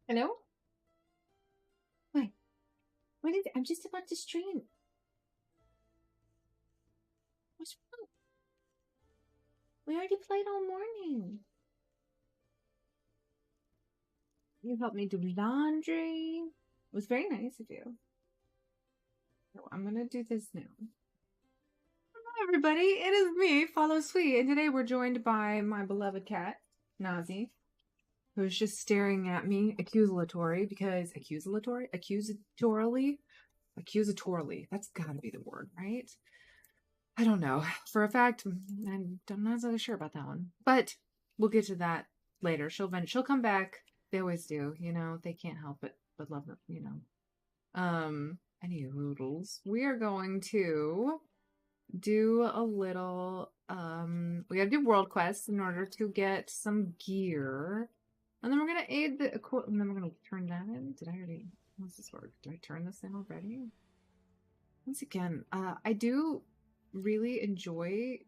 Hello? Wait, what is it? I'm just about to stream. What's wrong? We already played all morning. You helped me do laundry. It was very nice of you. So I'm gonna do this now. Hello, everybody. It is me, Follow Sweet, and today we're joined by my beloved cat, Nazi, who's just staring at me accusatorily because accusatorily. That's gotta be the word, right? I don't know. For a fact, I'm not so sure about that one. But we'll get to that later. She'll come back. They always do, you know. They can't help it but love them, you know. Any hoodles. We are going to do a little we gotta do world quests in order to get some gear. And then we're gonna aid the and then we're gonna turn that in. Did I already how does this work? Did I turn this in already? Once again, I do really enjoy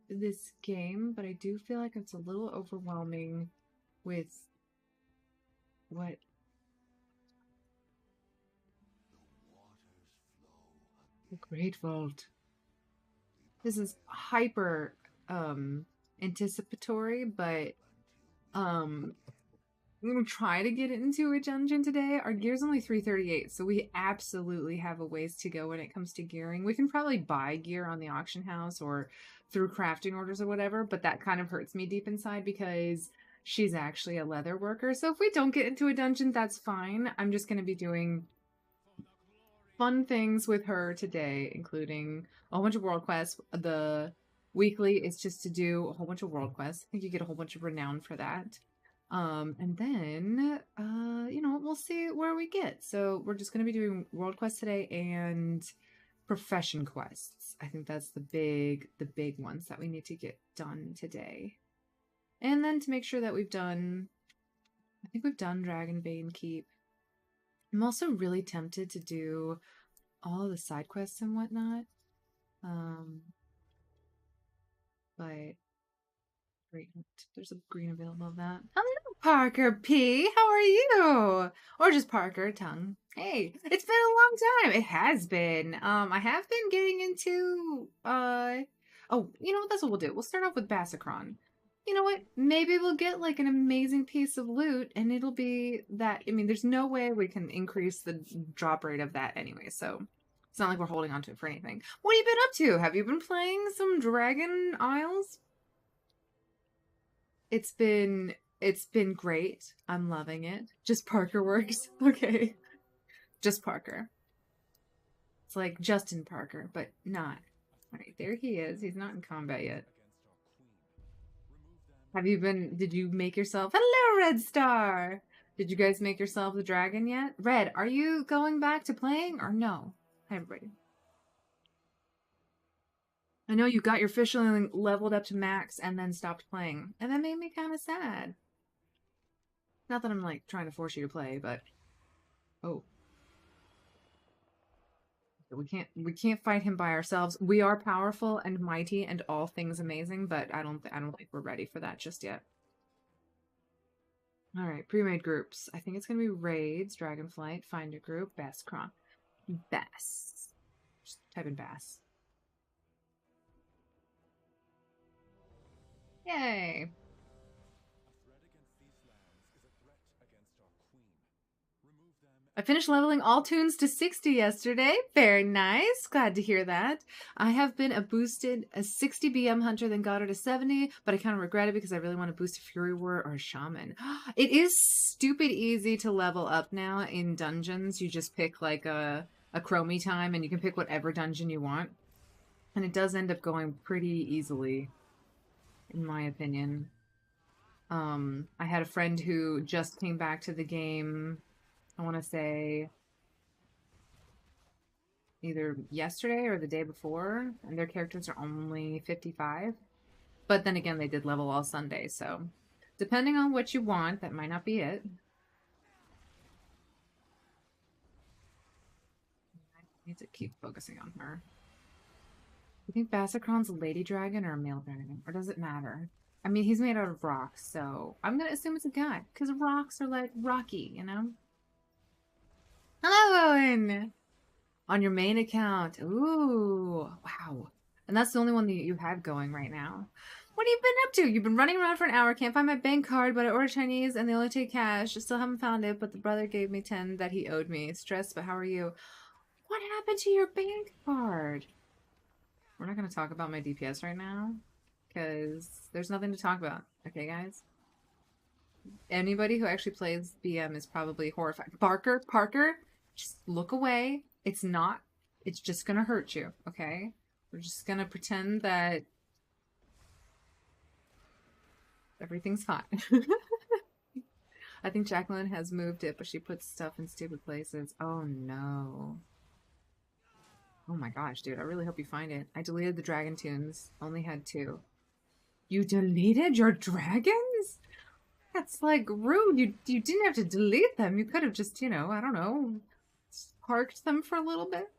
this game, but I do feel like it's a little overwhelming with what the Great Vault. This is hyper anticipatory, but I'm gonna try to get into a dungeon today. Our gear's only 338, so we absolutely have a ways to go when it comes to gearing. We can probably buy gear on the auction house or through crafting orders or whatever, but that kind of hurts me deep inside because she's actually a leather worker. So if we don't get into a dungeon, that's fine. I'm just gonna be doing fun things with her today, including a whole bunch of world quests. The weekly is just to do a whole bunch of world quests. I think you get a whole bunch of renown for that. And then, you know, we'll see where we get. So we're just going to be doing world quests today and profession quests. I think that's the big ones that we need to get done today. And then to make sure that I think we've done Dragonbane Keep. I'm also really tempted to do all of the side quests and whatnot. But great, there's a green available of that. Hello, Parker P. How are you? Or just Parker Tongue. Hey, it's been a long time. It has been. I have been getting into oh, you know what? That's what we'll do. We'll start off with Bassacron. You know what? Maybe we'll get like an amazing piece of loot and it'll be that. I mean, there's no way we can increase the drop rate of that anyway, so it's not like we're holding on to it for anything. What have you been up to? Have you been playing some Dragon Isles? It's been great. I'm loving it. Just Parker works. Okay. Just Parker. It's like Justin Parker, but not. Alright, there he is. He's not in combat yet. Did you make yourself? Hello, Red Star! Did you guys make yourself the dragon yet? Red, are you going back to playing or no? Hi, everybody. I know you got your fishing leveled up to max and then stopped playing. And that made me kind of sad. Not that I'm like trying to force you to play, but oh. We can't fight him by ourselves. We are powerful and mighty and all things amazing, but I don't think we're ready for that just yet. All right, pre-made groups. I think it's gonna be raids, Dragonflight, find a group, Basscron, Bass. Just type in Bass. Yay! I finished leveling all tunes to 60 yesterday. Very nice. Glad to hear that. I have been a 60 BM hunter, then got her to 70, but I kind of regret it because I really want to boost a Fury Warrior or a Shaman. It is stupid easy to level up now in dungeons. You just pick like a chromie time and you can pick whatever dungeon you want. And it does end up going pretty easily, in my opinion. I had a friend who just came back to the game, I want to say either yesterday or the day before, and their characters are only 55. But then again, they did level all Sunday, so depending on what you want, that might not be it. I need to keep focusing on her. You think Bassacron's a lady dragon or a male dragon? Or does it matter? I mean, he's made out of rocks, so I'm gonna assume it's a guy, because rocks are like rocky, you know? Hello, Owen! On your main account. Ooh, wow. And that's the only one that you have going right now. What have you been up to? You've been running around for an hour, can't find my bank card, but I ordered Chinese and they only take cash. Still haven't found it, but the brother gave me 10 that he owed me. Stressed, but how are you? What happened to your bank card? We're not going to talk about my DPS right now, because there's nothing to talk about. Okay, guys? Anybody who actually plays BM is probably horrified. Parker, just look away. It's just gonna hurt you, okay? We're just gonna pretend that everything's fine. I think Jacqueline has moved it, but she puts stuff in stupid places. Oh no. Oh my gosh, dude, I really hope you find it. I deleted the dragon tunes. Only had 2. You deleted your dragons? That's like rude. You didn't have to delete them. You could have just, you know, I don't know, parked them for a little bit.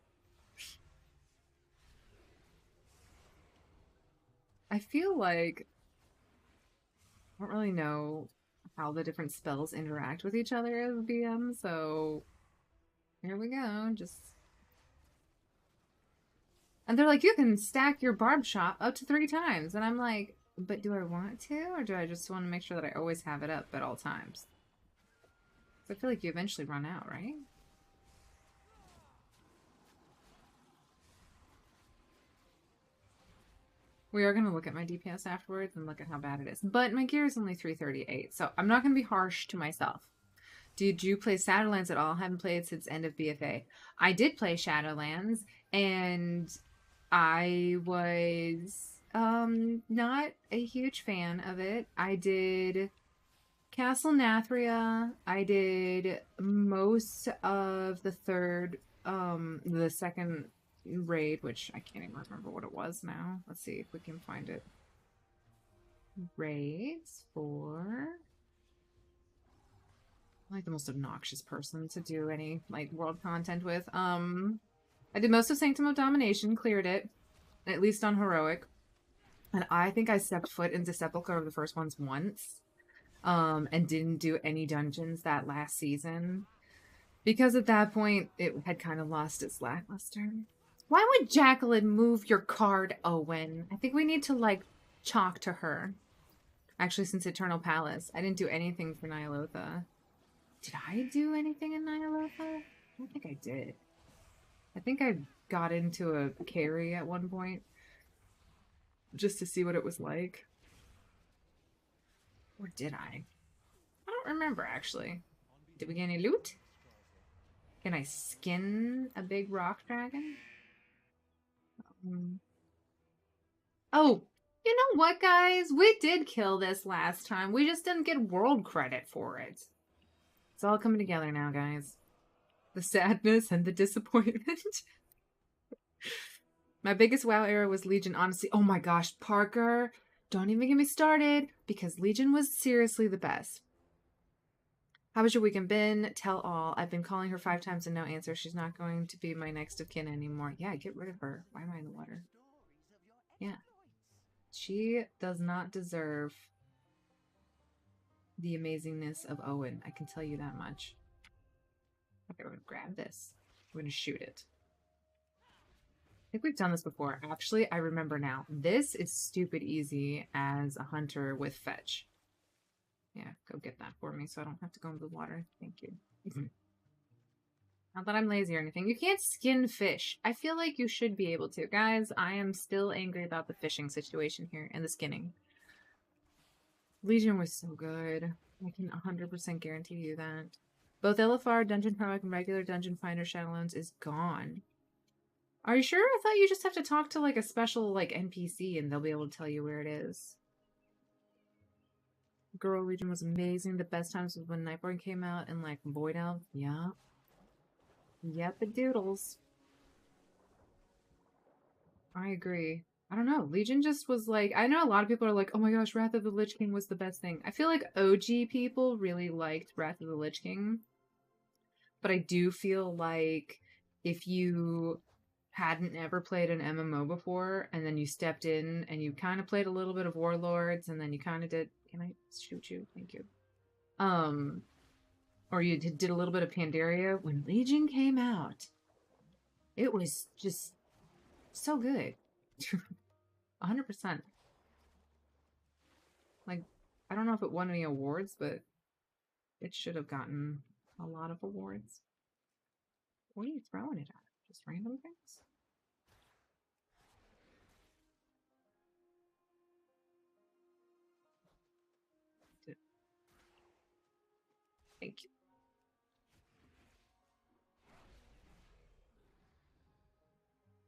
I feel like I don't really know how the different spells interact with each other as a BM, so here we go. And they're like, you can stack your barb shot up to 3 times. And I'm like, but do I want to? Or do I just want to make sure that I always have it up at all times? So I feel like you eventually run out, right? We are going to look at my DPS afterwards and look at how bad it is. But my gear is only 338, so I'm not going to be harsh to myself. Did you play Shadowlands at all? I haven't played since end of BFA. I did play Shadowlands, and I was not a huge fan of it. I did Castle Nathria. I did most of the second raid, which I can't even remember what it was now. Let's see if we can find it. Raids for... I'm like the most obnoxious person to do any like world content with. I did most of Sanctum of Domination, cleared it, at least on heroic. And I think I stepped foot into Sepulchre of the first ones once. And didn't do any dungeons that last season. Because at that point, it had kind of lost its lackluster. Why would Jacqueline move your card, Owen? I think we need to, like, chalk to her. Actually, since Eternal Palace, I didn't do anything for Nyalotha. Did I do anything in Nyalotha? I don't think I did. I think I got into a carry at one point. Just to see what it was like. Or did I? I don't remember, actually. Did we get any loot? Can I skin a big rock dragon? Oh, you know what, guys? We did kill this last time. We just didn't get world credit for it. It's all coming together now, guys. The sadness and the disappointment. My biggest WoW era was Legion, honestly. Oh my gosh, Parker. Don't even get me started, because Legion was seriously the best. How was your weekend been? Tell all. I've been calling her 5 times and no answer. She's not going to be my next of kin anymore. Yeah, get rid of her. Why am I in the water? Yeah. She does not deserve the amazingness of Owen. I can tell you that much. Okay, we're going to grab this. We're going to shoot it. I think we've done this before. Actually, I remember now. This is stupid easy as a hunter with fetch. Yeah, go get that for me so I don't have to go into the water. Thank you. Not that I'm lazy or anything. You can't skin fish. I feel like you should be able to. Guys, I am still angry about the fishing situation here and the skinning. Legion was so good. I can 100% guarantee you that. Both LFR, Dungeon Heroic, and regular Dungeon Finder Shadowlands is gone. Are you sure? I thought you just have to talk to like a special like NPC and they'll be able to tell you where it is. Girl, Legion was amazing. The best times was when Nightborn came out and like Void Elf. Yeah. Yep, the doodles. I agree. I don't know. Legion just was like, I know a lot of people are like, oh my gosh, Wrath of the Lich King was the best thing. I feel like OG people really liked Wrath of the Lich King. But I do feel like if you hadn't ever played an MMO before, and then you stepped in and you kind of played a little bit of Warlords, and then you kind of did. Can I shoot you? Thank you. Or you did a little bit of Pandaria. When Legion came out, it was just so good. 100%. Like, I don't know if it won any awards, but it should have gotten a lot of awards. What are you throwing it at? Just random things? Thank you.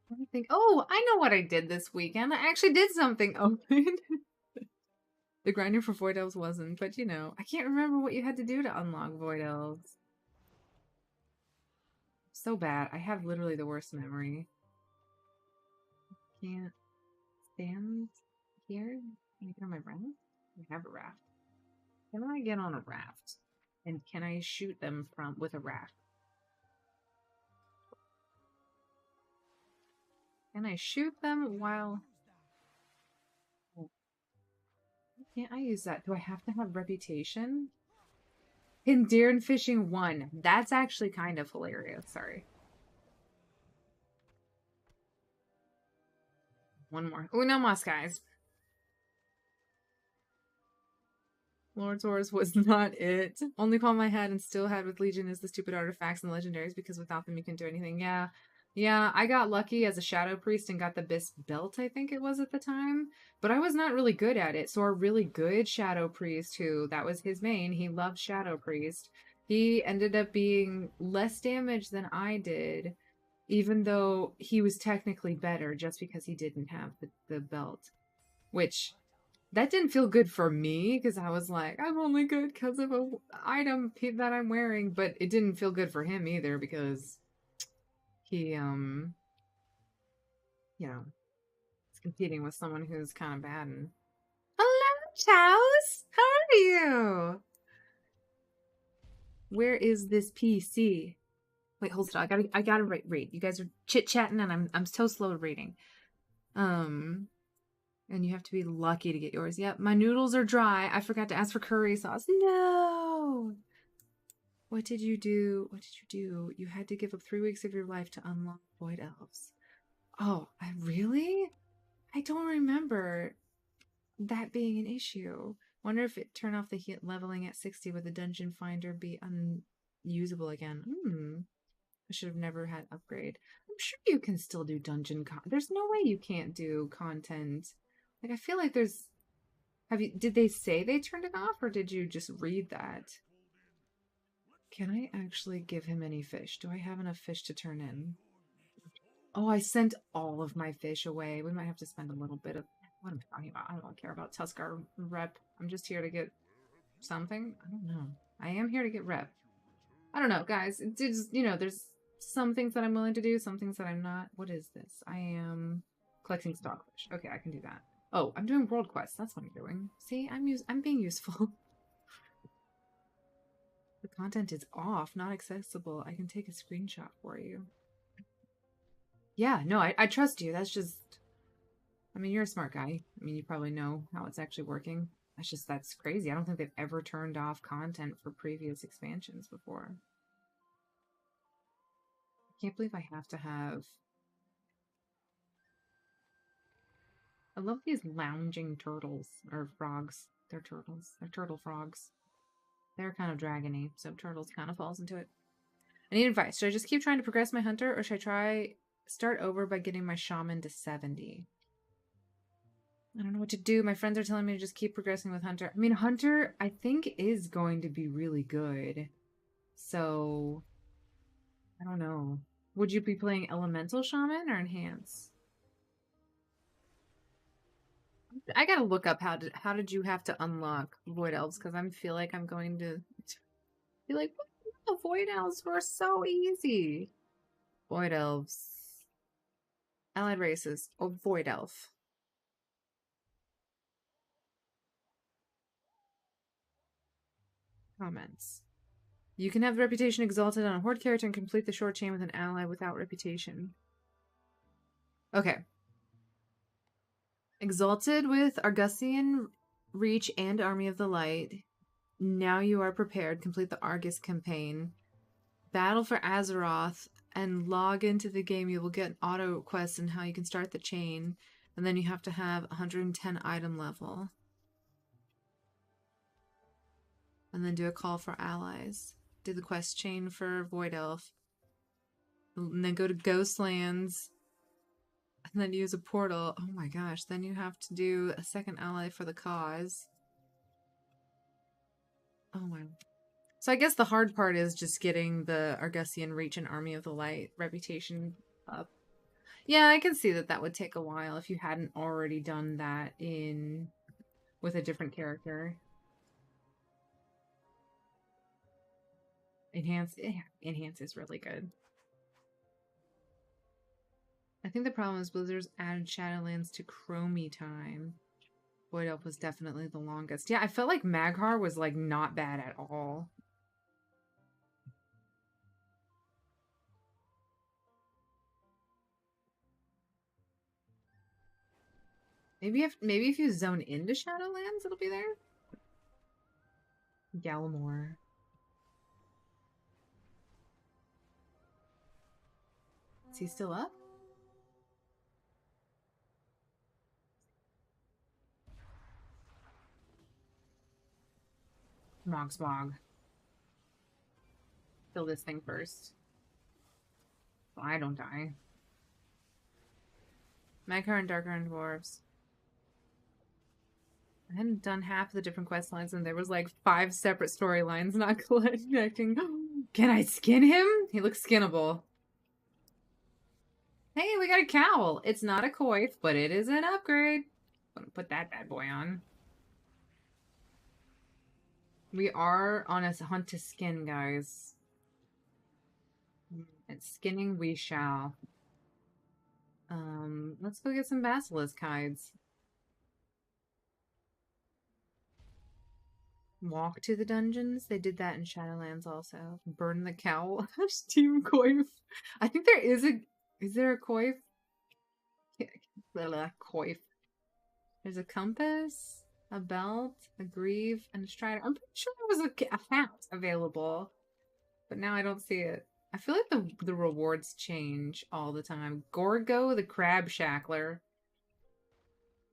Let me think. Oh, I know what I did this weekend. I actually did something open. The grinder for Void Elves wasn't, but you know, I can't remember what you had to do to unlock Void Elves. So bad. I have literally the worst memory. Can't stand here. Can I get on my raft? I have a raft. Can I get on a raft? And can I shoot them with a raft? Can I shoot them while... Can't I use that? Do I have to have reputation? In Darren Fishing 1. That's actually kind of hilarious. Sorry. One more. Uno más, guys. Lord's Wars was not it. Only problem I had and still had with Legion is the stupid artifacts and the legendaries, because without them you can't do anything. Yeah. Yeah, I got lucky as a Shadow Priest and got the Bis belt, I think it was at the time. But I was not really good at it. So a really good Shadow Priest, who, that was his main, he loved Shadow Priest. He ended up being less damage than I did, even though he was technically better just because he didn't have the belt. Which... that didn't feel good for me, because I was like, I'm only good because of an item that I'm wearing, but it didn't feel good for him either, because he, you know, is competing with someone who's kind of bad. And hello, Chows! How are you? Where is this PC? Wait, hold still. I gotta read. You guys are chit-chatting, and I'm so slow at reading. And you have to be lucky to get yours. Yep, my noodles are dry. I forgot to ask for curry sauce. No! What did you do? What did you do? You had to give up 3 weeks of your life to unlock Void Elves. Oh, really? I don't remember that being an issue. Wonder if it turned off the heat leveling at 60, would the dungeon finder be unusable again? I should have never had upgrade. I'm sure you can still do dungeon there's no way you can't do content. Like, I feel like there's... did they say they turned it off, or did you just read that? Can I actually give him any fish? Do I have enough fish to turn in? Oh, I sent all of my fish away. We might have to spend a little bit of... what am I talking about? I don't care about Tuskar rep. I'm just here to get something. I don't know. I am here to get rep. I don't know, guys. It's, you know, there's some things that I'm willing to do, some things that I'm not. What is this? I am collecting stockfish. Okay, I can do that. Oh, I'm doing world quests. That's what I'm doing. See, I'm being useful. The content is off, not accessible. I can take a screenshot for you. Yeah, no, I trust you. That's just... I mean, you're a smart guy. I mean, you probably know how it's actually working. That's crazy. I don't think they've ever turned off content for previous expansions before. I can't believe I have to have... I love these lounging turtles, or frogs. They're turtles. They're turtle frogs. They're kind of dragony, so turtles kind of falls into it. I need advice. Should I just keep trying to progress my hunter, or should I start over by getting my shaman to 70? I don't know what to do. My friends are telling me to just keep progressing with hunter. I mean, hunter, I think, is going to be really good. So, I don't know. Would you be playing elemental shaman or enhance? I gotta look up how did you have to unlock Void Elves, because I feel like I'm going to be like, what? Void Elves were so easy. Void Elves. Allied races. Oh, Void Elf. Comments. You can have the reputation exalted on a horde character and complete the short chain with an ally without reputation. Okay. Exalted with Argusian Reach and Army of the Light. Now you are prepared. Complete the Argus campaign. Battle for Azeroth and log into the game. You will get an auto quest and how you can start the chain. And then you have to have 110 item level. And then do a call for allies. Do the quest chain for Void Elf. And then go to Ghostlands. And then use a portal. Oh my gosh. Then you have to do a second ally for the cause. Oh my. So I guess the hard part is just getting the Argusian Reach and Army of the Light reputation up. Yeah, I can see that that would take a while if you hadn't already done that in with a different character. Enhance is really good. I think the problem is Blizzard's added Shadowlands to Chromie time. Void Elf was definitely the longest. Yeah, I felt like Maghar was like not bad at all. Maybe if you zone into Shadowlands, it'll be there. Gallimore. Is he still up? Mogsbog. Kill this thing first. So I don't die. Maghar and Darker and Dwarves. I hadn't done half the different quest lines and there was like 5 separate storylines not connecting. Can I skin him? He looks skinnable. Hey, we got a cowl. It's not a coif, but it is an upgrade. I'm gonna put that bad boy on. We are on a hunt to skin, guys. And skinning we shall. Let's go get some basilisk hides. Walk to the dungeons. They did that in Shadowlands also. Burn the cowl. Team coif. I think there is a... Is there a coif? Coif. There's a compass, a belt, a greave, and a strider. I'm pretty sure there was a hat available. But now I don't see it. I feel like the rewards change all the time. Gorgo, the crab shackler.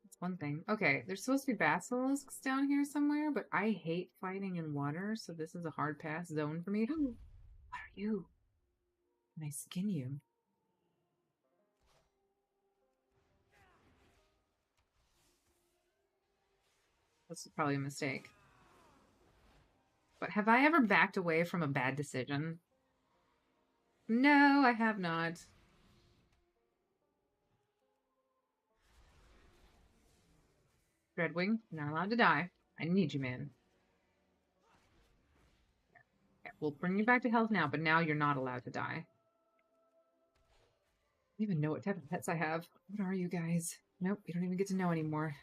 That's one thing. Okay, there's supposed to be basilisks down here somewhere, but I hate fighting in water, so this is a hard pass zone for me. What are you? Can I skin you? This is probably a mistake. But have I ever backed away from a bad decision? No, I have not. Dreadwing, you're not allowed to die. I need you, man. Okay, we'll bring you back to health now, but now you're not allowed to die. I don't even know what type of pets I have. What are you guys? Nope, you don't even get to know anymore.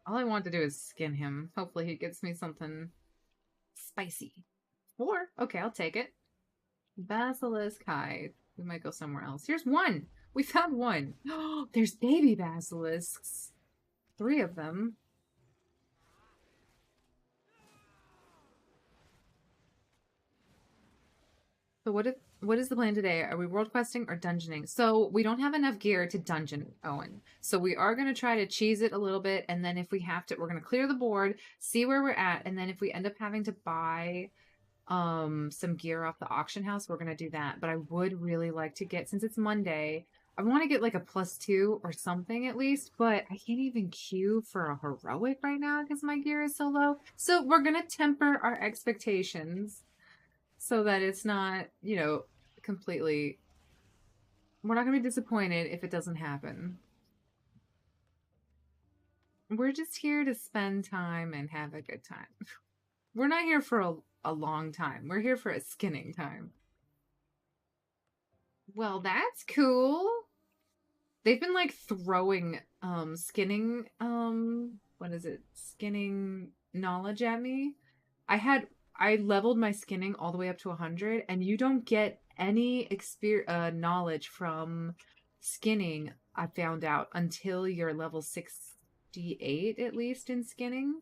All I want to do is skin him. Hopefully he gets me something spicy. 4? Okay, I'll take it. Basilisk hide. We might go somewhere else. Here's 1! We found 1! Oh, there's baby basilisks. 3 of them. So what is the plan today? Are we world questing or dungeoning? So we don't have enough gear to dungeon, Owen. So we are going to try to cheese it a little bit. And then if we have to, we're going to clear the board, see where we're at. And then if we end up having to buy some gear off the auction house, we're going to do that. But I would really like to get, since it's Monday, I want to get like a +2 or something at least. But I can't even queue for a heroic right now because my gear is so low. So we're going to temper our expectations so that it's not, you know, completely... We're not going to be disappointed if it doesn't happen. We're just here to spend time and have a good time. We're not here for a long time. We're here for a skinning time. Well, that's cool. They've been, like, throwing, skinning, what is it? Skinning knowledge at me. I had I leveled my skinning all the way up to 100, and you don't get any knowledge from skinning, I found out, until you're level 68, at least, in skinning.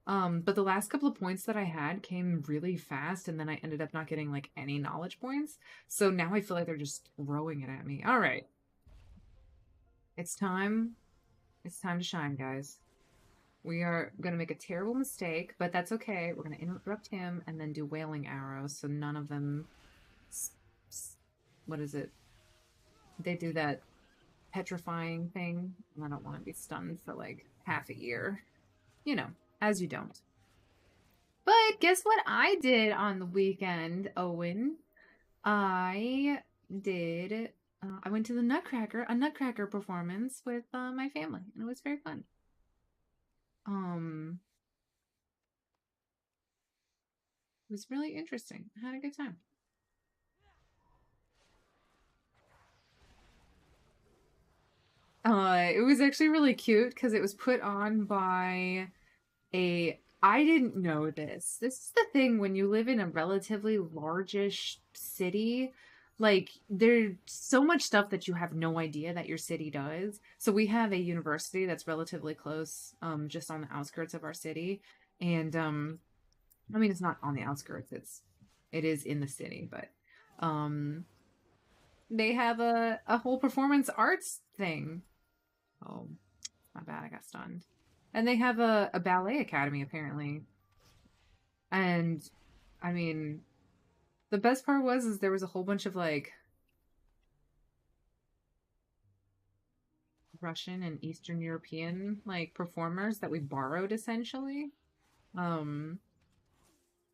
But the last couple of points that I had came really fast, and then I ended up not getting like any knowledge points. So now I feel like they're just throwing it at me. All right. It's time. It's time to shine, guys. We are going to make a terrible mistake, but that's okay. We're going to interrupt him and then do wailing arrows so none of them... What is it? They do that petrifying thing. I don't want to be stunned for like half a year. You know, as you don't. But guess what I did on the weekend, Owen? I did... I went to the a Nutcracker performance with my family, and it was very fun. It was really interesting. I had a good time. It was actually really cute because it was put on by I didn't know this. This is the thing when you live in a relatively largish city. Like, there's so much stuff that you have no idea that your city does. So we have a university that's relatively close, just on the outskirts of our city. And, I mean, it's not on the outskirts. It is in the city, but, they have a whole performance arts thing. Oh, my bad. I got stunned. And they have a ballet academy, apparently. And, I mean, the best part is there was a whole bunch of, like, Russian and Eastern European, like, performers that we borrowed, essentially.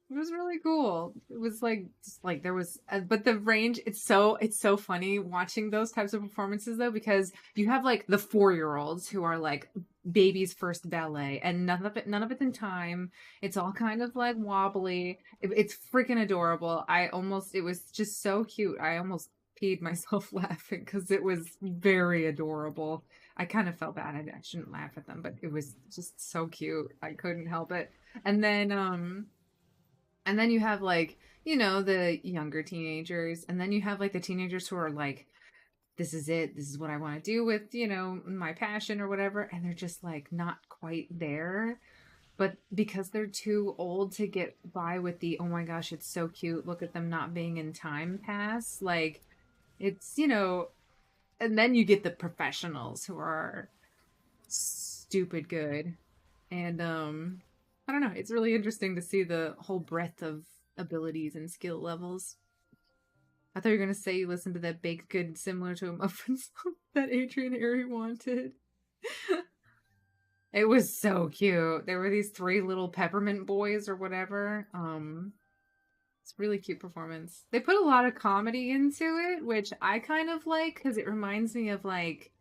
It was really cool. It was like, just like there was, but the range, it's so funny watching those types of performances though, because you have like the 4-year-olds who are like baby's first ballet and none of it's in time. It's all kind of like wobbly. It's freaking adorable. It was just so cute. I almost peed myself laughing because it was very adorable. I kind of felt bad. I shouldn't laugh at them, but it was just so cute. I couldn't help it. And then you have like, you know, the younger teenagers, and then you have like the teenagers who are like, this is it. This is what I want to do with, you know, my passion or whatever. And they're just like not quite there. But because they're too old to get by with the, oh my gosh, it's so cute. Look at them not being in time pass. Like, it's, you know, and then you get the professionals who are stupid good. And, I don't know. It's really interesting to see the whole breadth of abilities and skill levels. I thought you were going to say you listened to that baked good similar to a muffin song that Adrian Airy wanted. It was so cute. There were these 3 little peppermint boys or whatever. It's a really cute performance. They put a lot of comedy into it, which I kind of like because it reminds me of like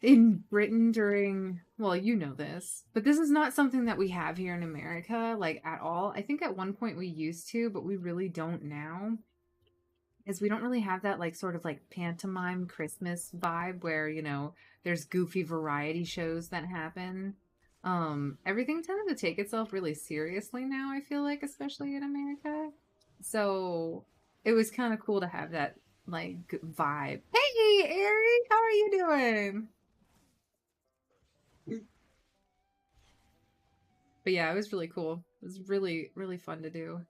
in Britain during, well, you know this, but this is not something that we have here in America, like at all. I think at one point we used to, but we really don't now. Is we don't really have that like sort of like pantomime Christmas vibe where, you know, there's goofy variety shows that happen. Everything tends to take itself really seriously now, I feel like, especially in America. So it was kind of cool to have that like vibe. Hey, Ari, how are you doing? But yeah, it was really cool. It was really, really fun to do.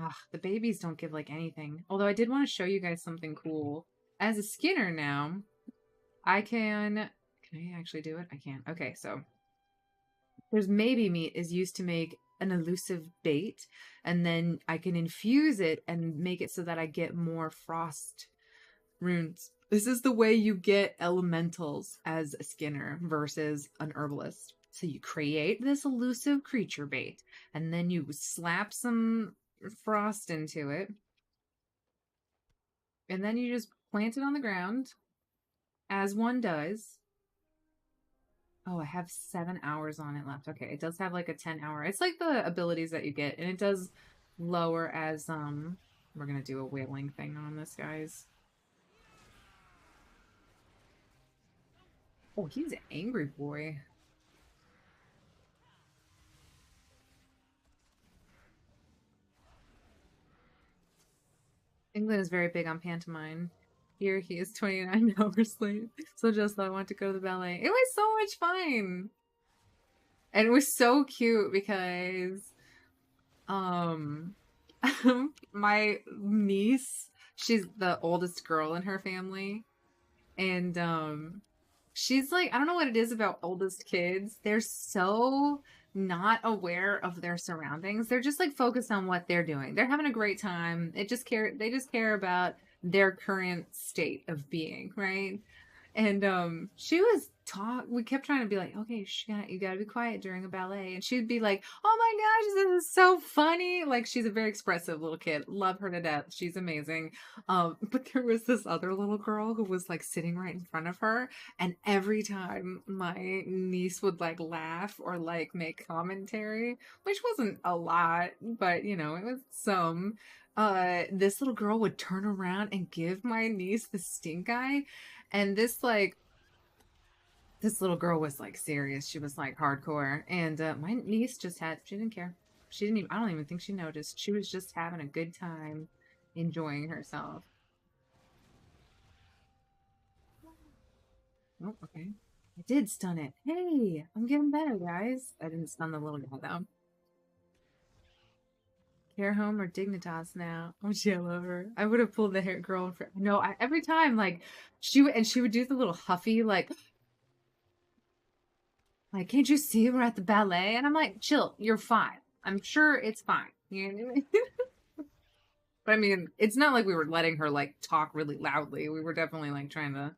Ugh, the babies don't give like anything. Although I did want to show you guys something cool. As a skinner now, I can I actually do it? I can't. Okay, so there's maybe meat is used to make an elusive bait, and then I can infuse it and make it so that I get more frost runes. This is the way you get elementals as a skinner versus an herbalist. So you create this elusive creature bait, and then you slap some frost into it, and then you just plant it on the ground, as one does. Oh, I have 7 hours on it left. Okay, it does have like a 10-hour. It's like the abilities that you get, and it does lower as we're gonna do a whaling thing on this, guys. Oh, he's an angry boy. England is very big on pantomime. Here he is 29 hours late. So just I want to go to the ballet. It was so much fun. And it was so cute because um my niece, she's the oldest girl in her family. And she's like, I don't know what it is about oldest kids. They're so not aware of their surroundings. They're just like focused on what they're doing. They're having a great time. They just care about their current state of being, right? And she was we kept trying to be like, okay, you gotta be quiet during a ballet. And she'd be like, oh my gosh, this is so funny. Like, she's a very expressive little kid. Love her to death. She's amazing. But there was this other little girl who was like sitting right in front of her. And every time my niece would like laugh or like make commentary, which wasn't a lot, but you know, it was some. This little girl would turn around and give my niece the stink eye. And this little girl was like serious. She was like hardcore. And my niece she didn't care. I don't even think she noticed. She was just having a good time enjoying herself. Oh, okay. I did stun it. Hey, I'm getting better, guys. I didn't stun the little guy though. Care home or Dignitas now. Oh, gee, I love her. I would have pulled the hair girl. No, every time, like, she would do the little huffy, like, can't you see we're at the ballet? And I'm like, chill, you're fine. I'm sure it's fine. You know what I mean? But I mean, it's not like we were letting her, like, talk really loudly. We were definitely, like, trying to,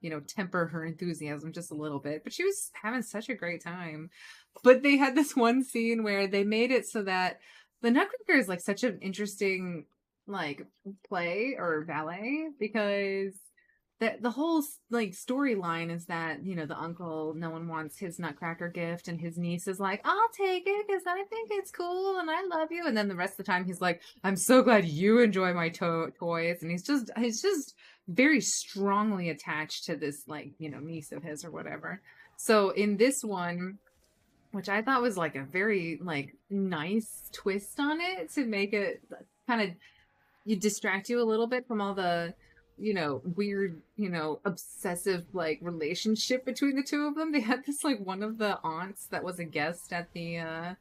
you know, temper her enthusiasm just a little bit. But she was having such a great time. But they had this one scene where they made it so that the Nutcracker is like such an interesting like play or ballet because the whole like storyline is that, you know, the uncle, no one wants his Nutcracker gift, and his niece is like, I'll take it because I think it's cool and I love you. And then the rest of the time he's like, I'm so glad you enjoy my toys. And he's just very strongly attached to this, like, you know, niece of his or whatever. So in this one, which I thought was like a very like nice twist on it to make it kind of you distract you a little bit from all the, you know, weird, you know, obsessive like relationship between the two of them. They had this like one of the aunts that was a guest at the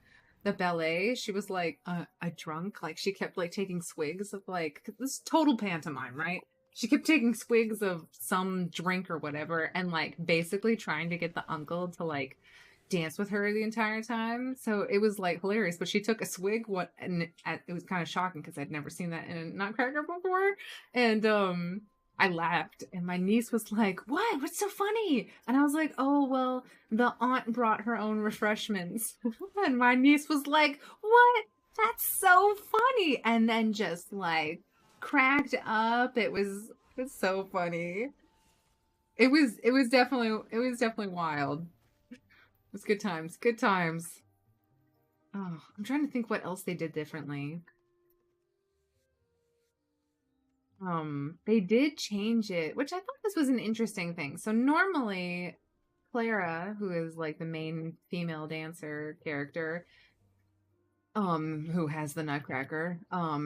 ballet. She was like a drunk, like she kept like taking swigs of like this total pantomime, right? She kept taking swigs of some drink or whatever and like basically trying to get the uncle to like dance with her the entire time. So it was like hilarious. But she took a swig, and it was kind of shocking because I'd never seen that in a Nutcracker before. And I laughed, and my niece was like, "What? What's so funny?" And I was like, "Oh well, the aunt brought her own refreshments." And my niece was like, "What? That's so funny!" And then just like cracked up. It was so funny. It was definitely wild. It was good times. Good times. Oh, I'm trying to think what else they did differently. They did change it, which I thought this was an interesting thing. So normally Clara, who is like the main female dancer character, who has the Nutcracker,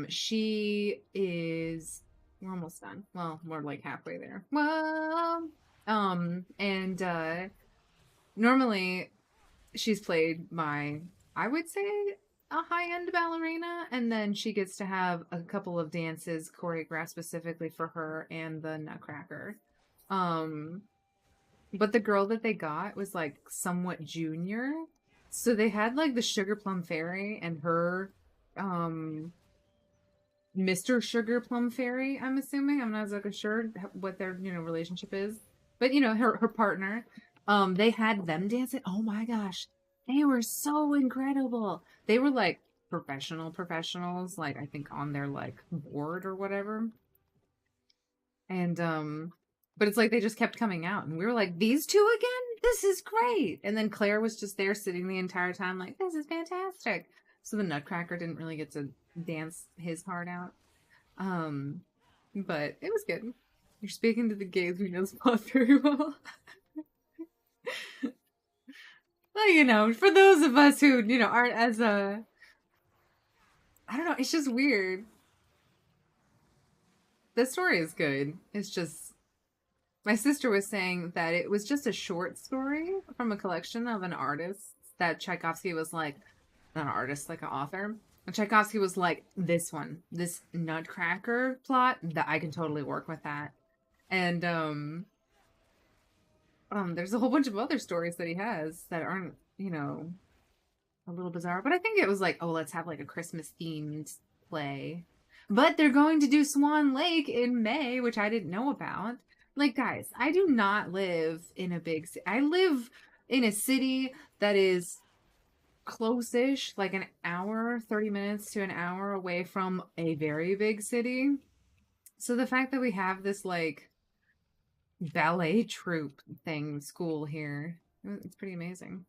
she is we're almost done. Well, we're like halfway there. Well, and normally she's played by, I would say, a high-end ballerina, and then she gets to have a couple of dances choreographed specifically for her and the Nutcracker. But the girl that they got was like somewhat junior, so they had like the Sugar Plum Fairy and her, Mr. Sugar Plum Fairy. I'm assuming, I'm not exactly sure what their, you know, relationship is, but you know, her partner. They had them dance it. Oh my gosh, they were so incredible. They were like professionals, like I think on their like board or whatever. And but it's like they just kept coming out, and we were like, these two again? This is great. And then Claire was just there sitting the entire time, like, this is fantastic. So the Nutcracker didn't really get to dance his heart out. But it was good. You're speaking to the gays who know spot very well. Well, you know, for those of us who, you know, aren't as I don't know, it's just weird. The story is good. It's just my sister was saying that it was just a short story from a collection of an artist that Tchaikovsky was like, not an artist, like an author. And Tchaikovsky was like, this one, this Nutcracker plot, that I can totally work with that. And there's a whole bunch of other stories that he has that aren't, a little bizarre. But I think it was like, oh, let's have like a Christmas themed play. But they're going to do Swan Lake in May, which I didn't know about. Like, guys, I do not live in a big city. I live in a city that is close-ish, like an hour, 30 minutes to an hour away from a very big city. So the fact that we have this like ballet troupe thing school here, it's pretty amazing.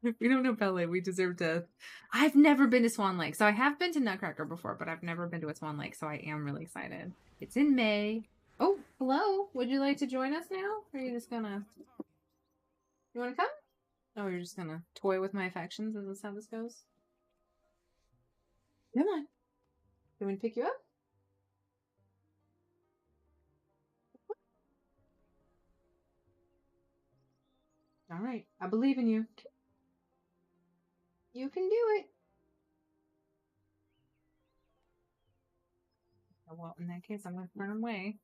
If we don't know ballet, we deserve death. I've never been to Swan Lake. So I have been to Nutcracker before, but I've never been to a Swan Lake. So I am really excited. It's in May. Oh, hello. Would you like to join us now? Or are you just gonna... You want to come? Oh, you're just gonna toy with my affections? Is this how this goes? Come on. You want me to pick you up? All right. I believe in you. You can do it. Well, in that case, I'm going to run away.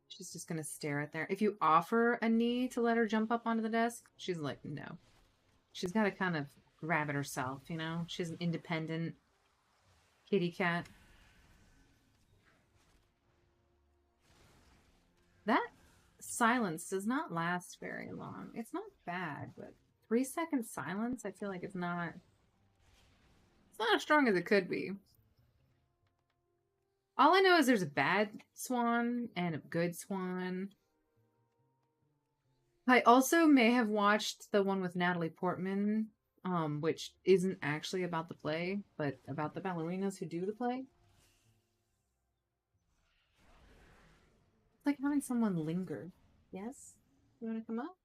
She's just going to stare at there. If you offer a knee to let her jump up onto the desk, she's like, no. She's got to kind of grab it herself, you know? She's an independent kitty cat. That silence does not last very long. It's not bad, but 3-second silence, I feel like it's not as strong as it could be. All I know is there's a bad swan and a good swan. I also may have watched the one with Natalie Portman, which isn't actually about the play, but about the ballerinas who do the play. It's like having someone linger. Yes? You want to come up?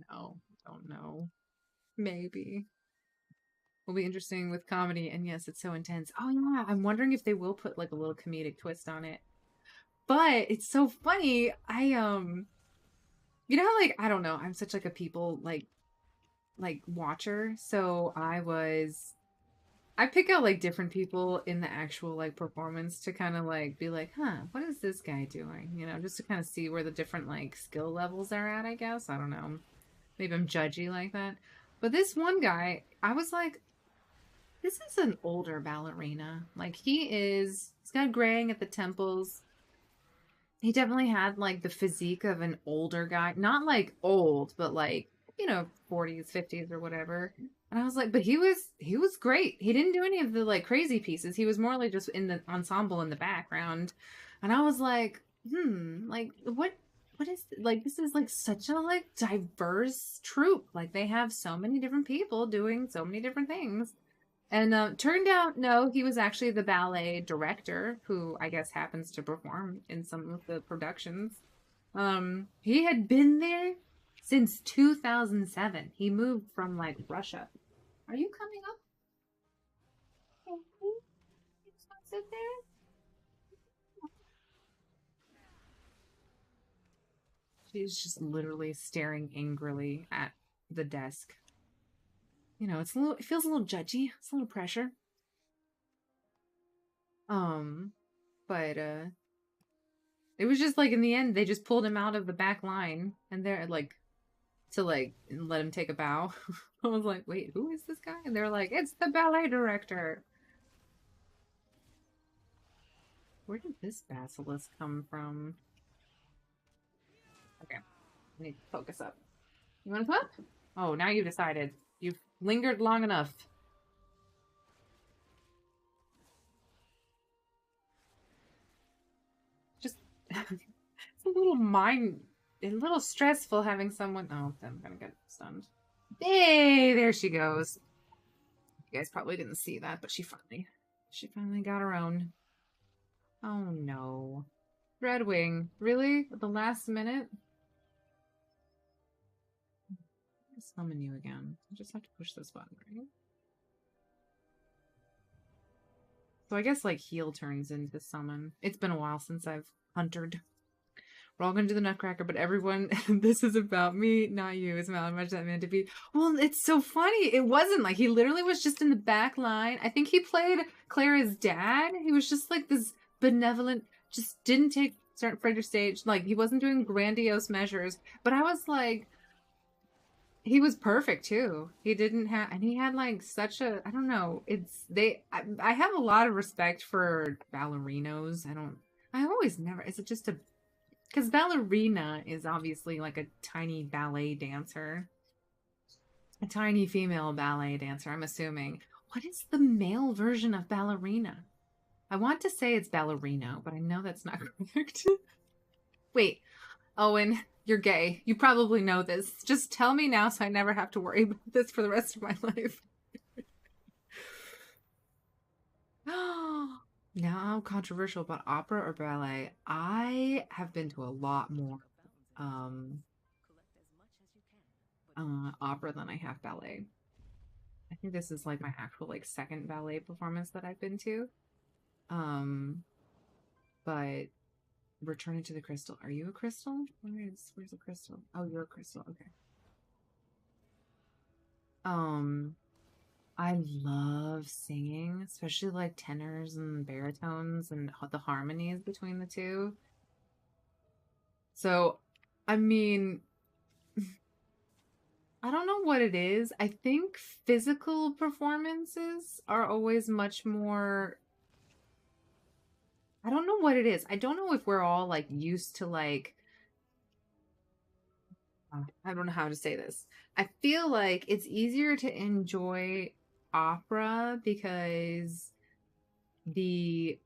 No, don't know. Maybe. Will be interesting with comedy, and yes, it's so intense. Oh yeah, I'm wondering if they will put like a little comedic twist on it. But it's so funny. You know how, like, I don't know, I'm such like a people like watcher. So I pick out like different people in the actual like performance to kind of like be like, huh, what is this guy doing? You know, just to kind of see where the different like skill levels are at, I guess. I don't know. Maybe I'm judgy like that. But this one guy, I was like, this is an older ballerina. Like he's got graying at the temples. He definitely had like the physique of an older guy. Not like old, but like, 40s, 50s or whatever. And I was like, but he was great. He didn't do any of the like crazy pieces. He was more like just in the ensemble in the background. And I was like, like what is like this is like such a like diverse troupe. Like they have so many different people doing so many different things. And turned out, no, he was actually the ballet director who I guess happens to perform in some of the productions. He had been there since 2007. He moved from like Russia. Are you coming up? You just want to sit there? She's just literally staring angrily at the desk. It feels a little judgy. It's a little pressure. But it was just like in the end they just pulled him out of the back line and they're like to like let him take a bow. I was like, wait, who is this guy? And they're like, it's the ballet director. Where did this basilisk come from? Okay, I need to focus up. You want to come up? Oh, now you've decided. You've lingered long enough. Just it's a little stressful having someone. Oh, I'm gonna get stunned. Hey, there she goes. You guys probably didn't see that, but she finally got her own. Oh no. Redwing, really? At the last minute? summon you again. I just have to push this button, right? So I guess like heal turns into summon. It's been a while since I've hunted. We're all gonna do the Nutcracker, but everyone, this is about me, not you. It's about how much that meant to be. Well, it's so funny. It wasn't like he literally was just in the back line. I think he played Clara's dad. He was just like this benevolent, just didn't take certain Frederick stage. Like he wasn't doing grandiose measures. But I was like, he was perfect too. He didn't have, and he had like such a, I don't know. I have a lot of respect for ballerinos. I always never, is it just a, because ballerina is obviously like a tiny ballet dancer. A tiny female ballet dancer, I'm assuming. What is the male version of ballerina? I want to say it's ballerino, but I know that's not correct. Wait, Owen, you're gay. You probably know this. Just tell me now so I never have to worry about this for the rest of my life. Now, controversial about opera or ballet. I have been to a lot more opera than I have ballet. I think this is like my actual like second ballet performance that I've been to. But returning to the crystal. Are you a crystal? Where's the crystal? Oh, you're a crystal. Okay. I love singing, especially like tenors and baritones and the harmonies between the two. So, I mean, I don't know what it is. I think physical performances are always much more. I don't know what it is. I don't know if we're all like used to like. I don't know how to say this. I feel like it's easier to enjoy opera because the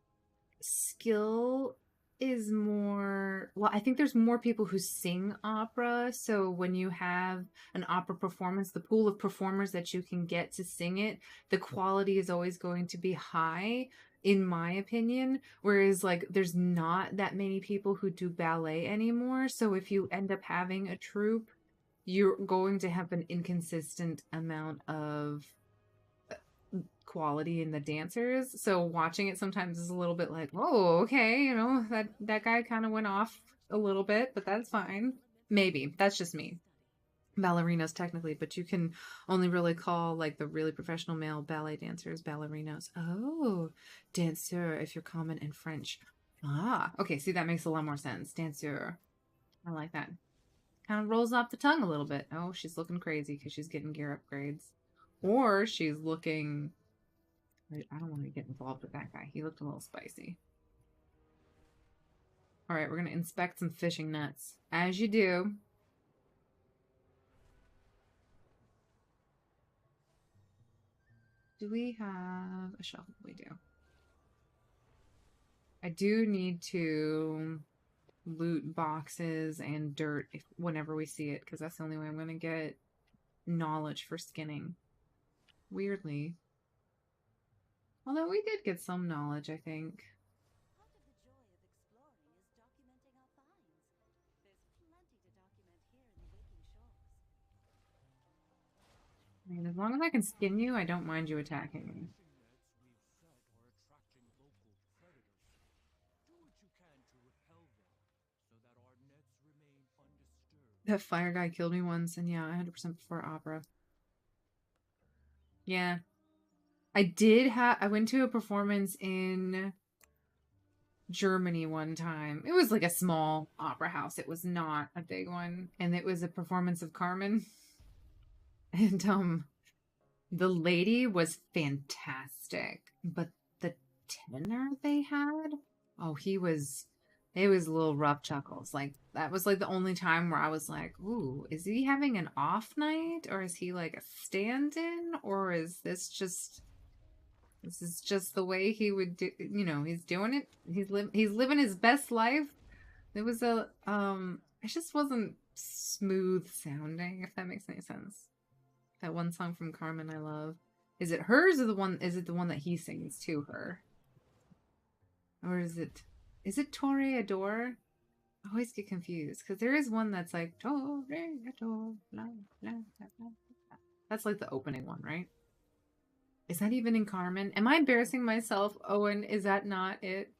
skill is more, well, I think there's more people who sing opera, so when you have an opera performance, the pool of performers that you can get to sing it, the quality is always going to be high, in my opinion, whereas like there's not that many people who do ballet anymore, so if you end up having a troupe, you're going to have an inconsistent amount of quality in the dancers, so watching it sometimes is a little bit like, oh, okay, you know, that guy kind of went off a little bit, but that's fine. Maybe that's just me. Ballerinos technically, but you can only really call like the really professional male ballet dancers ballerinos. Oh, dancer if you're common in French. Ah, okay, see, that makes a lot more sense. Danseur, I like that. Kind of rolls off the tongue a little bit. Oh, she's looking crazy because she's getting gear upgrades, or she's looking, I don't want to get involved with that guy. He looked a little spicy. All right, we're going to inspect some fishing nets. As you do. Do we have a shovel? We do. I do need to loot boxes and dirt whenever we see it, because that's the only way I'm going to get knowledge for skinning. Weirdly. Although we did get some knowledge, I think. I mean, as long as I can skin you, I don't mind you attacking me. That fire guy killed me once, and yeah, 100% before opera. Yeah. I went to a performance in Germany one time. It was like a small opera house. It was not a big one. And it was a performance of Carmen. And the lady was fantastic. But the tenor they had, oh, it was a little rough chuckles. Like that was like the only time where I was like, ooh, is he having an off night? Or is he like a stand-in? Or is this just the way he would do, you know, he's doing it. He's living his best life. It was it just wasn't smooth sounding, if that makes any sense. That one song from Carmen I love. Is it hers or is it the one that he sings to her? Or is it Toreador? I always get confused because there is one that's like that's like the opening one, right? Is that even in Carmen? Am I embarrassing myself, Owen? Is that not it?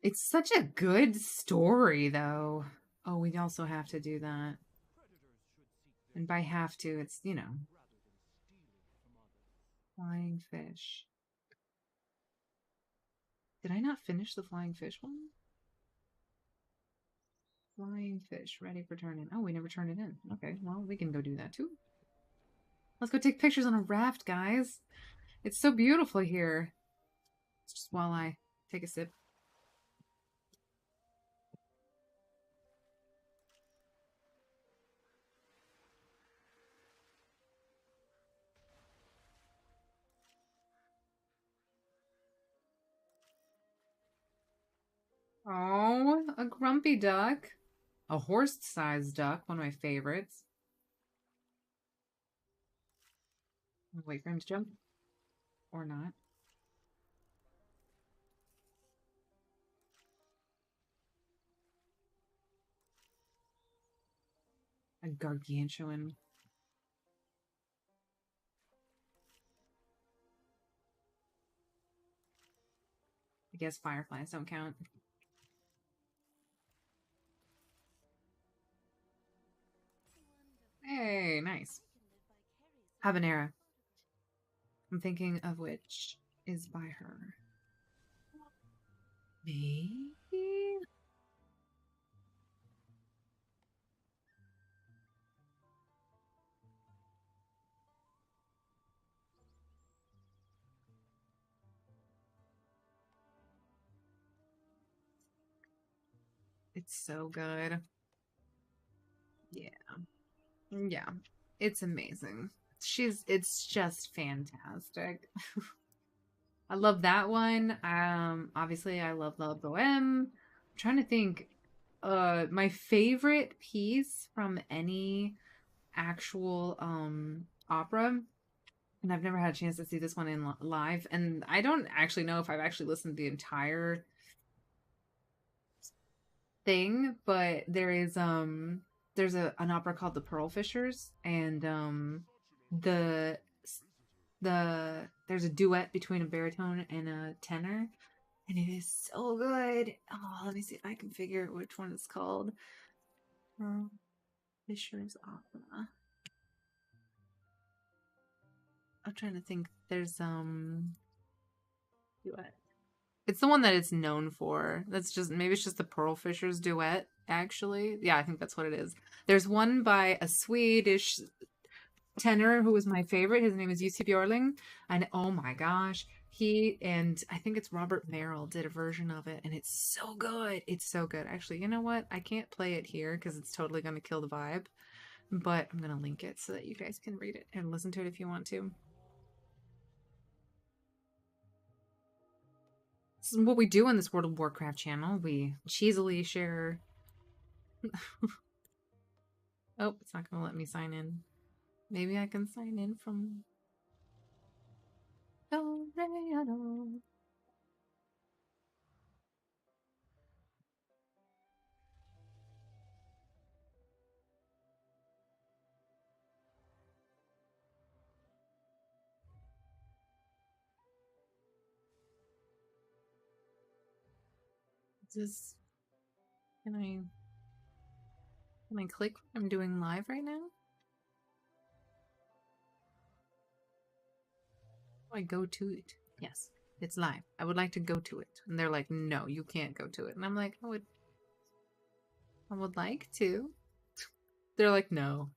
It's such a good story, though. Oh, we also have to do that. And by have to, it's, you know. Flying fish. Did I not finish the flying fish one? Flying fish, ready for turn in. Oh, we never turned it in. Okay, well, we can go do that too. Let's go take pictures on a raft, guys. It's so beautiful here. Just while I take a sip. Oh, a grumpy duck. A horse-sized duck, one of my favorites. Wait for him to jump. Or not. A gargantuan. I guess fireflies don't count. Hey, nice. Habanera. I'm thinking of which is by her. Maybe? It's so good. Yeah. Yeah. It's amazing. It's just fantastic. I love that one. Obviously I love La Boheme. I'm trying to think. My favorite piece from any actual opera, and I've never had a chance to see this one in live, and I don't actually know if I've actually listened to the entire thing, but there's an opera called The Pearl Fishers, and the there's a duet between a baritone and a tenor, and it is so good. Oh, let me see if I can figure out which one it's called. Pearl Fishers Opera. I'm trying to think. There's duet. It's the one that it's known for. That's just maybe it's just the Pearl Fishers duet, actually. Yeah, I think that's what it is. There's one by a Swedish tenor who was my favorite. His name is Jussi Björling. And oh my gosh, he and I think it's Robert Merrill did a version of it, and it's so good. It's so good. Actually, you know what? I can't play it here because it's totally going to kill the vibe. But I'm going to link it so that you guys can read it and listen to it if you want to. This is what we do on this World of Warcraft channel. We cheesily share... Oh, it's not going to let me sign in. Maybe I can sign in from... This... Can I click? I'm doing live right now? I go to it. Yes, it's live. I would like to go to it. And they're like, no, you can't go to it. And I'm like, I would like to. They're like, no.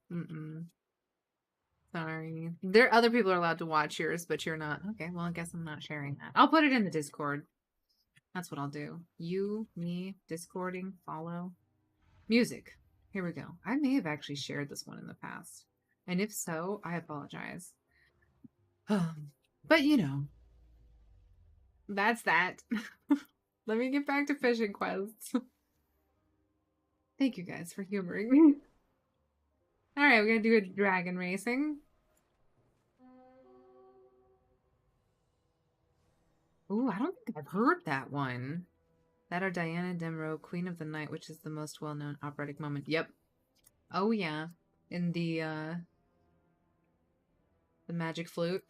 Sorry. Other people are allowed to watch yours, but you're not. Okay, well, I guess I'm not sharing that. I'll put it in the Discord. That's what I'll do. You, me, Discording, follow. Music. Here we go. I may have actually shared this one in the past. And if so, I apologize. But you know, that's that. Let me get back to fishing quests. Thank you guys for humoring me. Alright, we're gonna do a dragon racing. Ooh, I don't think I've heard that one. That or Diana Demro, Queen of the Night, which is the most well-known operatic moment. Yep. Oh yeah. In the magic flute.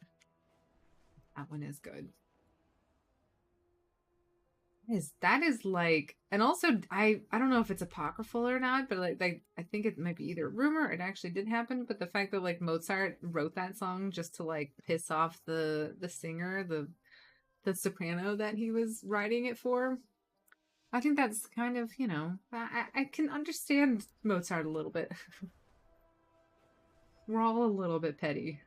That one is good. That is like, and also I don't know if it's apocryphal or not, but like I think it might be either a rumor, it actually did happen, but the fact that like Mozart wrote that song just to like piss off the singer, the soprano that he was writing it for. I think that's kind of, you know, I can understand Mozart a little bit. We're all a little bit petty.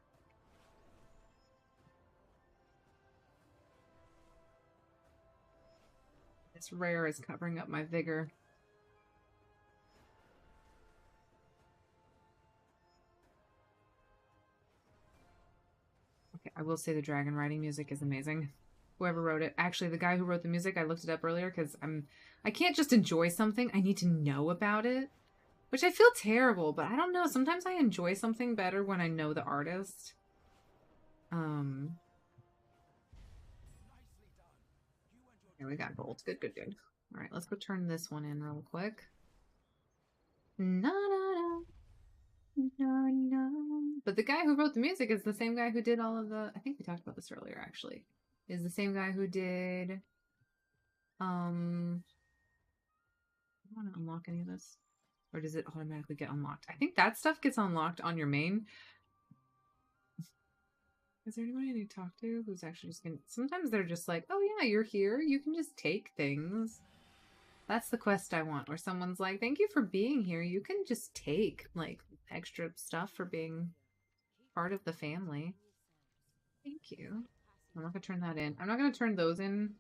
This rare is covering up my vigor. Okay, I will say the dragon riding music is amazing. Whoever wrote it. Actually, the guy who wrote the music, I looked it up earlier because I can't just enjoy something. I need to know about it. Which I feel terrible, but I don't know. Sometimes I enjoy something better when I know the artist. Yeah, we got gold. Good, good, good. All right, let's go turn this one in real quick. Na na na. No, no. But the guy who wrote the music is the same guy who did all of the. I think we talked about this earlier, actually. Is the same guy who did. I don't want to unlock any of this, or does it automatically get unlocked? I think that stuff gets unlocked on your main. Is there anybody I need to talk to who's actually just gonna? Sometimes they're just like, "Oh yeah, you're here. You can just take things." That's the quest I want, where someone's like, "Thank you for being here. You can just take like extra stuff for being part of the family." Thank you. I'm not gonna turn that in. I'm not gonna turn those in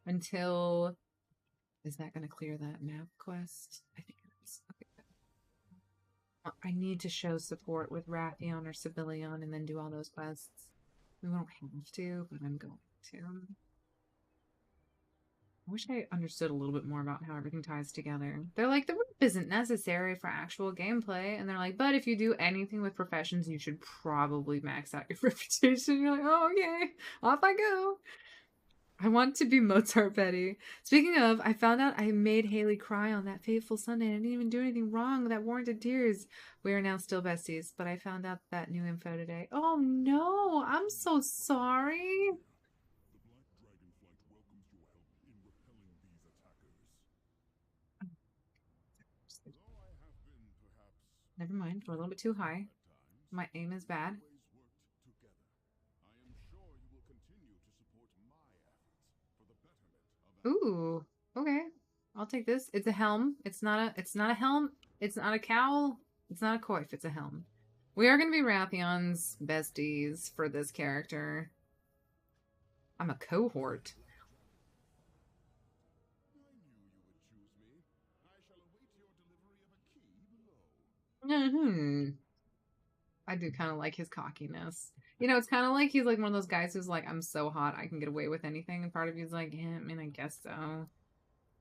until. Is that gonna clear that map quest? I think it is. Okay. I need to show support with Rathion or Sibylion and then do all those quests. We won't have to, but I'm going to. I wish I understood a little bit more about how everything ties together. They're like, the rep isn't necessary for actual gameplay. And they're like, but if you do anything with professions, you should probably max out your reputation. You're like, oh, okay, off I go. I want to be Mozart Betty. Speaking of, I found out I made Haley cry on that fateful Sunday. I didn't even do anything wrong that warranted tears. We are now still besties, but I found out that new info today. Oh no, I'm so sorry. Never mind, we're a little bit too high. My aim is bad. Ooh, okay. I'll take this. It's a helm. It's not a helm. It's not a cowl. It's not a coif. It's a helm. We are going to be Rathion's besties for this character. I'm a cohort. I do kind of like his cockiness. You know, it's kind of like he's like one of those guys who's like, I'm so hot, I can get away with anything. And part of you's like, yeah, I mean, I guess so.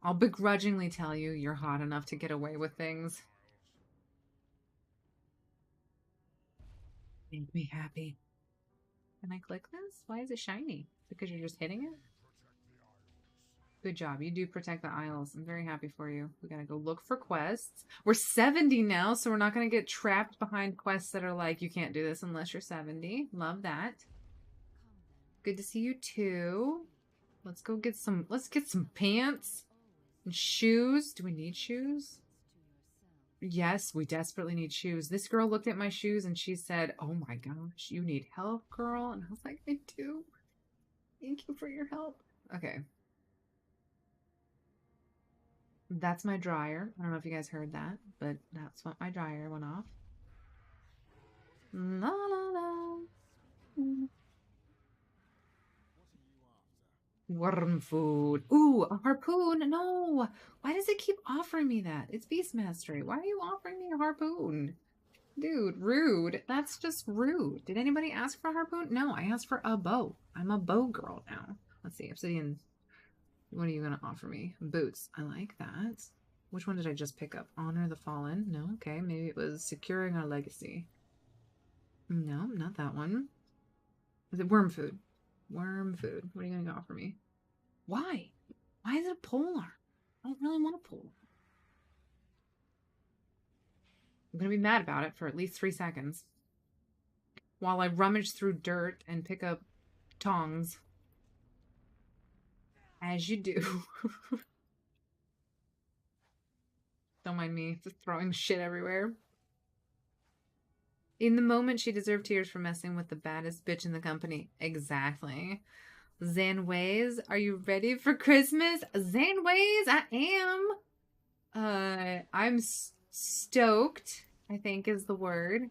I'll begrudgingly tell you you're hot enough to get away with things. Make me happy. Can I click this? Why is it shiny? Because you're just hitting it? Good job. You do protect the Isles. I'm very happy for you. We gotta go look for quests. We're 70 now, so we're not gonna get trapped behind quests that are like, you can't do this unless you're 70. Love that. Good to see you too. Let's get some pants and shoes. Do we need shoes? Yes, we desperately need shoes. This girl looked at my shoes and she said, oh my gosh, you need help, girl. And I was like, I do. Thank you for your help. Okay. That's my dryer. I don't know if you guys heard that, but that's what my dryer went off. La la la. Worm food. Ooh, a harpoon. No. Why does it keep offering me that? It's Beast Mastery. Why are you offering me a harpoon? Dude, rude. That's just rude. Did anybody ask for a harpoon? No, I asked for a bow. I'm a bow girl now. Let's see. Obsidian. What are you going to offer me? Boots. I like that. Which one did I just pick up? Honor the Fallen. No, okay. Maybe it was Securing Our Legacy. No, not that one. Is it worm food? Worm food. What are you going to offer me? Why? Why is it a polar? I don't really want a polar. I'm gonna be mad about it for at least 3 seconds while I rummage through dirt and pick up tongs. As you do. Don't mind me just throwing shit everywhere. In the moment, she deserved tears for messing with the baddest bitch in the company. Exactly. Zanways, are you ready for Christmas? Zanways, I am. I'm stoked, I think is the word.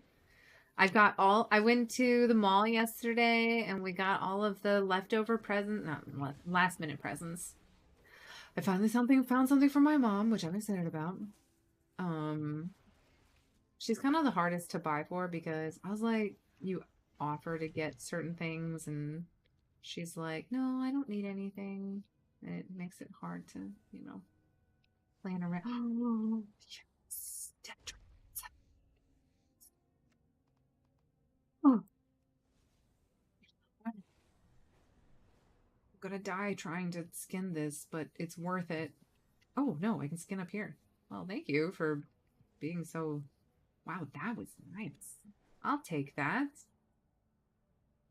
I went to the mall yesterday and we got all of the leftover presents, not last minute presents. I finally found something for my mom, which I'm excited about. She's kind of the hardest to buy for because I was like, you offer to get certain things and she's like, no, I don't need anything. And it makes it hard to, plan around. Oh, yes. Oh. I'm gonna die trying to skin this, but it's worth it. Oh, no, I can skin up here. Well, thank you for being so... Wow, that was nice. I'll take that.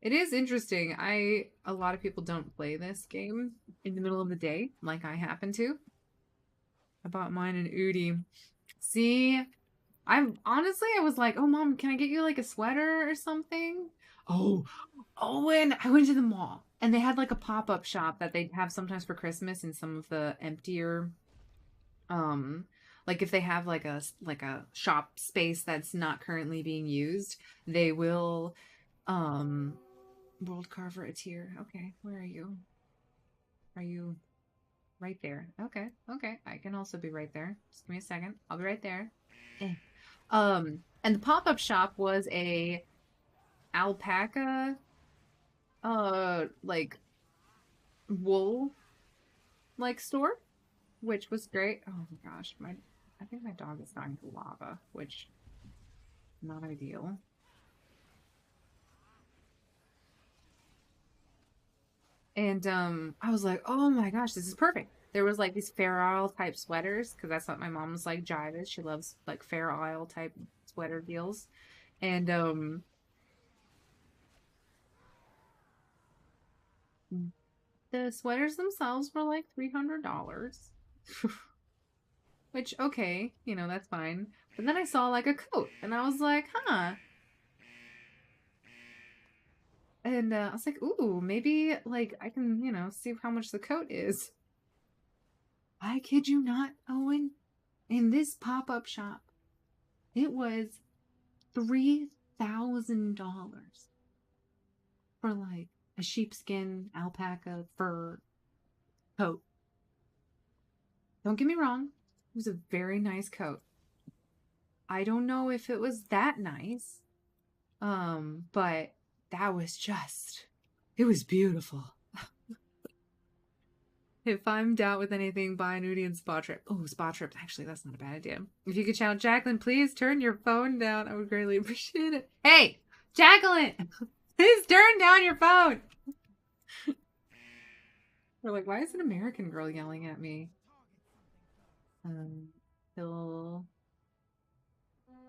It is interesting. A lot of people don't play this game in the middle of the day, like I happen to. I bought mine in Udi. See, I was like, oh mom, can I get you like a sweater or something? Oh, and I went to the mall and they had like a pop-up shop that they have sometimes for Christmas in some of the emptier like if they have like a shop space that's not currently being used, they will World Carver a tier. Okay, where are you? Are you right there? Okay, I can also be right there. Just give me a second. I'll be right there. Eh. And the pop-up shop was a alpaca like wool like store, which was great. Oh my gosh, I think my dog is dying to lava, which not ideal. And I was like, oh my gosh, this is perfect. There was like these Fair Isle type sweaters because that's what my mom's like jive is. She loves like Fair Isle type sweater deals. And the sweaters themselves were like $300. Which, okay, that's fine. But then I saw like a coat and I was like, huh. And I was like, ooh, maybe like I can, see how much the coat is. I kid you not, Owen. In this pop-up shop, it was $3,000 for like a sheepskin alpaca fur coat. Don't get me wrong, it was a very nice coat. I don't know if it was that nice, but that was it was beautiful. If I'm down with anything, buy an Udi and Spa Trip. Oh, Spa Trip. Actually, that's not a bad idea. If you could shout, Jacqueline, please turn your phone down. I would greatly appreciate it. Hey, Jacqueline, please turn down your phone. We're like, why is an American girl yelling at me? Hill.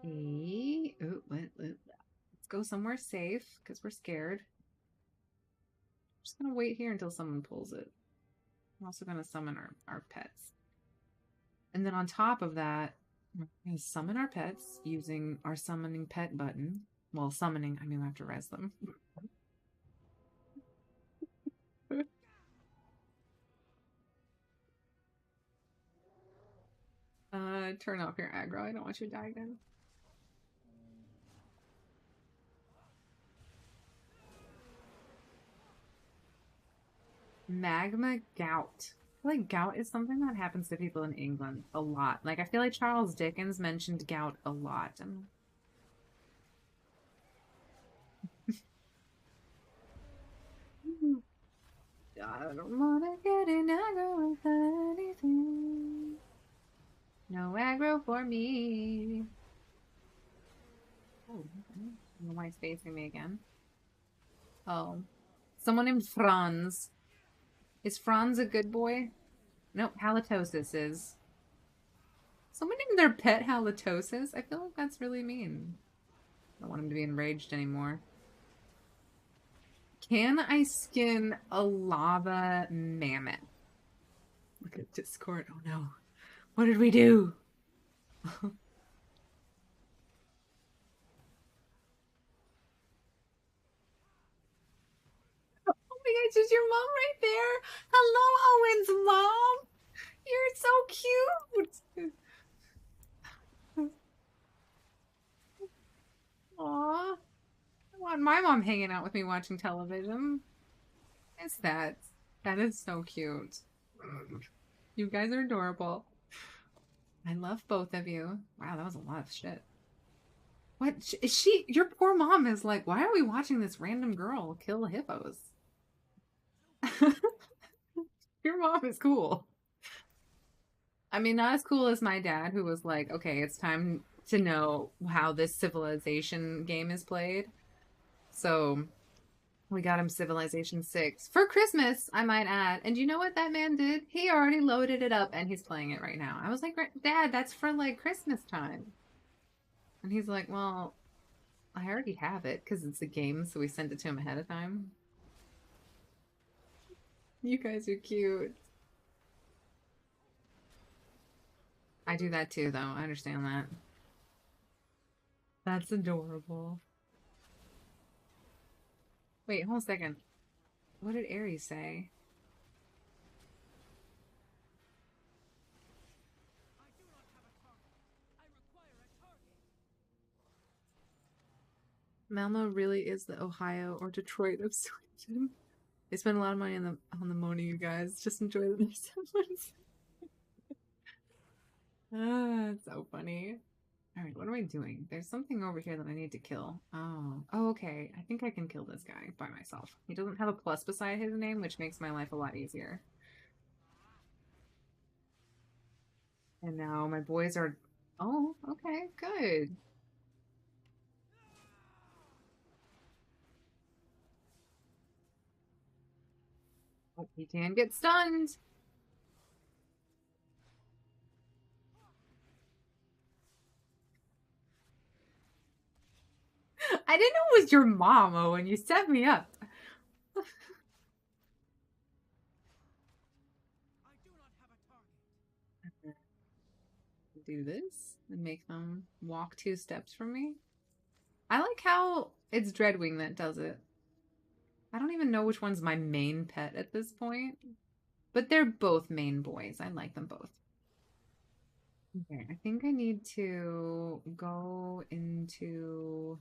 Hey. Oh, let's go somewhere safe because we're scared. I'm just gonna wait here until someone pulls it. I'm also gonna summon our pets. And then on top of that, we're gonna summon our pets using our summoning pet button. Well, summoning, I mean we have to res them. Turn off your aggro. I don't want you to die again. Magma gout. I feel like gout is something that happens to people in England a lot. Like, I feel like Charles Dickens mentioned gout a lot. I don't wanna get in aggro with anything. No aggro for me. Oh, I don't know why it's facing me again. Oh. Someone named Franz. Is Franz a good boy? Nope, halitosis is. Someone named their pet halitosis? I feel like that's really mean. I don't want him to be enraged anymore. Can I skin a lava mammoth? Look at Discord. Oh no. What did we do? Oh my gosh, is your mom right there? Hello, Owen's mom. You're so cute. Aw. I want my mom hanging out with me watching television. Is that? That is so cute. You guys are adorable. I love both of you. Wow, that was a lot of shit. What is she? Your poor mom is like, why are we watching this random girl kill hippos? Your mom is cool. I mean, not as cool as my dad, who was like, okay, it's time to know how this Civilization game is played. So we got him Civilization 6 for Christmas, I might add. And you know what that man did? He already loaded it up and he's playing it right now. I was like, Dad, that's for like Christmas time. And he's like, well, I already have it because it's a game, so we sent it to him ahead of time. You guys are cute. I do that too, though. I understand that. That's adorable. Wait, hold a second. What did Aries say? Malmo really is the Ohio or Detroit of Sweden. They spend a lot of money on the moaning, you guys. Just enjoy the next episodes. Ah, it's so funny. All right, what am I doing? There's something over here that I need to kill. Oh, okay. I think I can kill this guy by myself. He doesn't have a plus beside his name, which makes my life a lot easier. And now my boys are... Oh, okay, good. Oh, he can get stunned. I didn't know it was your mom, Owen. You set me up. Do this and make them walk 2 steps from me. I like how it's Dreadwing that does it. I don't even know which one's my main pet at this point, but they're both main boys. I like them both. Okay, I think I need to go into...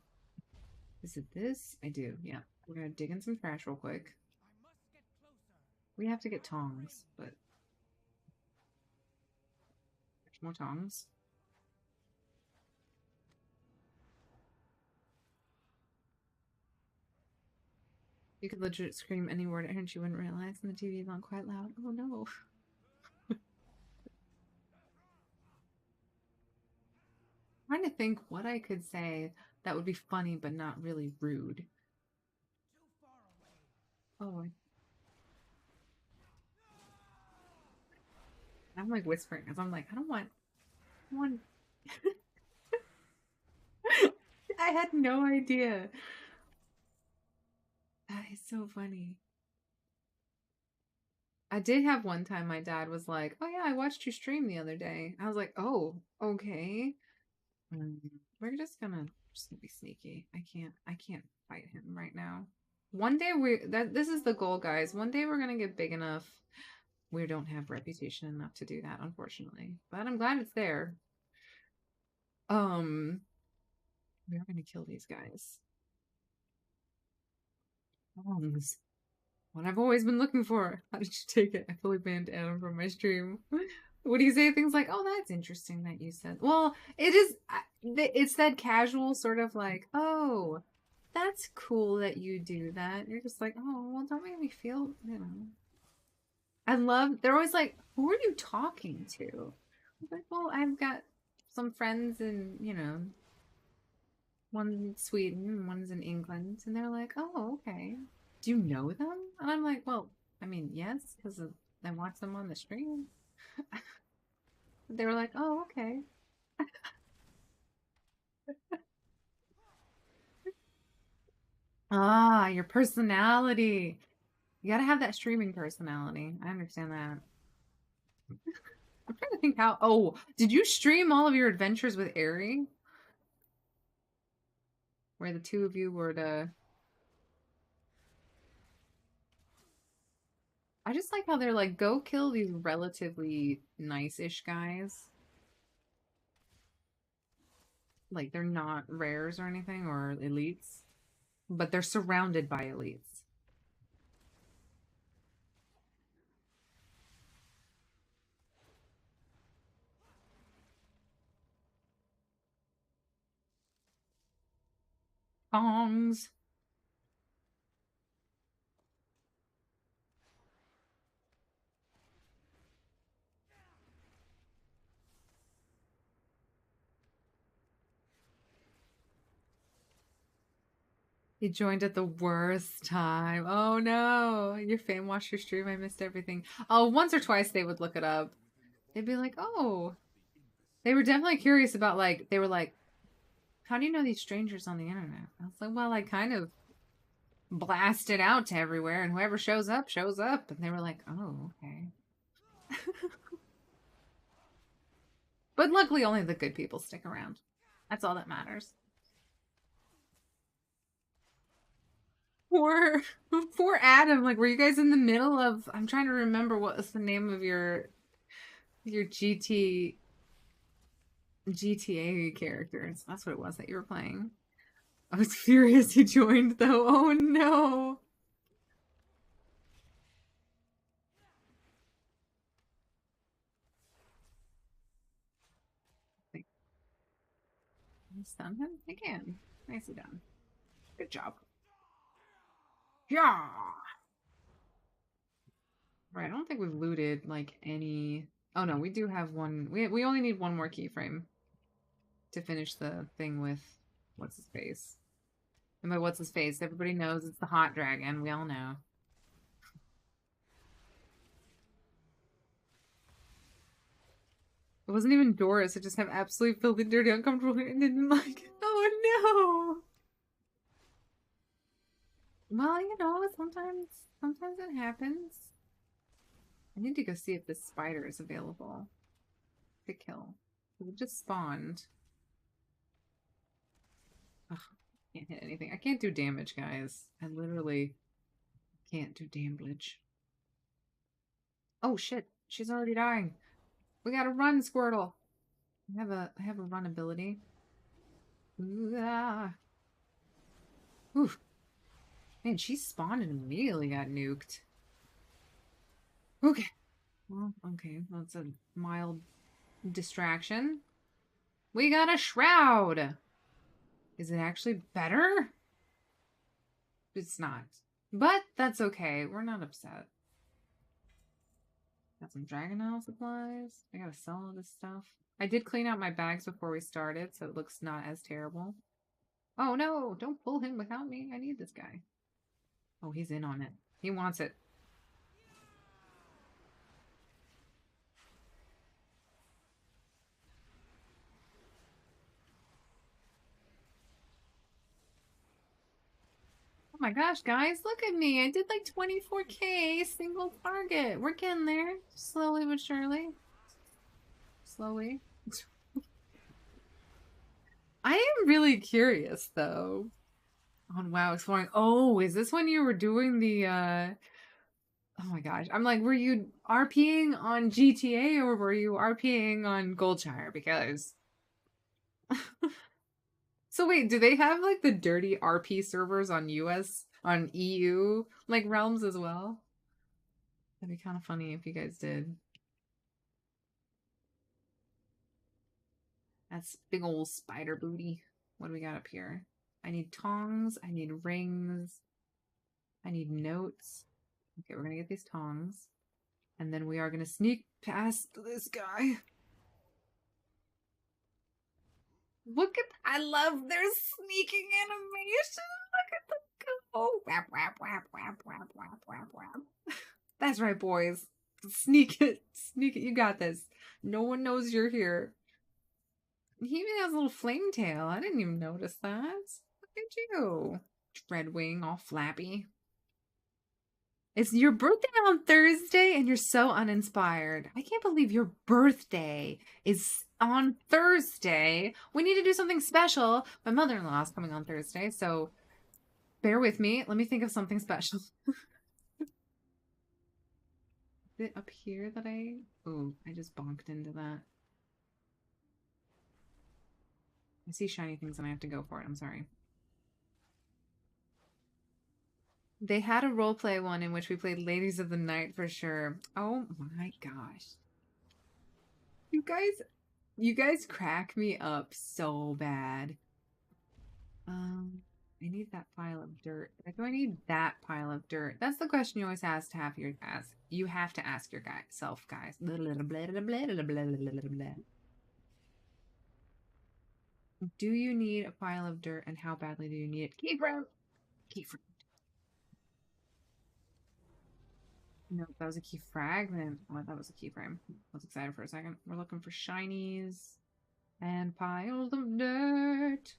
Is it this? I do, yeah. We're gonna dig in some trash real quick. We have to get tongs, but... There's more tongs. You could legit scream any word at her and she wouldn't realize, and the TV is on quite loud. Oh no. I'm trying to think what I could say that would be funny but not really rude. Oh, I'm like whispering because I'm like, I don't want. I had no idea. That is so funny. I did have one time my dad was like, "Oh yeah, I watched you stream the other day." I was like, "Oh, okay." Mm, we're just gonna be sneaky. I can't fight him right now. One day this is the goal, guys. One day we're gonna get big enough. We don't have reputation enough to do that, unfortunately. But I'm glad it's there. Um, we are gonna kill these guys. Tongs. What I've always been looking for. How did you take it? I fully banned Adam from my stream. What do you say? Things like, "Oh, that's interesting that you said." Well, it is. It's that casual sort of like, "Oh, that's cool that you do that." You're just like, "Oh, well, don't make me feel, you know." I love. They're always like, "Who are you talking to?" I'm like, "Well, I've got some friends in, one's in Sweden and one's in England," and they're like, "Oh, okay. Do you know them?" And I'm like, "Well, I mean, yes, because I watch them on the stream." They were like, oh, okay. Ah, your personality. You gotta have that streaming personality. I understand that. I'm trying to think how. Oh, did you stream all of your adventures with Aerie? Where the two of you were to. I just like how they're like, go kill these relatively nice-ish guys. Like, they're not rares or anything or elites, but they're surrounded by elites. Tongs. He joined at the worst time. Oh no. Your fan watched your stream. I missed everything. Oh, once or twice they would look it up. They'd be like, oh. They were definitely curious about, like, they were like, how do you know these strangers on the internet? I was like, well, I kind of blast it out to everywhere, and whoever shows up, shows up. And they were like, oh, okay. But luckily, only the good people stick around. That's all that matters. Poor, poor Adam. Like, were you guys in the middle of? I'm trying to remember what was the name of your GTA characters. That's what it was that you were playing. I was furious he joined though. Oh no. Stun him again. Nicely done. Good job. Yeah. Right. I don't think we've looted like any. Oh no, we do have one. We only need one more keyframe to finish the thing with what's his face. And by what's his face, everybody knows it's the hot dragon. We all know. It wasn't even Doris. I just have absolutely filthy, dirty, uncomfortable, and didn't like it. Oh no. Well, you know, sometimes it happens. I need to go see if this spider is available to kill. It just spawned. Ugh, can't hit anything. I can't do damage, guys. I literally can't do damage. Oh shit, she's already dying. We gotta run, Squirtle. I have a run ability. Ooh, ah. Oof. Man, she spawned and immediately got nuked. Okay. Well, okay. That's a mild distraction. We got a shroud. Is it actually better? It's not. But that's okay. We're not upset. Got some Dragonflight supplies. I gotta sell all this stuff. I did clean out my bags before we started, so it looks not as terrible. Oh no, don't pull him without me. I need this guy. Oh, he's in on it. He wants it. Oh my gosh, guys, look at me. I did like 24K single target. We're getting there. Slowly but surely. Slowly. I am really curious, though, on WoW Exploring. Oh, is this when you were doing the, oh my gosh. I'm like, were you RPing on GTA or were you RPing on Goldshire? Because... So wait, do they have like the dirty RP servers on on EU like realms as well? That'd be kind of funny if you guys did. That's big old spider booty. What do we got up here? I need tongs. I need rings. I need notes. Okay, we're gonna get these tongs. And then we are gonna sneak past this guy. Look at, I love their sneaking animation. Look at the go. Whap, whap, whap, whap, whap, whap, whap, whap. That's right, boys. Sneak it. Sneak it. You got this. No one knows you're here. He even has a little flame tail. I didn't even notice that. Look at you. Dreadwing, all flappy. It's your birthday on Thursday and you're so uninspired. I can't believe your birthday is on Thursday. We need to do something special. My mother-in-law is coming on Thursday, so bear with me. Let me think of something special. Is it up here that I... Oh, I just bonked into that. I see shiny things and I have to go for it. I'm sorry. They had a roleplay one in which we played Ladies of the Night for sure. Oh my gosh. You guys crack me up so bad. I need that pile of dirt. Do I need that pile of dirt? That's the question you always have to have your ask. You have to ask your self, guys. Do you need a pile of dirt, and how badly do you need it? Keyframe. Keyframe. No, that was a key fragment. Oh, that was a keyframe. I was excited for a second. We're looking for shinies and piles of dirt.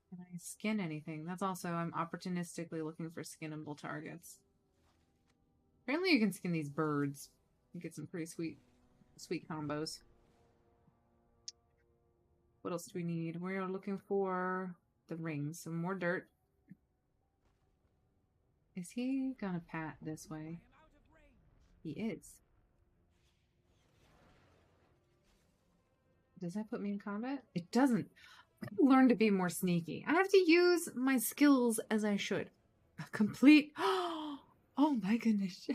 Can I skin anything? That's also, I'm opportunistically looking for skinnable targets. Apparently you can skin these birds. You get some pretty sweet combos. What else do we need? We are looking for the rings. Some more dirt. Is he gonna pat this way? He is. Does that put me in combat? It doesn't. Learn to be more sneaky. I have to use my skills as I should. A complete... Oh my goodness.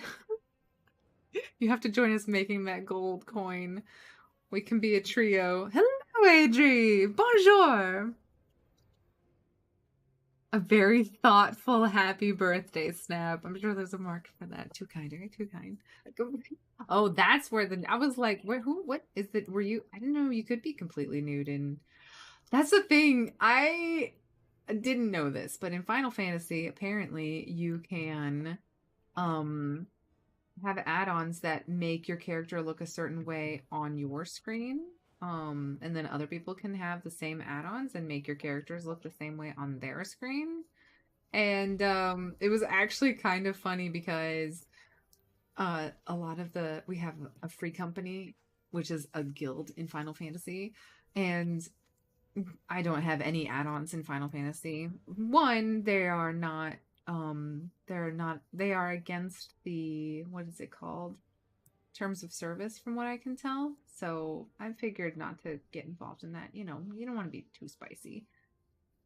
You have to join us making that gold coin. We can be a trio. Hello, Adri. Bonjour. A very thoughtful happy birthday snap. I'm sure there's a mark for that. Too kind, Eric. Too kind. Oh, that's where I was like, what is it? Were you? I didn't know you could be completely nude in... That's the thing. I didn't know this, but in Final Fantasy, apparently you can have add-ons that make your character look a certain way on your screen. And then other people can have the same add-ons and make your characters look the same way on their screen. And it was actually kind of funny because a lot of we have a free company, which is a guild in Final Fantasy, and I don't have any add-ons in Final Fantasy. One, they are against the, what is it called? Terms of service, from what I can tell. So I figured not to get involved in that. You know, you don't want to be too spicy.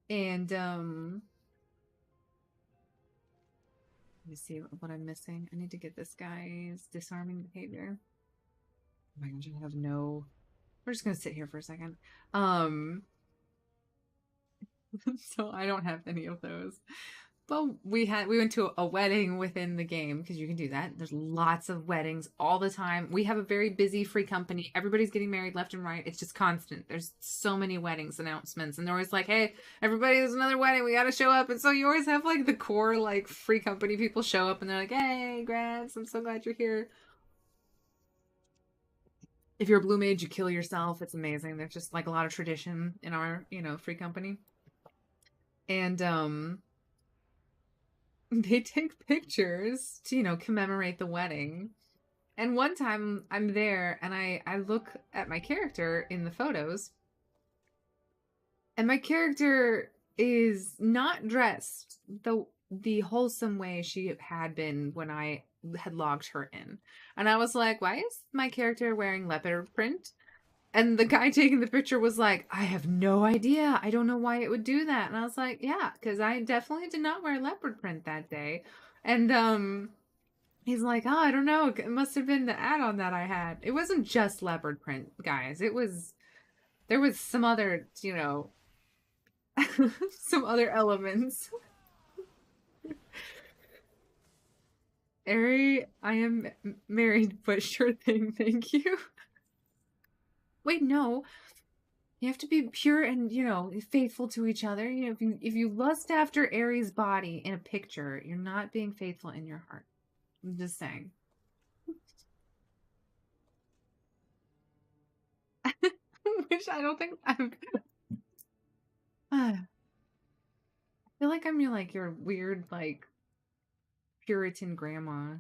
And let me see what I'm missing. I need to get this guy's disarming behavior. Oh my gosh, I have no... We're just gonna sit here for a second. So I don't have any of those. But we went to a wedding within the game, because you can do that. There's lots of weddings all the time. We have a very busy free company. Everybody's getting married left and right. It's just constant. There's so many weddings announcements, and they're always like, hey, everybody, there's another wedding. We got to show up. And so you always have like the core like free company people show up, and they're like, hey, Grads, I'm so glad you're here. If you're a blue mage, you kill yourself. It's amazing. There's just like a lot of tradition in our, free company. And they take pictures to, commemorate the wedding. And one time I'm there and I look at my character in the photos, and my character is not dressed the wholesome way she had been when I had logged her in. And I was like, why is my character wearing leopard print? And the guy taking the picture was like, I have no idea. I don't know why it would do that. And I was like, yeah, because I definitely did not wear leopard print that day. And he's like, oh, I don't know. It must have been the add-on that I had. It wasn't just leopard print, guys. There was some other, some other elements. Ari, I am married, but sure thing, thank you. Wait, no. You have to be pure and, faithful to each other. If you lust after Aries' body in a picture, you're not being faithful in your heart. I'm just saying. Which I don't think I'm. I feel like I'm your weird like Puritan grandma.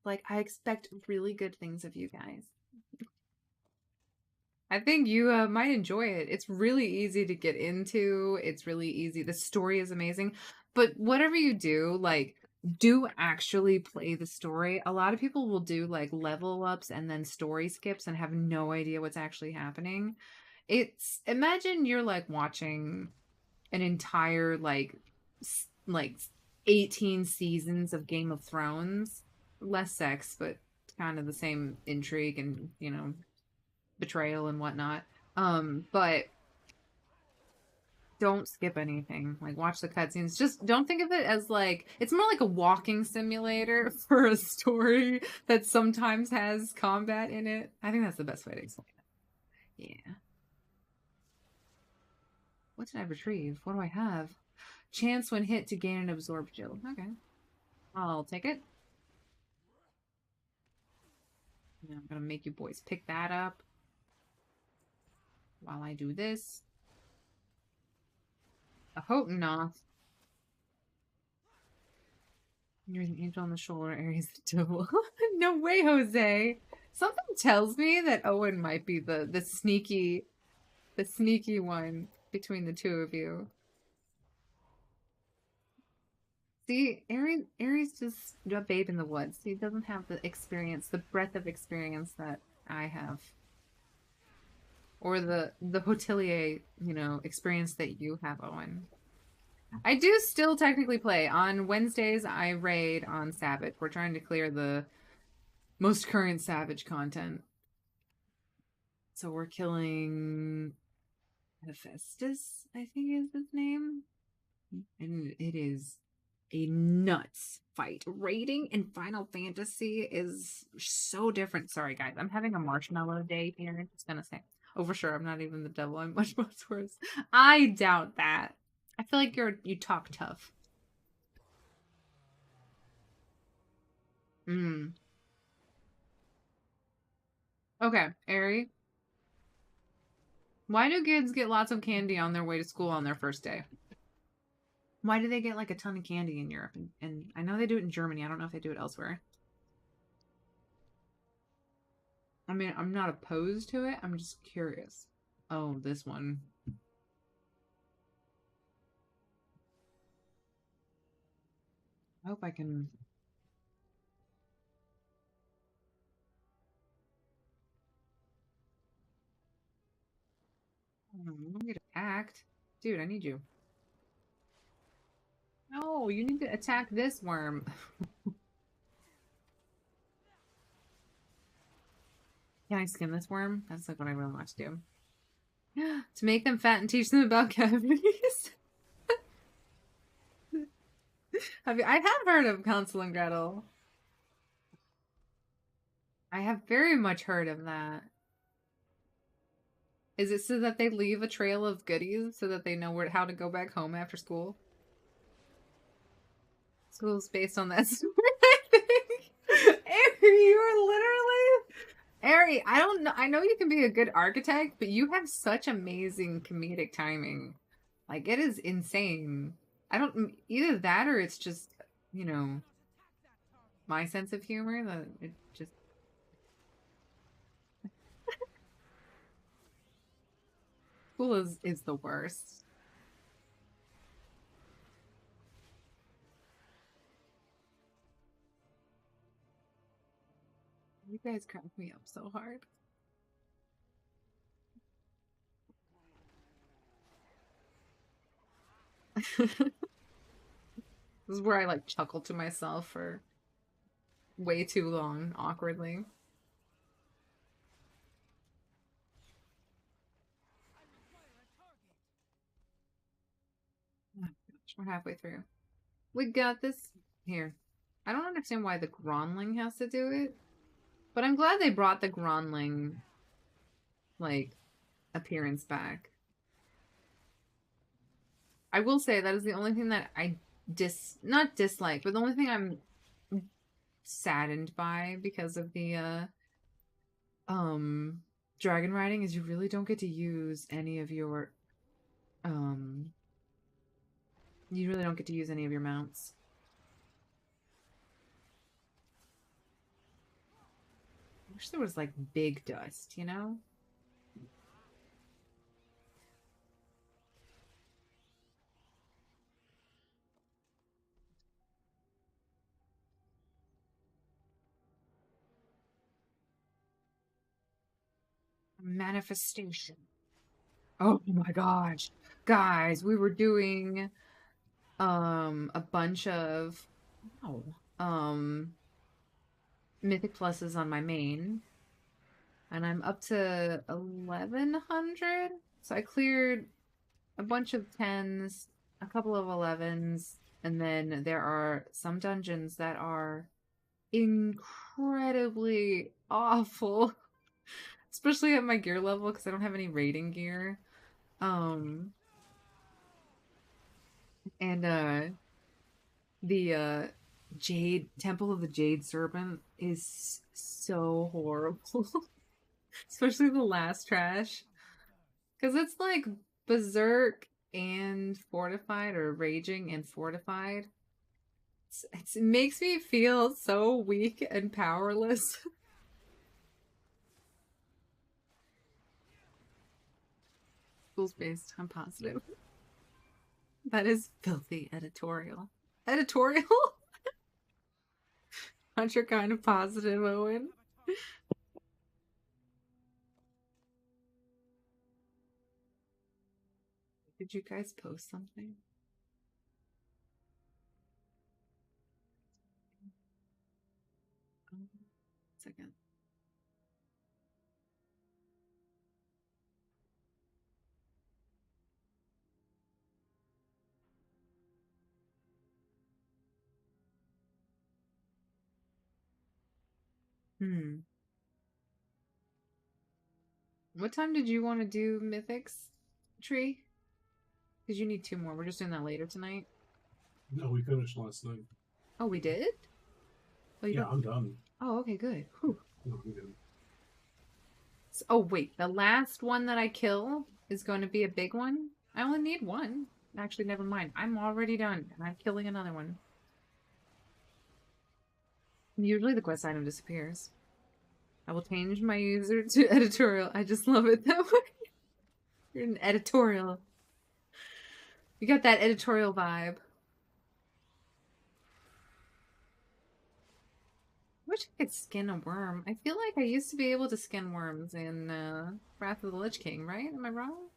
Like I expect really good things of you guys. I think you might enjoy it. It's really easy to get into. It's really easy. The story is amazing. But whatever you do, like, do actually play the story. A lot of people will do like level ups and then story skips and have no idea what's actually happening. It's imagine you're like watching an entire like 18 seasons of Game of Thrones. Less sex, but kind of the same intrigue and, betrayal and whatnot. But don't skip anything. Like watch the cutscenes. Just don't think of it as like it's more like a walking simulator for a story that sometimes has combat in it. I think that's the best way to explain it. Yeah. What did I retrieve? What do I have? Chance when hit to gain an absorb gel. Okay. I'll take it. Yeah, I'm gonna make you boys pick that up while I do this. A Hotenoth. You're the angel on the shoulder, Aries the devil. No way, Jose. Something tells me that Owen might be the sneaky one between the two of you. See, Aries just a babe in the woods. He doesn't have the experience, the breadth of experience that I have. Or the hotelier, experience that you have, Owen. I do still technically play. On Wednesdays, I raid on Savage. We're trying to clear the most current Savage content. So we're killing Hephaestus, I think is his name. And it is a nuts fight. Raiding in Final Fantasy is so different. Sorry, guys. I'm having a marshmallow day here. I'm just gonna say. Oh, for sure. I'm not even the devil. I'm much worse. I doubt that. I feel like you talk tough. Okay, Ari. Why do kids get lots of candy on their way to school on their first day? Why do they get like a ton of candy in Europe? And I know they do it in Germany. I don't know if they do it elsewhere. I mean, I'm not opposed to it. I'm just curious. Oh, this one. I hope I can... I'm gonna get attacked. Dude, I need you. No, you need to attack this worm. Can I skin this worm? That's like what I really want to do. To make them fat and teach them about cavities. I have heard of Hansel and Gretel. I have very much heard of that. Is it so that they leave a trail of goodies so that they know how to go back home after school? School's based on that story, I think. Ari, you are literally... Ari, I don't know. I know you can be a good architect, but you have such amazing comedic timing. Like, it is insane. I don't... Either that or it's just, my sense of humor that it just... School is the worst. You guys crack me up so hard. This is where I like chuckle to myself for way too long, awkwardly. Oh gosh, we're halfway through. We got this. Here. I don't understand why the Gronling has to do it, but I'm glad they brought the Gronling, like, appearance back. I will say that is the only thing that I not dislike, but the only thing I'm saddened by because of the dragon riding is you really don't get to use any of your um you really don't get to use any of your mounts. I wish there was like big dust, you know? Manifestation. Oh my gosh. Guys, we were doing a bunch of oh, mythic pluses on my main, and I'm up to 1100. So I cleared a bunch of 10s, a couple of 11s, and then there are some dungeons that are incredibly awful, especially at my gear level because I don't have any raiding gear. Um, and the Jade Temple of the Jade Serpent is so horrible, especially the last trash, because it's like berserk and fortified, or raging and fortified. It makes me feel so weak and powerless. Rules based, I'm positive. That is filthy editorial. Editorial? Aren't you kind of positive, Owen? Did you guys post something? Second. What time did you want to do Mythics, Tree? Because you need 2 more. We're just doing that later tonight. No, we finished last night. Oh, we did? Oh, yeah, I'm done. Oh, okay, good. Whew. No, I'm good. So, oh, wait. The last one that I kill is going to be a big one? I only need 1. Actually, never mind. I'm already done, and I'm killing another one. Usually the quest item disappears. I will change my user to editorial. I just love it that way. You're an editorial. You got that editorial vibe. I wish I could skin a worm. I feel like I used to be able to skin worms in Wrath of the Lich King, right? Am I wrong?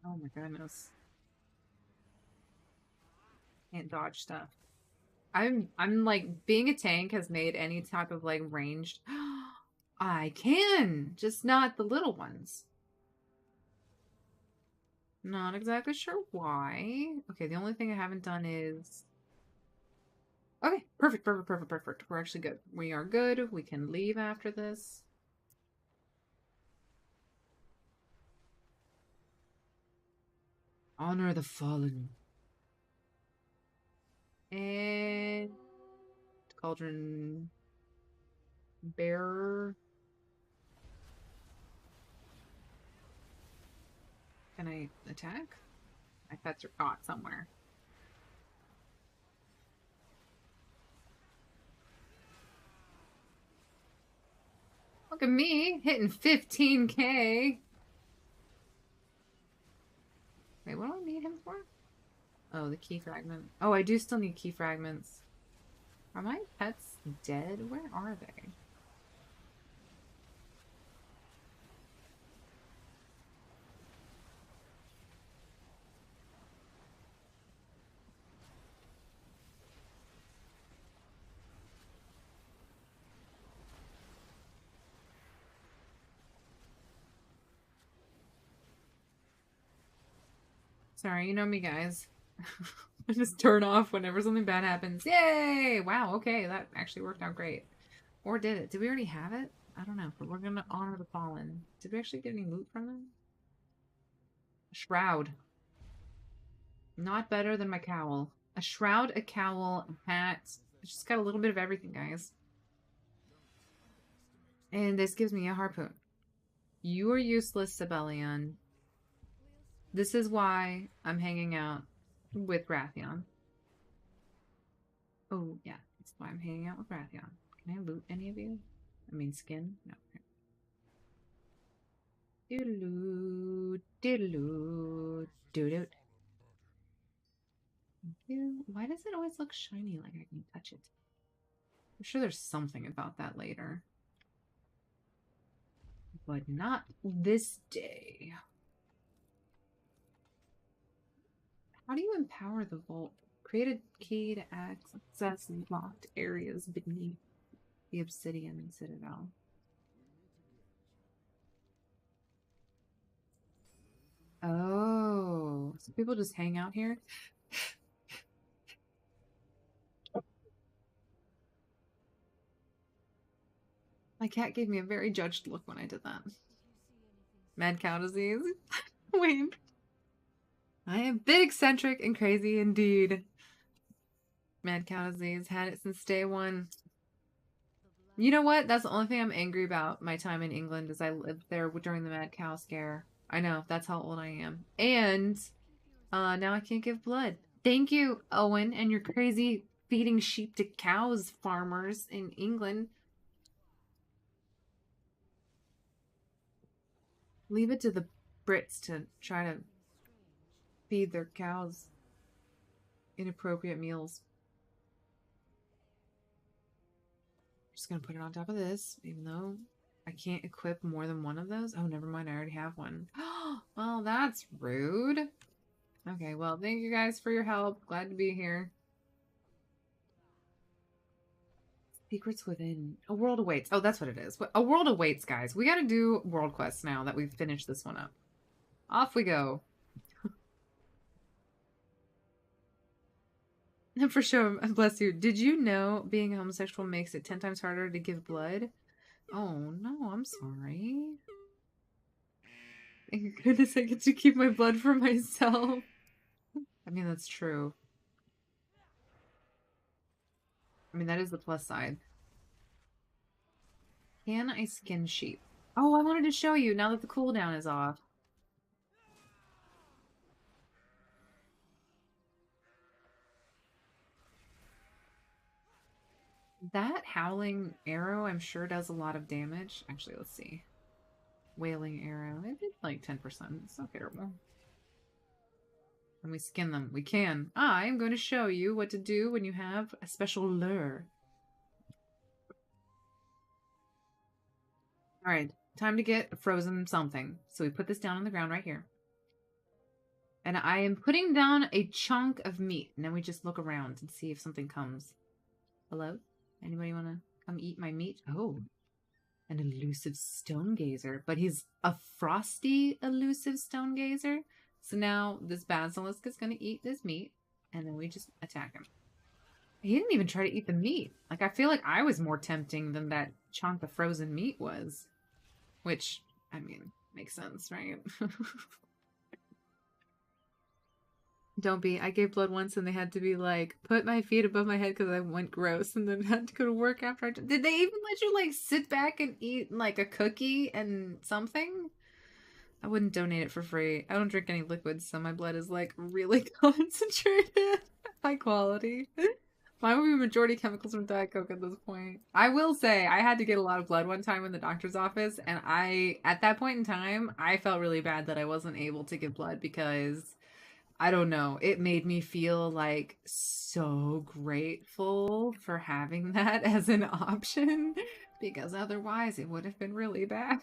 Oh my goodness. Can't dodge stuff. I'm like, being a tank has made any type of like ranged I can, just not the little ones. Not exactly sure why. Okay, the only thing I haven't done is okay, perfect. We're actually good. We are good. We can leave after this. Honor the fallen. And Cauldron Bearer. Can I attack? My pets are caught somewhere. Look at me hitting 15k. Wait, what do I need him for? Oh, the key fragment. Oh, I do still need key fragments. Are my pets dead? Where are they? Sorry, you know me, guys. I just turn off whenever something bad happens. Yay! Wow, okay, that actually worked out great. Or did it? Did we already have it? I don't know, but we're gonna honor the fallen. Did we actually get any loot from them? Shroud. Not better than my cowl. A shroud, a cowl, a hat. It's just got a little bit of everything, guys. And this gives me a harpoon. You are useless, Sibelion. This is why I'm hanging out with Wrathion. Oh, yeah. That's why I'm hanging out with Wrathion. Can I loot any of you? I mean, skin? No. Doodaloo, doodaloo, doodoo. Why does it always look shiny like I can touch it? I'm sure there's something about that later. But not this day. How do you empower the vault? Create a key to access locked areas beneath the obsidian citadel. Oh, so people just hang out here? My cat gave me a very judged look when I did that. Mad cow disease? Wait. I am a bit eccentric and crazy indeed. Mad cow disease. Had it since day one. You know what? That's the only thing I'm angry about my time in England is I lived there during the mad cow scare. I know. That's how old I am. And now I can't give blood. Thank you, Owen, and your crazy feeding sheep to cows farmers in England. Leave it to the Brits to try to feed their cows inappropriate meals. Just gonna put it on top of this, even though I can't equip more than one of those. Oh, never mind. I already have one. Well, that's rude. Okay, well, thank you guys for your help. Glad to be here. Secrets within. A world awaits. Oh, that's what it is. A world awaits, guys. We gotta do world quests now that we've finished this one up. Off we go. For sure. Bless you. Did you know being homosexual makes it 10 times harder to give blood? Oh, no, I'm sorry. Thank goodness I get to keep my blood for myself. I mean, that's true. I mean, that is the plus side. Can I skin sheep? Oh, I wanted to show you now that the cooldown is off. That howling arrow, I'm sure, does a lot of damage. Actually, let's see. Wailing arrow. It did like 10%. It's not terrible. And we skin them. We can. I am going to show you what to do when you have a special lure. Alright, time to get a frozen something. So we put this down on the ground right here. And I am putting down a chunk of meat. And then we just look around and see if something comes. Hello? Anybody want to come eat my meat? Oh, an elusive stone gazer. But he's a frosty elusive stone gazer. So now this basilisk is going to eat this meat. And then we just attack him. He didn't even try to eat the meat. Like, I feel like I was more tempting than that chunk of frozen meat was. Which, I mean, makes sense, right? Don't be. I gave blood once and they had to be like, put my feet above my head because I went gross and then had to go to work after. Did they even let you like sit back and eat like a cookie and something? I wouldn't donate it for free. I don't drink any liquids, so my blood is like really concentrated. High quality. Mine would be majority chemicals from Diet Coke at this point. I will say, I had to get a lot of blood one time in the doctor's office, and at that point in time, I felt really bad that I wasn't able to give blood because, I don't know, it made me feel like so grateful for having that as an option, because otherwise it would have been really bad.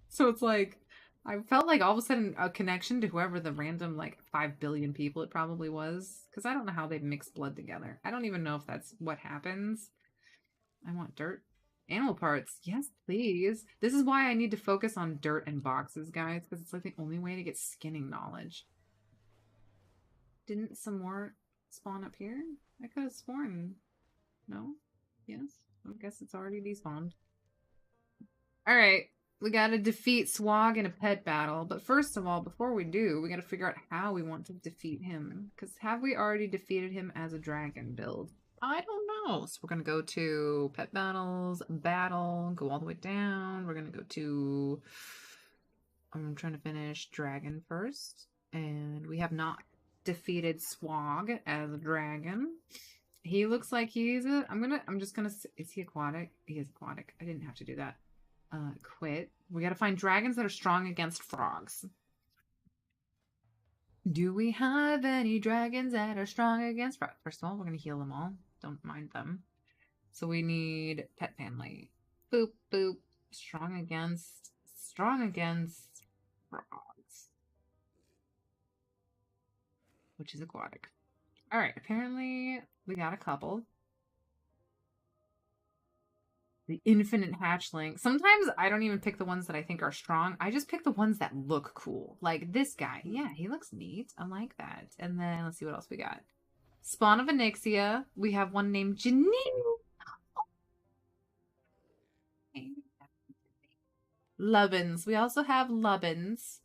So it's like, I felt like all of a sudden a connection to whoever the random like 5 billion people it probably was. Because I don't know how they mix blood together. I don't even know if that's what happens. I want dirt. Animal parts. Yes, please. This is why I need to focus on dirt and boxes, guys. Because it's like the only way to get skinning knowledge. Didn't some more spawn up here? I could have sworn. No? Yes? I guess it's already despawned. Alright. We gotta defeat Swag in a pet battle. But first of all, before we do, we gotta figure out how we want to defeat him. Because have we already defeated him as a dragon build? I don't know. So we're gonna go to pet battles, battle, go all the way down. We're gonna go to... I'm trying to finish dragon first. And we have not defeated Swag as a dragon. He looks like he's a... I'm just gonna... Is he aquatic? He is aquatic. I didn't have to do that. Quit. We gotta find dragons that are strong against frogs. Do we have any dragons that are strong against frogs? First of all, we're gonna heal them all. Don't mind them. So we need pet family. Boop, boop. Strong against frogs. Which is aquatic. Alright, apparently we got a couple. The infinite hatchling. Sometimes I don't even pick the ones that I think are strong. I just pick the ones that look cool. Like this guy. Yeah, he looks neat. I like that. And then let's see what else we got. Spawn of Onyxia. We have one named Janine. Lubbins. We also have Lubbins.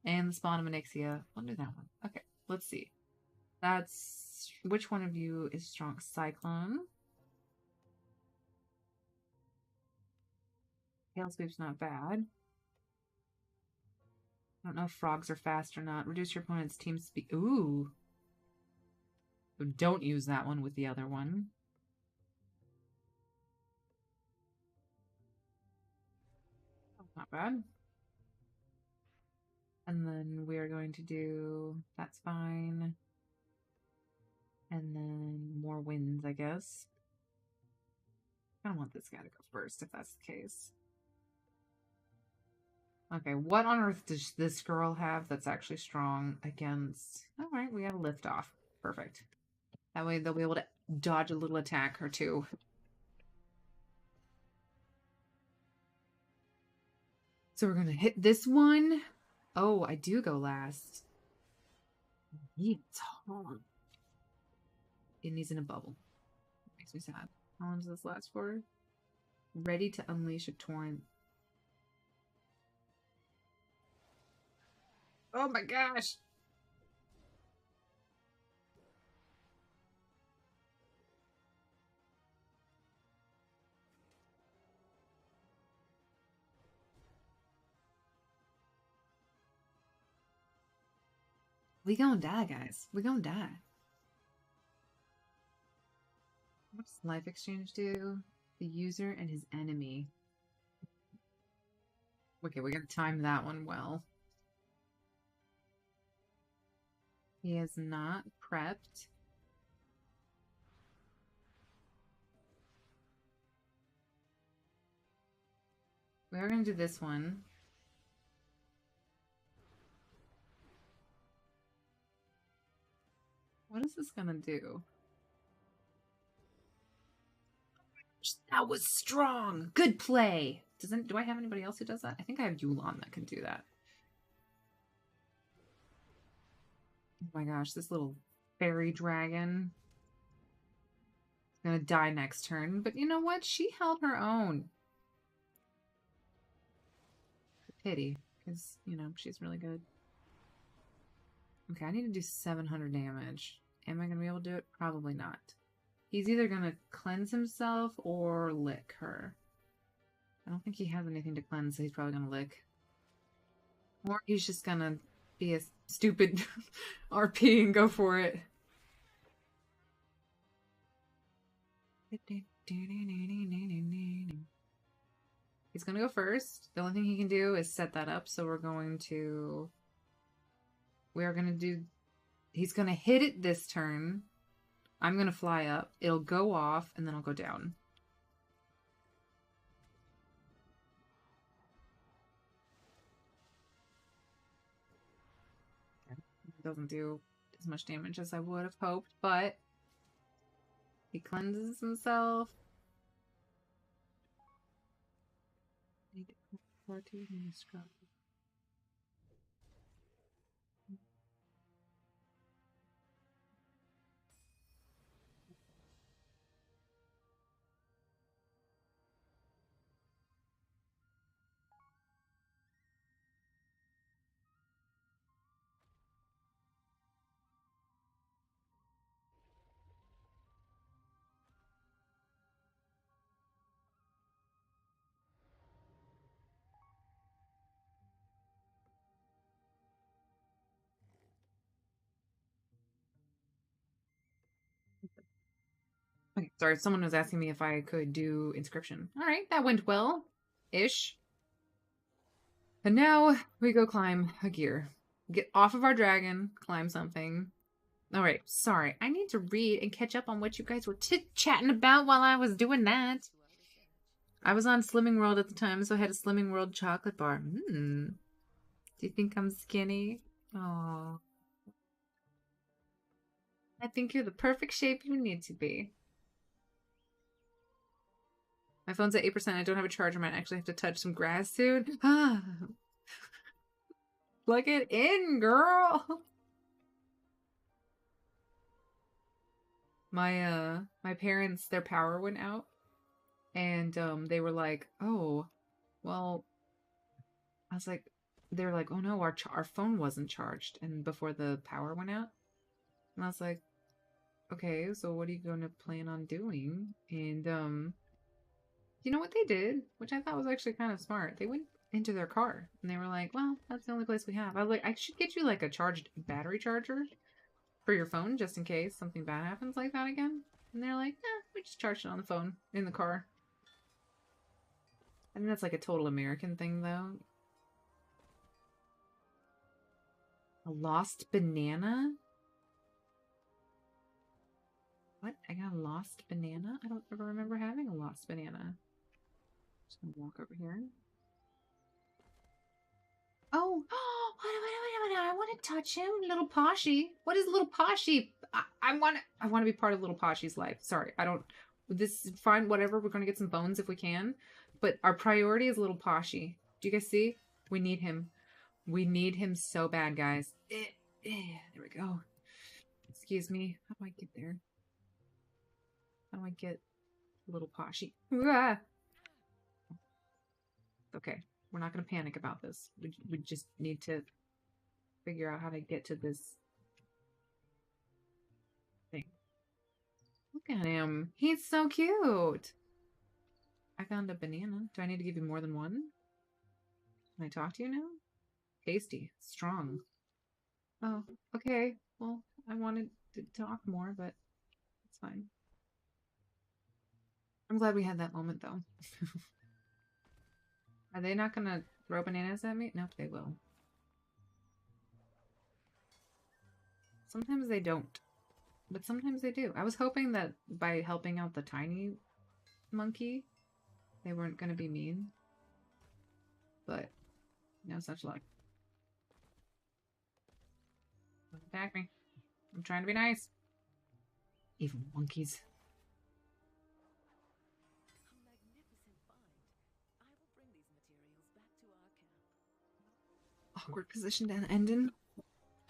And the Spawn of Onyxia. I'll do that one. Okay, let's see. That's... Which one of you is strong? Cyclone. Tail sweep's not bad. I don't know if frogs are fast or not. Reduce your opponent's team speed. Ooh. Don't use that one with the other one. Not bad. And then we are going to do... That's fine. And then more winds, I guess. I don't want this guy to go first, if that's the case. Okay, what on earth does this girl have that's actually strong against... Alright, we have a lift off. Perfect. That way they'll be able to dodge a little attack or two. So we're going to hit this one. Oh, I do go last. It's hard. It needs in a bubble. Makes me sad. How long does this last for? Ready to unleash a torrent. Oh my gosh! We gonna die, guys. We gonna die. What does life exchange do? The user and his enemy. Okay, we gotta time that one well. He is not prepped. We're gonna do this one. What is this gonna do? That was strong! Good play! Do I have anybody else who does that? I think I have Yulon that can do that. Oh my gosh, this little fairy dragon is gonna die next turn. But you know what? She held her own. Pity, because, you know, she's really good. Okay, I need to do 700 damage. Am I gonna be able to do it? Probably not. He's either gonna cleanse himself or lick her. I don't think he has anything to cleanse, so he's probably gonna lick. Or he's just gonna be a stupid RP and go for it. He's gonna go first. The only thing he can do is set that up, so we're going to... We are gonna do... He's gonna hit it this turn. I'm gonna fly up. It'll go off, and then I'll go down. Doesn't do as much damage as I would have hoped, but he cleanses himself. Okay, sorry, someone was asking me if I could do inscription. All right, that went well-ish. And now we go climb a gear. Get off of our dragon, climb something. All right, sorry. I need to read and catch up on what you guys were chit-chatting about while I was doing that. I was on Slimming World at the time, so I had a Slimming World chocolate bar. Do you think I'm skinny? Oh. I think you're the perfect shape you need to be. My phone's at 8%. I don't have a charger. I might actually have to touch some grass soon. Plug it in, girl. My parents, their power went out, and they were like, "Oh, well," I was like, they were like, "Oh no, our phone wasn't charged," and before the power went out, and I was like, "Okay, so what are you gonna plan on doing?" And you know what they did, which I thought was actually kind of smart. They went into their car and they were like, "Well, that's the only place we have." I was like, "I should get you like a charged battery charger for your phone just in case something bad happens like that again." And they're like, we just charged it on the phone in the car. I think that's like a total American thing though. A lost banana? What? I got a lost banana? I don't ever remember having a lost banana. Just gonna walk over here. Oh, I want to touch him, little Poshy. What is little Poshy? I want to be part of little Poshy's life. Sorry, I don't. This is fine. Whatever. We're gonna get some bones if we can, but our priority is little Poshy. Do you guys see? We need him. We need him so bad, guys. There we go. Excuse me. How do I get there? How do I get little Poshy? Okay. We're not going to panic about this. We just need to figure out how to get to this thing. Look at him. He's so cute. I found a banana. Do I need to give you more than one? Can I talk to you now? Tasty. Strong. Oh, okay. Well, I wanted to talk more, but it's fine. I'm glad we had that moment, though. Are they not going to throw bananas at me? Nope, they will. Sometimes they don't, but sometimes they do. I was hoping that by helping out the tiny monkey, they weren't going to be mean, but no such luck. Don't attack me. I'm trying to be nice. Evil monkeys. Awkward position to end in.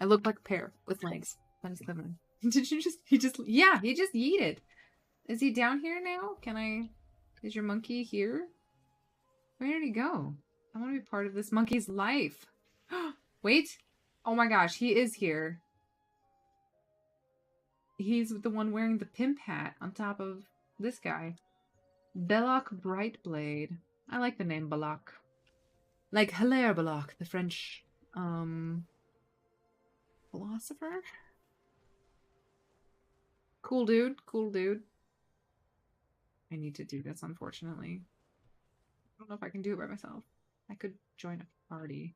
I look like a pear with legs. That is clever. Did you just, he just yeeted. Is he down here now? Is your monkey here? Where did he go? I want to be part of this monkey's life. Wait. Oh my gosh, he is here. He's the one wearing the pimp hat on top of this guy. Belloc Brightblade. I like the name Belloc. Like Hilaire Belloc, the French philosopher. Cool dude, cool dude. I need to do this, unfortunately. I don't know if I can do it by myself. I could join a party.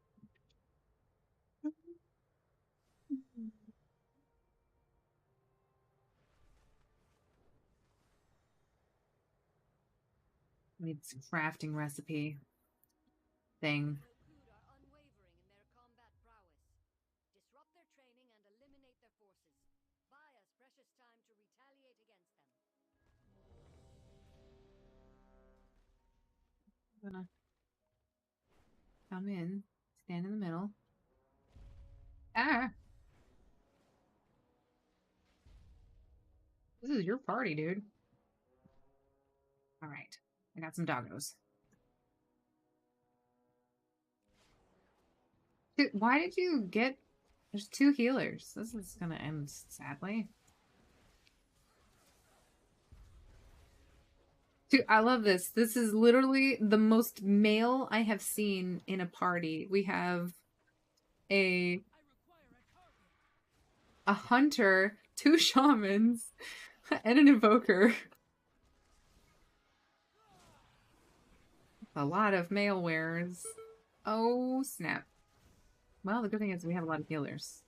Need some crafting recipe thing. I'm gonna come in, stand in the middle. Ah! This is your party, dude. Alright. I got some doggos. Dude, why did you get... There's 2 healers. This is gonna end sadly. Dude, I love this. This is literally the most male I have seen in a party. We have a hunter, 2 shamans, and an invoker. A lot of mail wearers. Oh, snap. Well, the good thing is we have a lot of healers.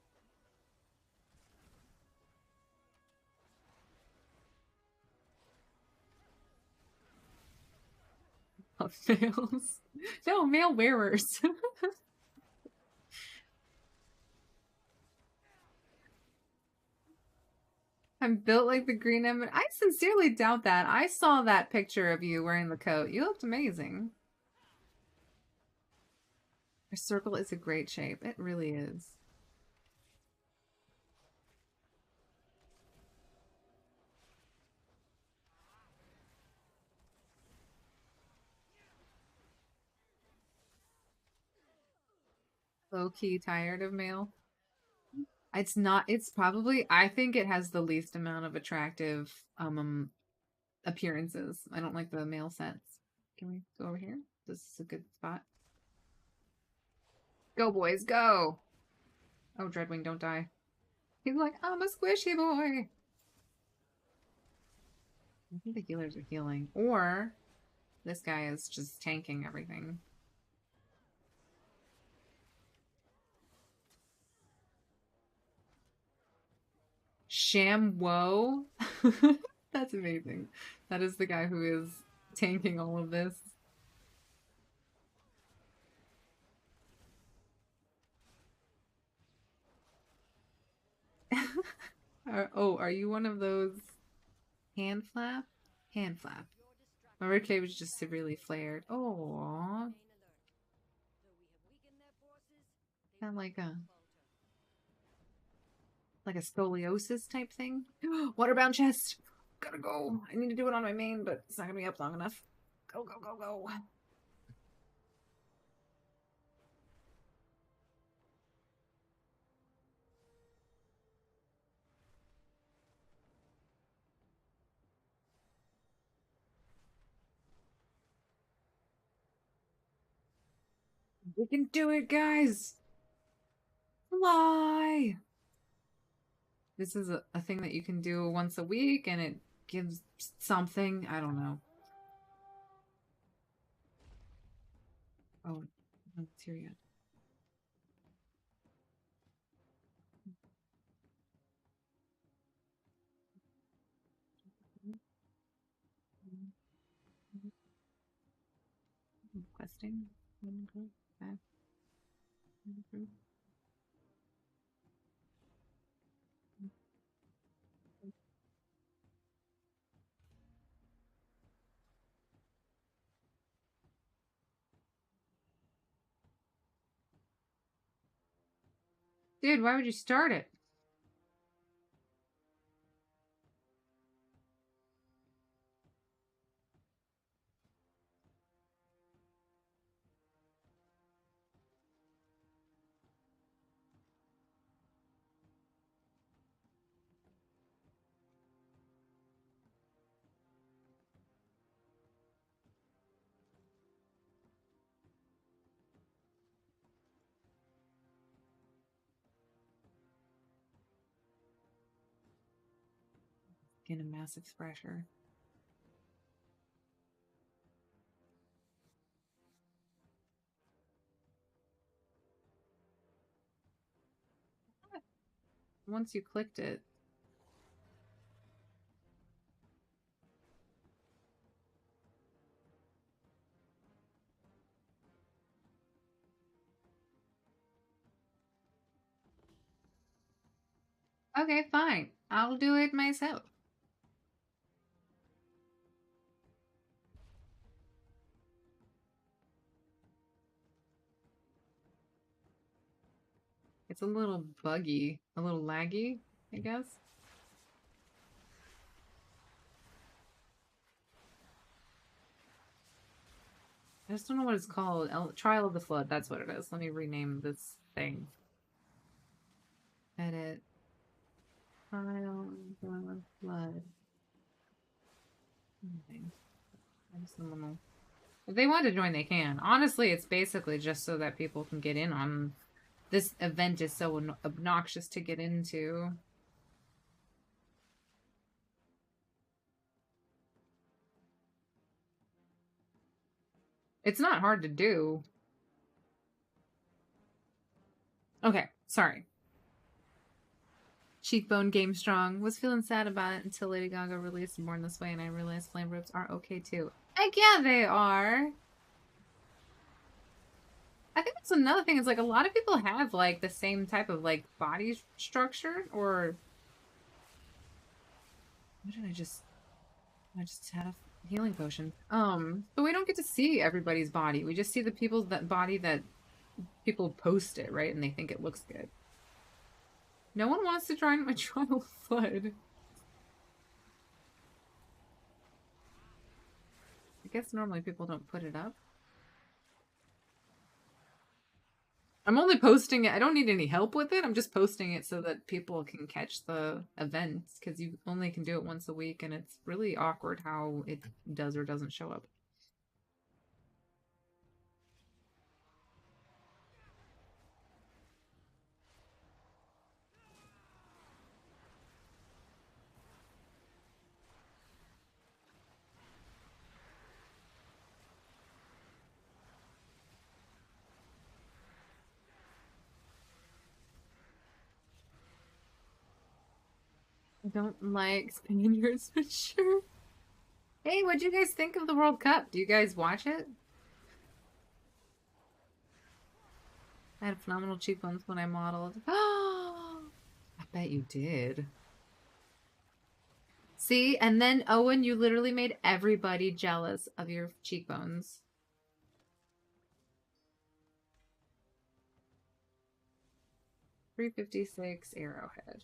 Of males. No, mail wearers. I'm built like the green emerald. I sincerely doubt that. I saw that picture of you wearing the coat. You looked amazing. A circle is a great shape. It really is. Low-key tired of mail. It's not, it's probably, I think it has the least amount of attractive appearances. I don't like the male sets. Can we go over here? This is a good spot. Go, boys, go! Oh, Dreadwing, don't die. He's like, I'm a squishy boy! I think the healers are healing. Or this guy is just tanking everything. Shamwo? That's amazing. That is the guy who is tanking all of this. Are you one of those hand flap? Hand flap. My ribcage was just severely flared. Oh, kind of like a scoliosis type thing. Waterbound chest. Gotta go. I need to do it on my main, but it's not gonna be up long enough. Go, go, go, go. We can do it, guys! Fly! This is a thing that you can do once a week, and it gives something. I don't know. Oh, no, it's here yet. Questing. Dude, why would you start it? In a massive pressure. Once you clicked it. Okay, fine. I'll do it myself. It's a little buggy, a little laggy, I guess. I just don't know what it's called. Trial of the Flood, that's what it is. Let me rename this thing. Edit. Trial of the Flood. If they want to join, they can. Honestly, it's basically just so that people can get in on. This event is so obnoxious to get into. It's not hard to do. Okay, sorry. Cheekbone game strong. Was feeling sad about it until Lady Gaga released Born This Way, and I realized flame ropes are okay too. Heck yeah, they are. I think that's another thing. Is like a lot of people have like the same type of like body structure, or what did I just had a healing potion. But we don't get to see everybody's body. We just see the people's body that people post it, right? And they think it looks good. No one wants to join my trial flood. I guess normally people don't put it up. I'm only posting it. I don't need any help with it. I'm just posting it so that people can catch the events, because you only can do it once a week, and it's really awkward how it does or doesn't show up. I don't like Spaniards, but sure. Hey, what'd you guys think of the World Cup? Do you guys watch it? I had phenomenal cheekbones when I modeled. Oh, I bet you did. See, and then Owen, you literally made everybody jealous of your cheekbones. $356 Arrowhead.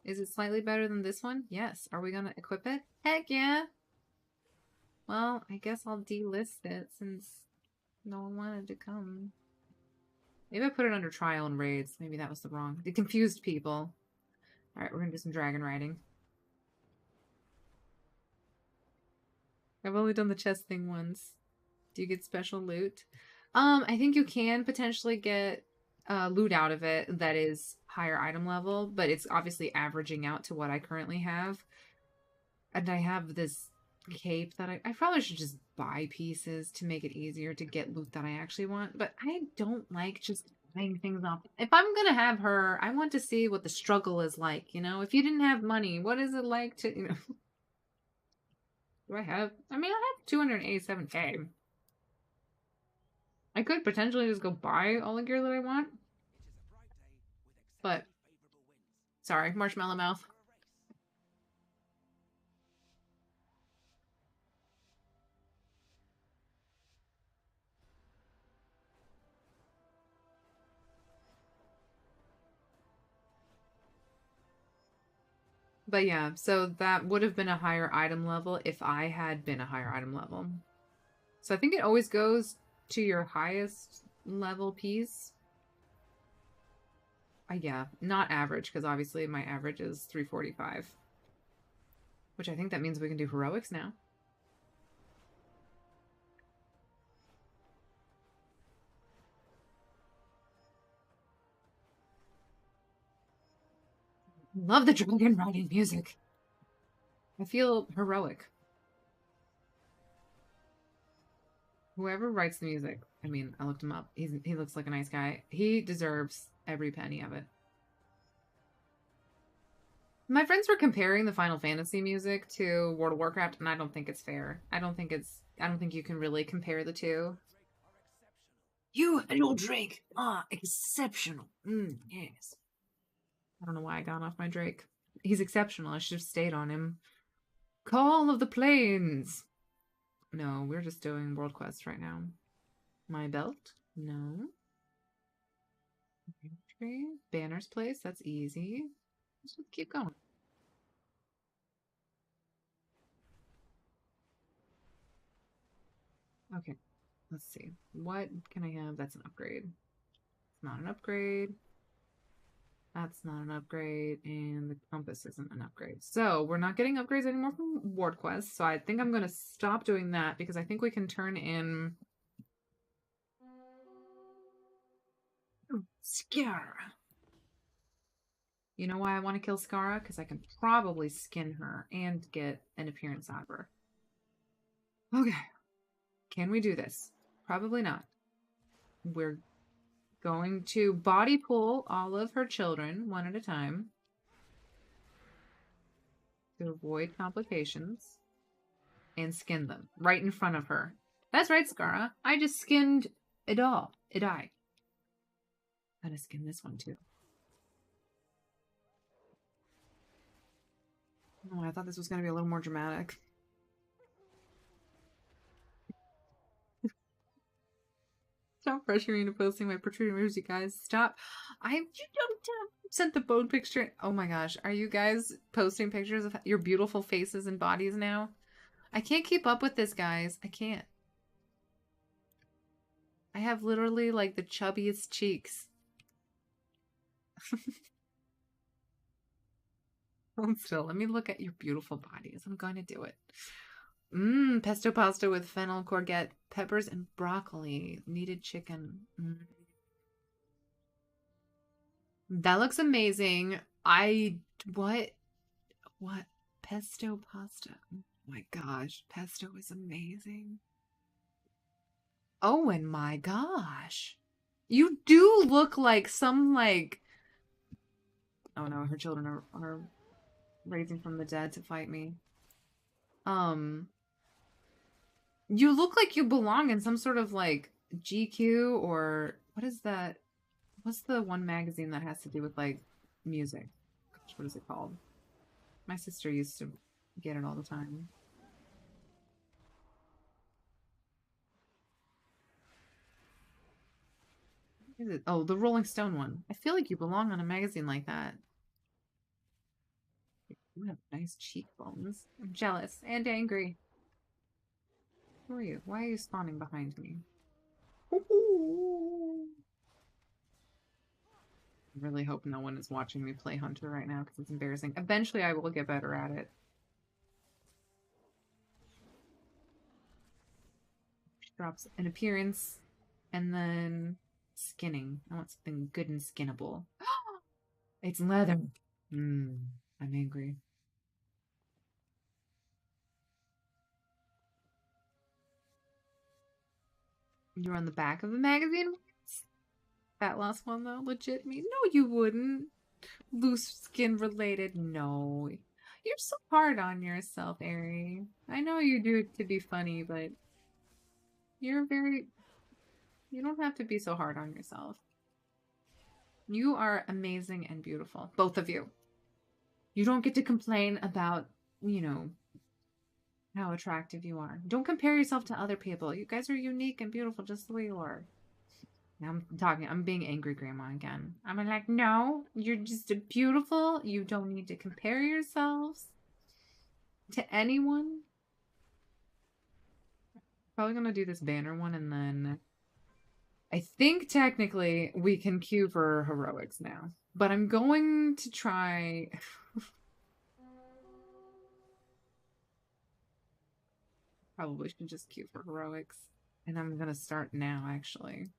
Is it slightly better than this one? Yes. Are we gonna equip it? Heck yeah! Well, I guess I'll delist it since no one wanted to come. Maybe I put it under trial and raids. Maybe that was the wrong. It confused people. Alright, we're gonna do some dragon riding. I've only done the chest thing once. Do you get special loot? I think you can potentially get loot out of it that is higher item level, but it's obviously averaging out to what I currently have. And I have this cape that I probably should just buy pieces to make it easier to get loot that I actually want, but I don't like just buying things off. If I'm gonna have her, I want to see what the struggle is like, you know? If you didn't have money, what is it like to, you know? Do I have, I mean, I have 287k. I could potentially just go buy all the gear that I want. But, sorry, marshmallow mouth. But yeah, so that would have been a higher item level if I had been a higher item level. So I think it always goes to your highest level piece. Yeah, not average, because obviously my average is 345. Which I think that means we can do heroics now. Love the dragon riding music. I feel heroic. Whoever writes the music, I mean, I looked him up. He looks like a nice guy. He deserves every penny of it. My friends were comparing the Final Fantasy music to World of Warcraft, and I don't think it's fair. I don't think you can really compare the two. You and your Drake are exceptional. Yes. I don't know why I got off my Drake. He's exceptional. I should have stayed on him. Call of the Plains. No, we're just doing world quests right now. My belt? No. Banner's place? That's easy. Let's just keep going. Okay, let's see. What can I have? That's an upgrade. It's not an upgrade. That's not an upgrade, and the compass isn't an upgrade. So we're not getting upgrades anymore from ward quests, so I think I'm going to stop doing that because I think we can turn in Scara. You know why I want to kill Scara? Because I can probably skin her and get an appearance out of her. Okay. Can we do this? Probably not. We're going to body pull all of her children one at a time to avoid complications and skin them right in front of her. That's right, Scara. I just skinned a doll. A die. Gotta skin this one too. Oh, I thought this was gonna be a little more dramatic. Stop pressuring me into posting my protruding ribs, you guys. Stop. You don't sent the bone picture. Oh my gosh. Are you guys posting pictures of your beautiful faces and bodies now? I can't keep up with this, guys. I can't. I have literally like the chubbiest cheeks. Hold still. Let me look at your beautiful bodies. I'm going to do it. Pesto pasta with fennel, courgette, peppers, and broccoli. Kneaded chicken. That looks amazing. What? Pesto pasta. Oh my gosh. Pesto is amazing. Oh, and my gosh. You do look like some, like... Oh no, her children are raising from the dead to fight me. You look like you belong in some sort of, like, GQ or... What is that? What's the one magazine that has to do with, like, music? Gosh, what is it called? My sister used to get it all the time. What is it? Oh, the Rolling Stone one. I feel like you belong on a magazine like that. You have nice cheekbones. I'm jealous and angry. Who are you? Why are you spawning behind me? I really hope no one is watching me play Hunter right now because it's embarrassing. Eventually I will get better at it. She drops an appearance and then skinning. I want something good and skinnable. It's leather. I'm angry. You're on the back of the magazine? That last one, though, legit me? No, you wouldn't. Loose skin related? No. You're so hard on yourself, Ari. I know you do it to be funny, but you don't have to be so hard on yourself. You are amazing and beautiful. Both of you. You don't get to complain about, you know, how attractive you are. Don't compare yourself to other people. You guys are unique and beautiful just the way you are. Now I'm being angry grandma again. I'm like, no, you're just beautiful. You don't need to compare yourselves to anyone. Probably gonna do this banner one and then I think technically we can queue for heroics now. But I'm going to try... Probably should just queue for heroics. And I'm gonna start now, actually.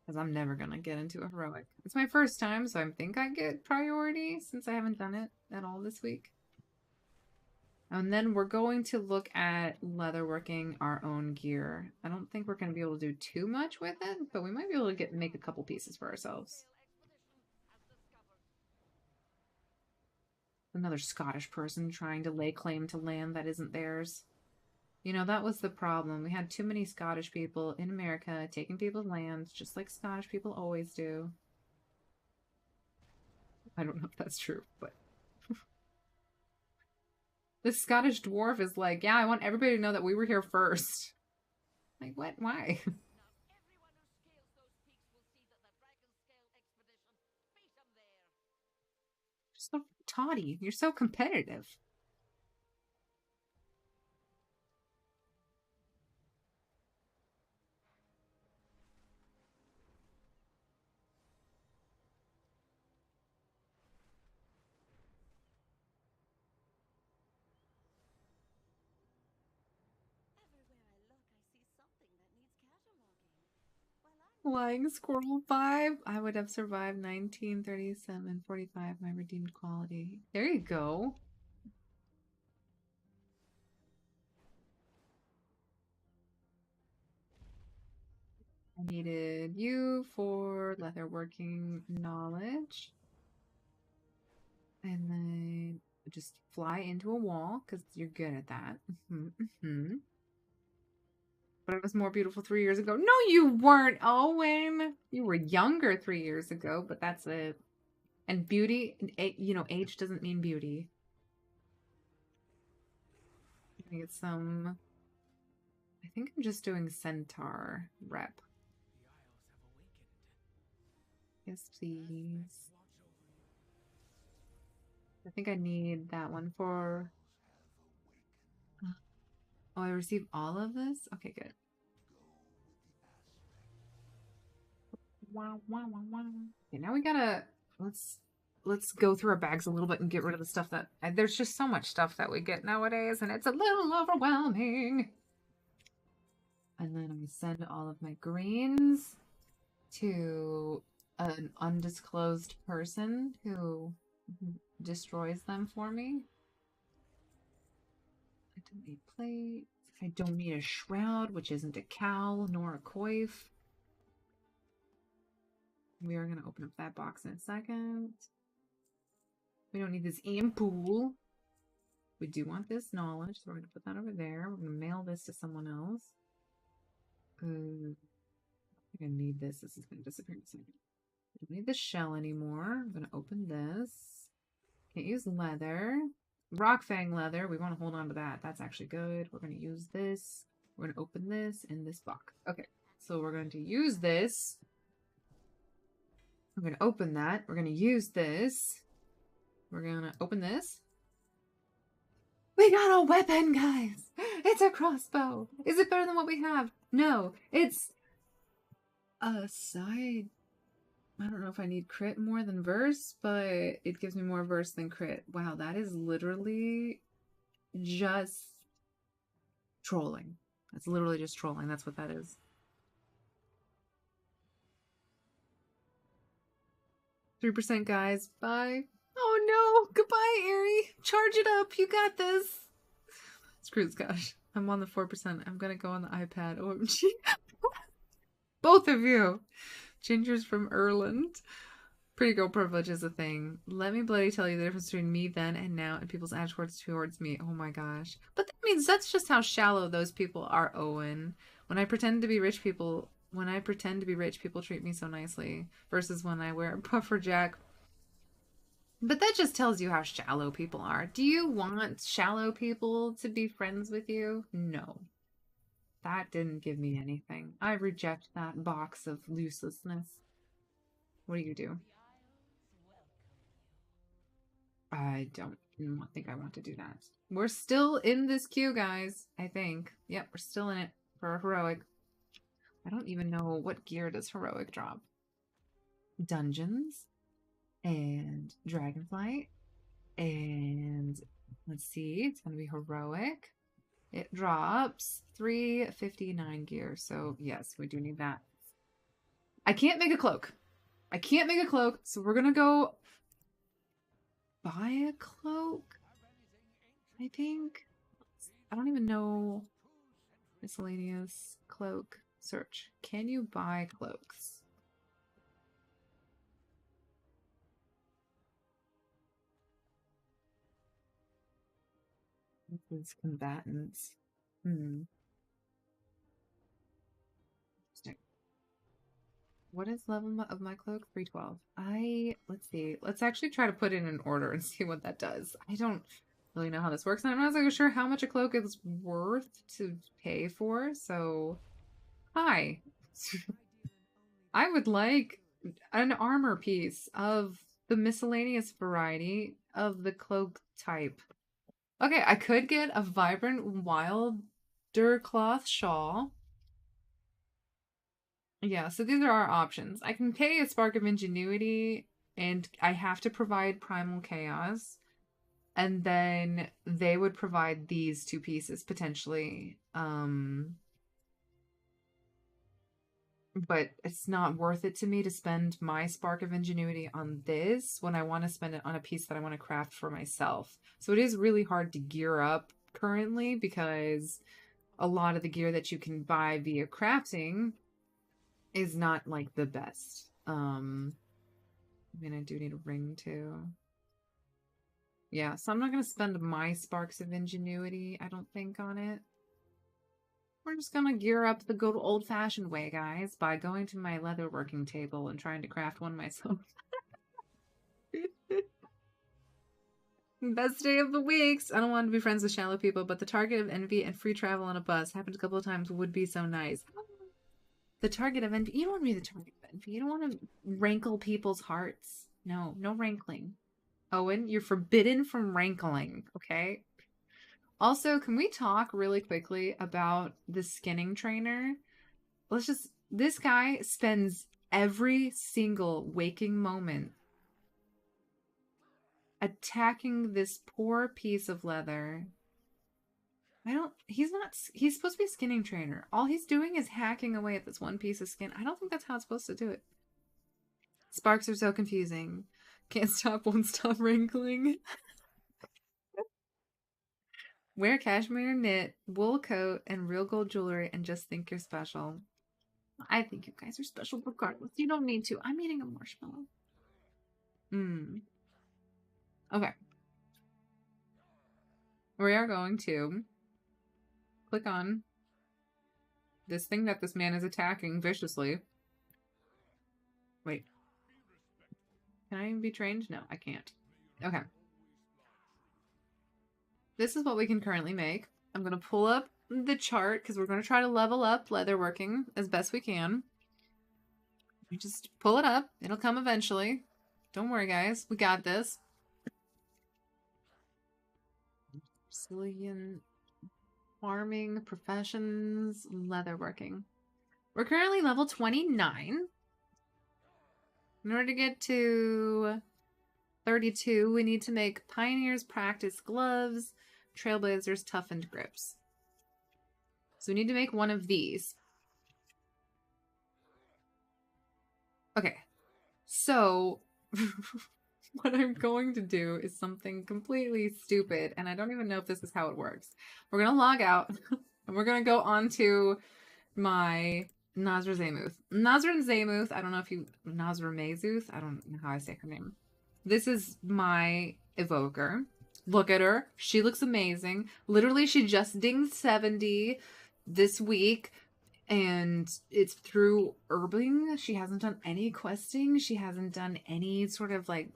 Because I'm never gonna get into a heroic. It's my first time, so I think I get priority since I haven't done it at all this week. And then we're going to look at leatherworking our own gear. I don't think we're going to be able to do too much with it, but we might be able to make a couple pieces for ourselves. Another Scottish person trying to lay claim to land that isn't theirs. You know, that was the problem. We had too many Scottish people in America taking people's lands, just like Scottish people always do. I don't know if that's true, but... This Scottish dwarf is like, yeah, I want everybody to know that we were here first. Like, what? Why? You're so tawdy. You're so competitive. Flying Squirrel 5. I would have survived 1937, 45, my redeemed quality. There you go. I needed you for leatherworking knowledge. And then just fly into a wall, because you're good at that. But I was more beautiful 3 years ago. No, you weren't, Owen. You were younger 3 years ago, but that's it. And beauty, you know, age doesn't mean beauty. I get some... I think I'm just doing centaur rep. Yes, please. I think I need that one for... Oh, I received all of this? Okay, good. Okay, now we gotta... Let's go through our bags a little bit and get rid of the stuff that... There's just so much stuff that we get nowadays, and it's a little overwhelming. And then I'm going to send all of my greens to an undisclosed person who destroys them for me. I don't need plates. I don't need a shroud, which isn't a cowl nor a coif. We are going to open up that box in a second. We don't need this ampoule. We do want this knowledge, so we're going to put that over there. We're going to mail this to someone else. I'm going to need this. This is going to disappear in a second. I don't need the shell anymore. I'm going to open this. Can't use leather. Rock fang leather. We want to hold on to that. That's actually good. We're going to use this. We're going to open this in this box. Okay. So we're going to use this. We're going to open that. We're going to use this. We're going to open this. We got a weapon, guys! It's a crossbow! Is it better than what we have? No. It's a side... I don't know if I need crit more than verse, but it gives me more verse than crit. Wow, that is literally just trolling. That's literally just trolling. That's what that is. 3%, guys. Bye. Oh no! Goodbye, Aerie! Charge it up! You got this! Screw gosh. I'm on the 4%. I'm gonna go on the iPad. OMG. Both of you! Ginger's from Ireland. Pretty girl privilege is a thing. Let me bloody tell you the difference between me then and now and people's attitudes towards me. Oh my gosh. But that means that's just how shallow those people are, Owen. When I pretend to be rich, people treat me so nicely. Versus when I wear a puffer jack. But that just tells you how shallow people are. Do you want shallow people to be friends with you? No. That didn't give me anything. I reject that box of uselessness. What do you do? I don't think I want to do that. We're still in this queue, guys. I think. Yep, we're still in it for a heroic. I don't even know what gear does heroic drop. Dungeons. And Dragonflight. And let's see. It's going to be heroic. It drops 359 gear. So yes, we do need that. I can't make a cloak. So we're going to go buy a cloak. I think. I don't even know. Miscellaneous cloak search. Can you buy cloaks? These combatants. What is level of my cloak? 312. Let's see. Let's actually try to put it in order and see what that does. I don't really know how this works. And I'm not so sure how much a cloak is worth to pay for. So, hi. I would like an armor piece of the miscellaneous variety of the cloak type. Okay, I could get a vibrant wilder cloth shawl. Yeah, so these are our options. I can pay a spark of ingenuity, and I have to provide primal chaos. And then they would provide these two pieces, potentially. But it's not worth it to me to spend my spark of ingenuity on this when I want to spend it on a piece that I want to craft for myself. So it is really hard to gear up currently because a lot of the gear that you can buy via crafting is not like the best. I mean, I do need a ring too. Yeah, so I'm not going to spend my sparks of ingenuity, I don't think, on it. We're just going to gear up the good old-fashioned way, guys, by going to my leatherworking table and trying to craft one myself. Best day of the weeks! I don't want to be friends with shallow people, but the target of envy and free travel on a bus happened a couple of times would be so nice. The target of envy? You don't want to be the target of envy. You don't want to rankle people's hearts. No, no rankling. Owen, you're forbidden from rankling, okay? Also, can we talk really quickly about the skinning trainer? This guy spends every single waking moment attacking this poor piece of leather. He's supposed to be a skinning trainer. All he's doing is hacking away at this one piece of skin. I don't think that's how it's supposed to do it. Sparks are so confusing. Can't stop, won't stop wrinkling. Wear cashmere knit, wool coat, and real gold jewelry and just think you're special. I think you guys are special regardless. You don't need to. I'm eating a marshmallow. Okay. We are going to click on this thing that this man is attacking viciously. Wait. Can I be trained? No, I can't. Okay. This is what we can currently make. I'm going to pull up the chart because we're going to try to level up leatherworking as best we can. You just pull it up. It'll come eventually. Don't worry, guys. We got this. Brazilian farming, professions, leatherworking. We're currently level 29. In order to get to 32, we need to make Pioneer's Practice Gloves, Trailblazer's Toughened Grips. So we need to make one of these. Okay. So what I'm going to do is something completely stupid, and I don't even know if this is how it works. We're going to log out, and we're going to go on to my Nazra Zamuth. Nazra Zamuth, I don't know if you... Nazra Mazuth? I don't know how I say her name. This is my evoker. Look at her. She looks amazing. Literally, she just dinged 70 this week, and it's through Urbing. She hasn't done any questing. She hasn't done any sort of, like...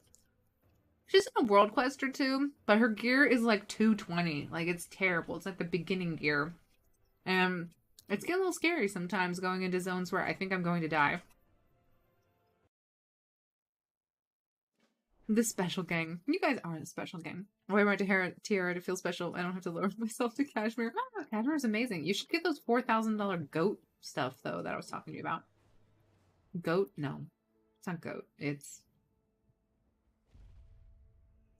She's done a world quest or two, but her gear is, like, 220. Like, it's terrible. It's like the beginning gear. And it's getting a little scary sometimes going into zones where I think I'm going to die. The special gang. You guys are the special gang. I wear my tiara to feel special. I don't have to lower myself to cashmere. Ah, cashmere is amazing. You should get those $4,000 goat stuff, though, that I was talking to you about. Goat? No. It's not goat. It's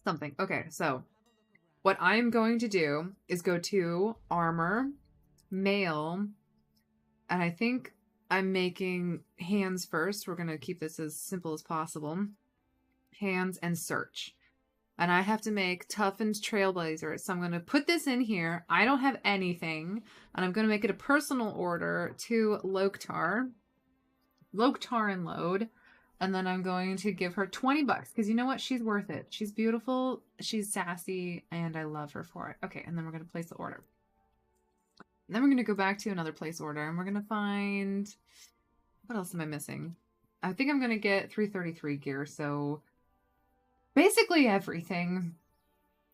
something. Okay, so what I'm going to do is go to armor, mail, and I think I'm making hands first. We're going to keep this as simple as possible. Hands and search. And I have to make toughened trailblazers. So I'm going to put this in here. I don't have anything. And I'm going to make it a personal order to Loktarnload. And then I'm going to give her 20 bucks. Because you know what? She's worth it. She's beautiful. She's sassy. And I love her for it. Okay. And then we're going to place the order. And then we're going to go back to another place order. And we're going to find... What else am I missing? I think I'm going to get 333 gear. So... basically everything.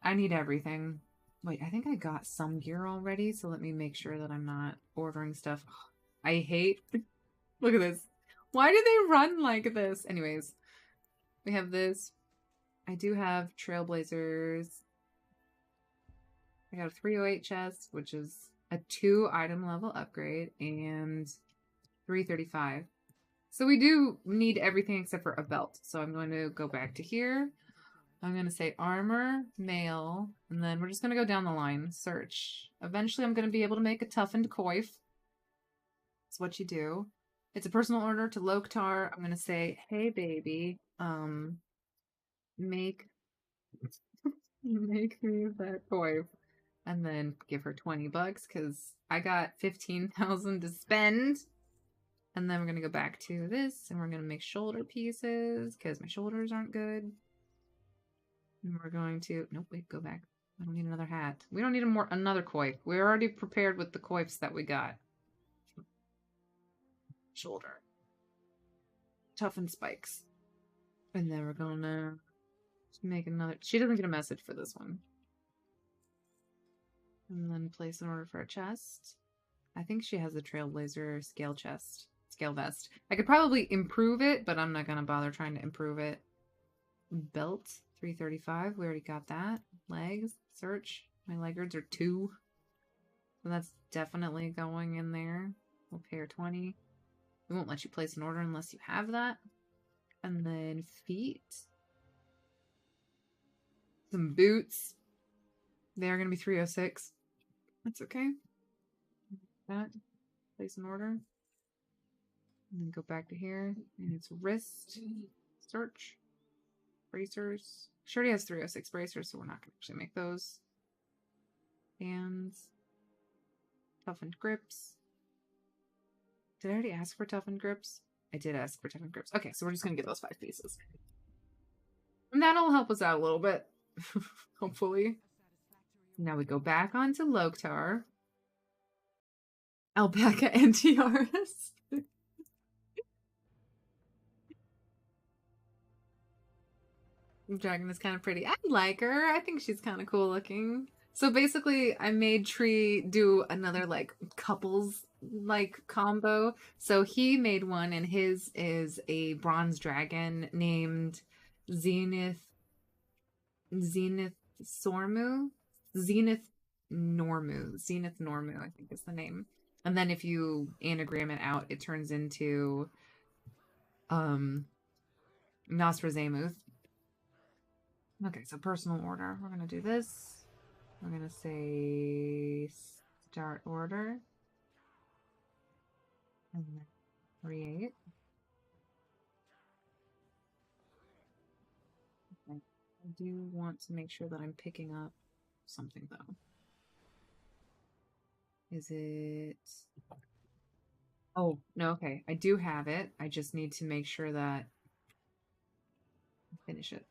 I need everything. Wait, I think I got some gear already, so let me make sure that I'm not ordering stuff. I hate... Look at this. Why do they run like this? Anyways, we have this. I do have Trailblazers. I got a 308 chest, which is a 2 item level upgrade, and 335. So we do need everything except for a belt. So I'm going to go back to here. I'm going to say armor, mail, and then we're just going to go down the line. Search. Eventually I'm going to be able to make a toughened coif. That's what you do. It's a personal order to Loktar. I'm going to say, hey baby, make me that coif. And then give her 20 bucks because I got 15,000 to spend. And then we're going to go back to this, and we're going to make shoulder pieces, because my shoulders aren't good. And we're going to... Nope, wait, go back. I don't need another hat. We don't need another coif. We're already prepared with the coifs that we got. Shoulder. Toughened spikes. And then we're going to make another... She doesn't get a message for this one. And then place an order for a chest. I think she has a Trailblazer scale chest. Scale vest. I could probably improve it, but I'm not going to bother trying to improve it. Belt, 335. We already got that. Legs, search. My leggings are 2. So that's definitely going in there. We'll pay her 20. We won't let you place an order unless you have that. And then feet. Some boots. They are going to be 306. That's okay. That. Place an order. And then go back to here. And it's wrist. Search. Bracers. She already has 306 bracers, so we're not going to actually make those. Hands. Toughened grips. Did I already ask for toughened grips? I did ask for toughened grips. Okay, so we're just going to get those 5 pieces. And that'll help us out a little bit. Hopefully. Now we go back onto Loktar. Alpaca and tiaras. Dragon is kind of pretty. I like her. I think she's kind of cool looking. So basically, I made Tree do another, like, couples, like, combo. So he made one, and his is a bronze dragon named Zenith Sormu? Zenith Normu, I think is the name. And then if you anagram it out, it turns into Nosrazemuth. Okay, so personal order. We're going to do this. We're going to say start order. And then create. Okay. I do want to make sure that I'm picking up something, though. Is it... Oh, no, okay. I do have it. I just need to make sure that I finish it.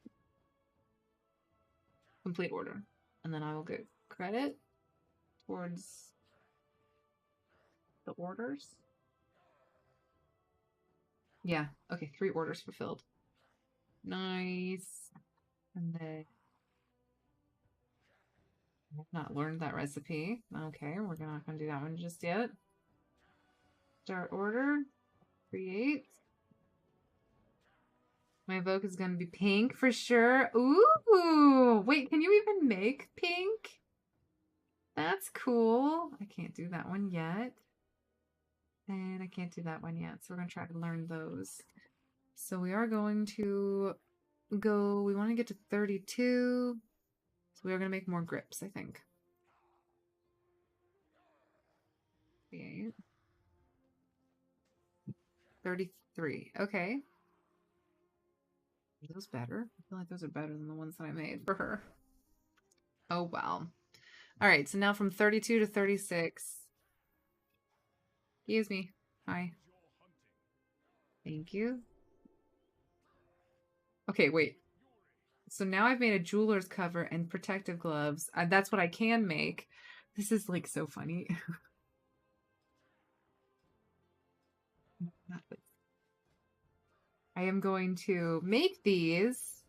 Complete order. And then I will get credit towards the orders. Yeah, okay, 3 orders fulfilled. Nice. And then I've not learned that recipe. Okay, we're not going to do that one just yet. Start order. Create. My evoke is going to be pink for sure. Ooh! Wait, can you even make pink? That's cool. I can't do that one yet. And I can't do that one yet. So we're going to try to learn those. So we are going to go... We want to get to 32. So we are going to make more grips, I think. 38. 33. Okay. Are those better? I feel like those are better than the ones that I made for her. Oh, wow. All right, so now from 32 to 36. Excuse me. Hi. Thank you. Okay, wait. So now I've made a jeweler's cover and protective gloves. That's what I can make. This is, like, so funny. Not this. I am going to make these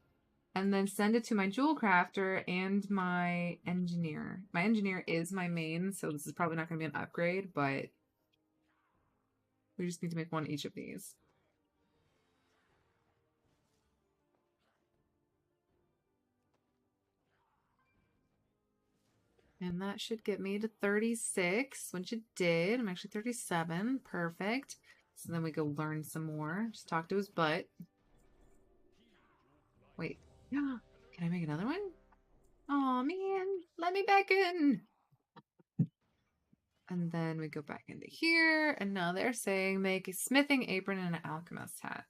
and then send it to my jewel crafter and my engineer. My engineer is my main, so this is probably not going to be an upgrade, but we just need to make one each of these. And that should get me to 36, which it did. I'm actually 37. Perfect. So then we go learn some more. Just talk to his butt. Wait. Yeah. Can I make another one? Oh man, let me back in. And then we go back into here. And now they're saying make a smithing apron and an alchemist hat.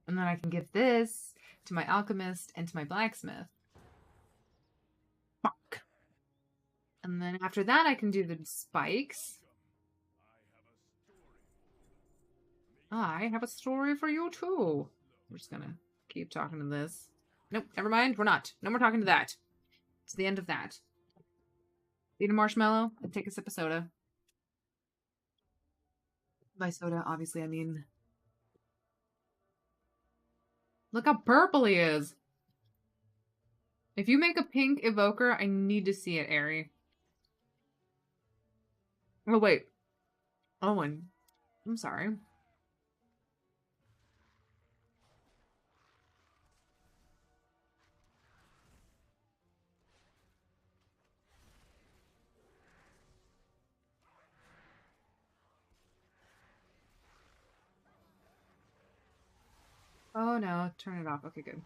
And then I can get this to my alchemist, and to my blacksmith. Fuck. And then after that, I can do the spikes. I have a story for you, too. We're just gonna keep talking to this. Nope, never mind. We're not. No more talking to that. It's the end of that. Eat a marshmallow and take a sip of soda. By soda, obviously, I mean... Look how purple he is! If you make a pink evoker, I need to see it, Ari. Oh, wait. Owen. I'm sorry. Oh no, turn it off. Okay, good.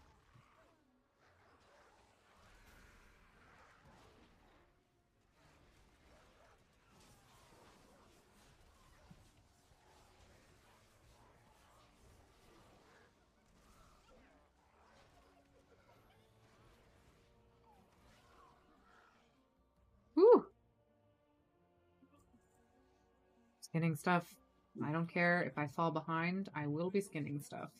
Whew. Skinning stuff. I don't care if I fall behind. I will be skinning stuff.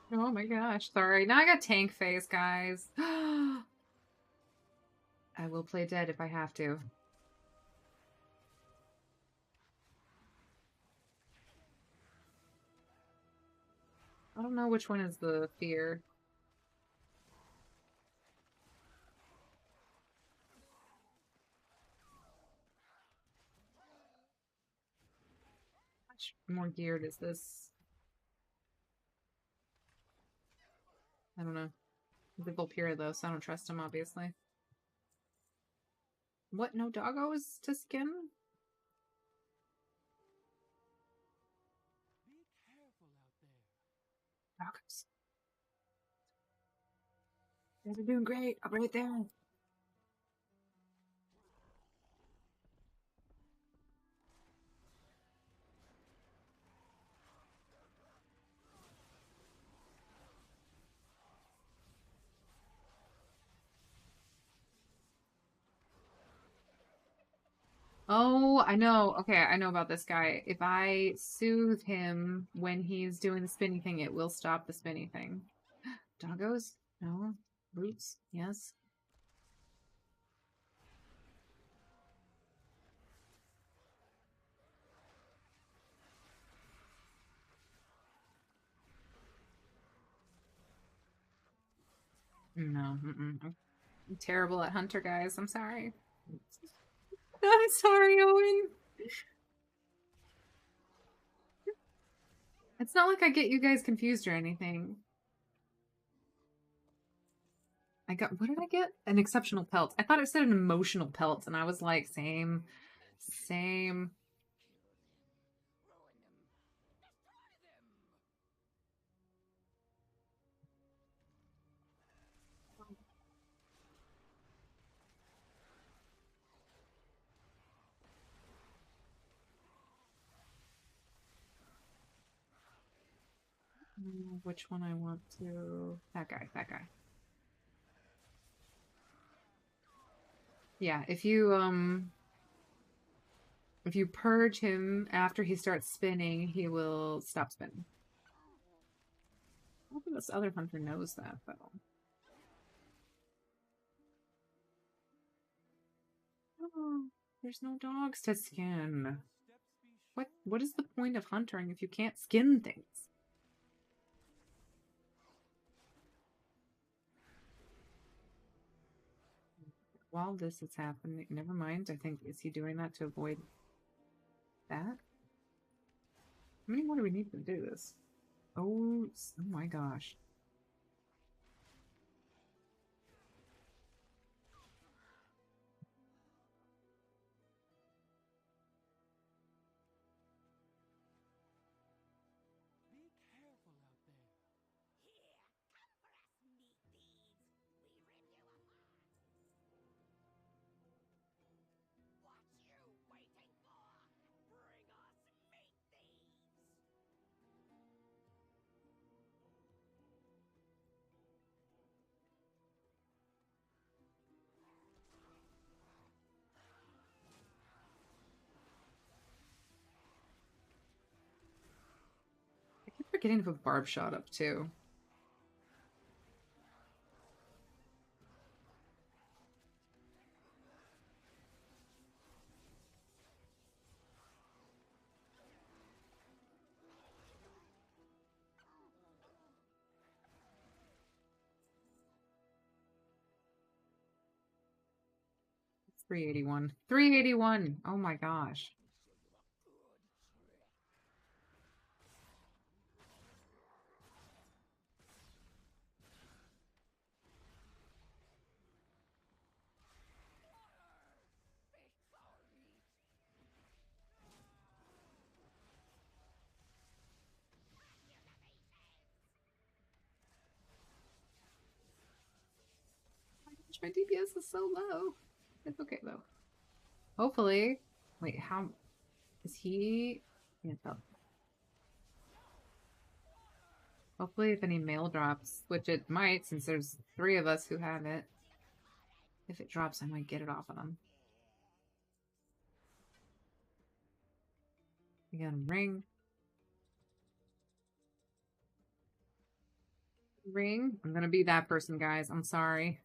Oh my gosh, sorry. Now I got tank face, guys. I will play dead if I have to. I don't know which one is the fear. How much more geared is this? I don't know. The Volpira, though, so I don't trust him, obviously. What? No doggos to skin? Doggos. You guys are doing great. I'll be right there. Oh, I know. Okay, I know about this guy. If I soothe him when he's doing the spinny thing, it will stop the spinny thing. Doggos? No. Roots? Yes. No. I'm terrible at hunter, guys. I'm sorry. I'm sorry, Owen. It's not like I get you guys confused or anything. I got, what did I get? An exceptional pelt. I thought it said an emotional pelt, and I was like, same. Same. Which one I want to... That guy. Yeah, if you purge him after he starts spinning, he will stop spinning. I don't think this other hunter knows that, though. Oh, there's no dogs to skin. What is the point of hunting if you can't skin things? while this is happening. Never mind. I think, is he doing that to avoid that? How many more do we need to do this? Oh my gosh. Forgetting to put barb shot up too. It's 381. 381! Oh my gosh. My DPS is so low. It's okay though. Hopefully. Wait, how is he? Can't tell. Hopefully, if any mail drops, which it might, since there's 3 of us who have it. If it drops, I might get it off of them. We got a ring. Ring. I'm gonna be that person, guys. I'm sorry.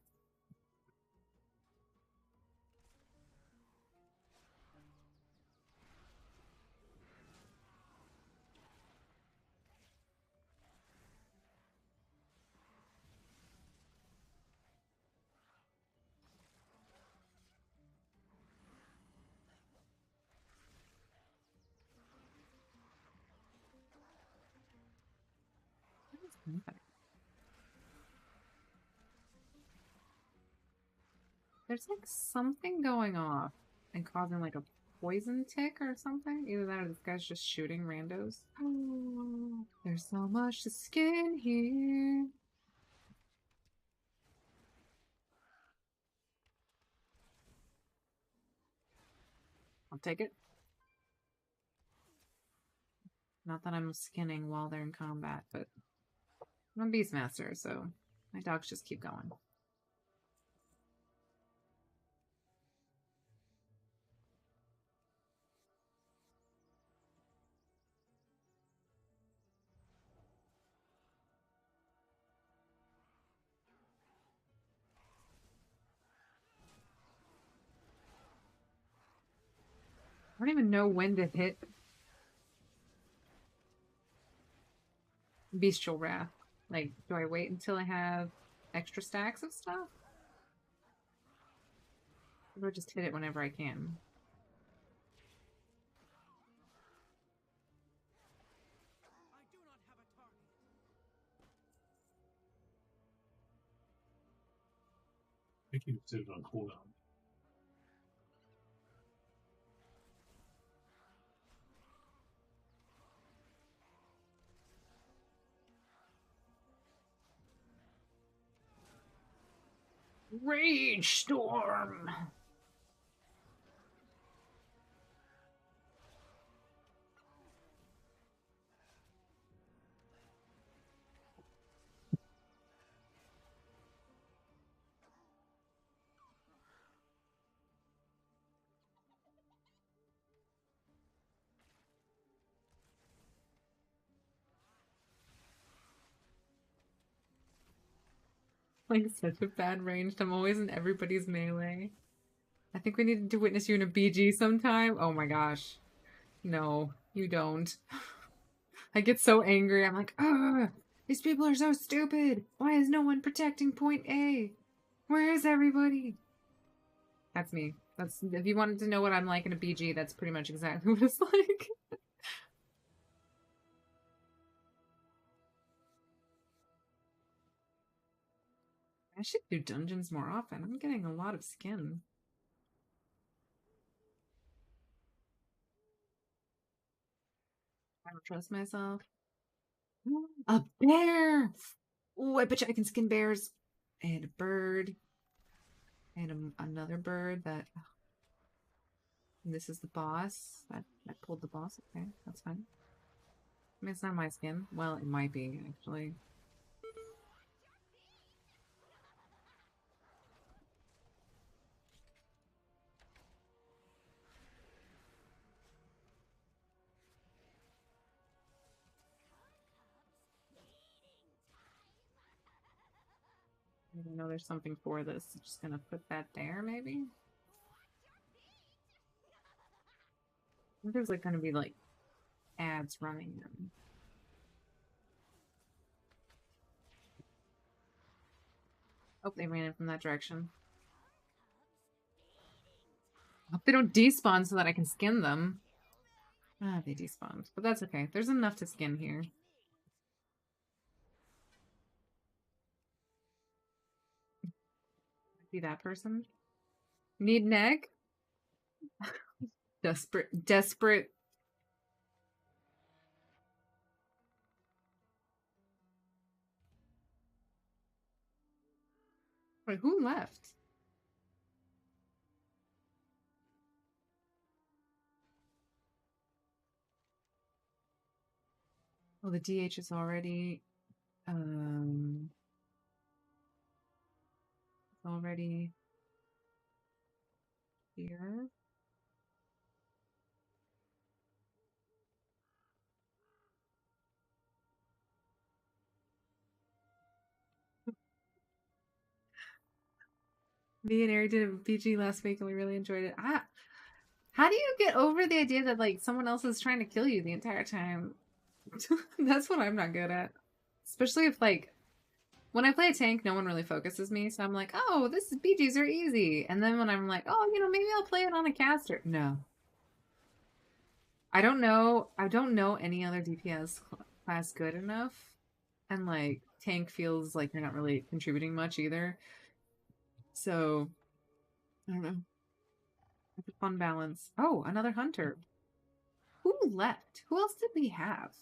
There's like something going off and causing like a poison tick or something. Either that or this guy's just shooting randos. Oh, there's so much to skin here. I'll take it. Not that I'm skinning while they're in combat, but I'm a Beastmaster, so my dogs just keep going. I don't even know when to hit Bestial Wrath. Like, do I wait until I have extra stacks of stuff? Or do I just hit it whenever I can? I think you did it on cooldown. Rage Storm! Like, such a bad range. I'm always in everybody's melee. I think we need to witness you in a BG sometime. Oh my gosh. No, you don't. I get so angry. I'm like, ugh, these people are so stupid. Why is no one protecting point A? Where is everybody? That's me. That's if you wanted to know what I'm like in a BG, that's pretty much exactly what it's like. I should do dungeons more often. I'm getting a lot of skin. I don't trust myself. A bear! Oh, I bet you I can skin bears. And a bird. And another bird that... And this is the boss. I pulled the boss. Okay, that's fine. I mean, it's not my skin. Well, it might be, actually. I don't know there's something for this. I'm just gonna put that there, maybe? I think there's like gonna be like ads running them. Oh, they ran in from that direction. I hope they don't despawn so that I can skin them. Ah, they despawned. But that's okay. There's enough to skin here. Be that person. Need an egg? Desperate. Wait, who left? Oh, the DH is already already here. Me and Eric did a BG last week and we really enjoyed it. How do you get over the idea that like someone else is trying to kill you the entire time? That's what I'm not good at. Especially if like when I play a tank, no one really focuses me, so I'm like, oh, this is BGs are easy. And then when I'm like, oh, you know, maybe I'll play it on a caster. No. I don't know any other DPS class good enough. And like tank feels like you're not really contributing much either. So I don't know. It's a fun balance. Oh, another hunter. Who left? Who else did we have?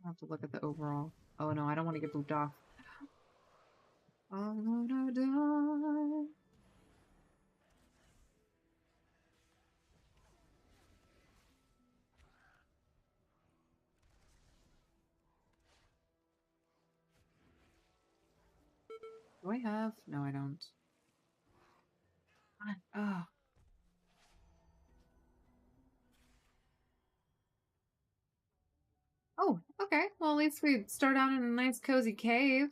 I'll have to look at the overall. Oh no, I don't want to get booped off. I wanna die. Do I have? No, I don't. Oh. Oh, okay. Well, at least we start out in a nice cozy cave.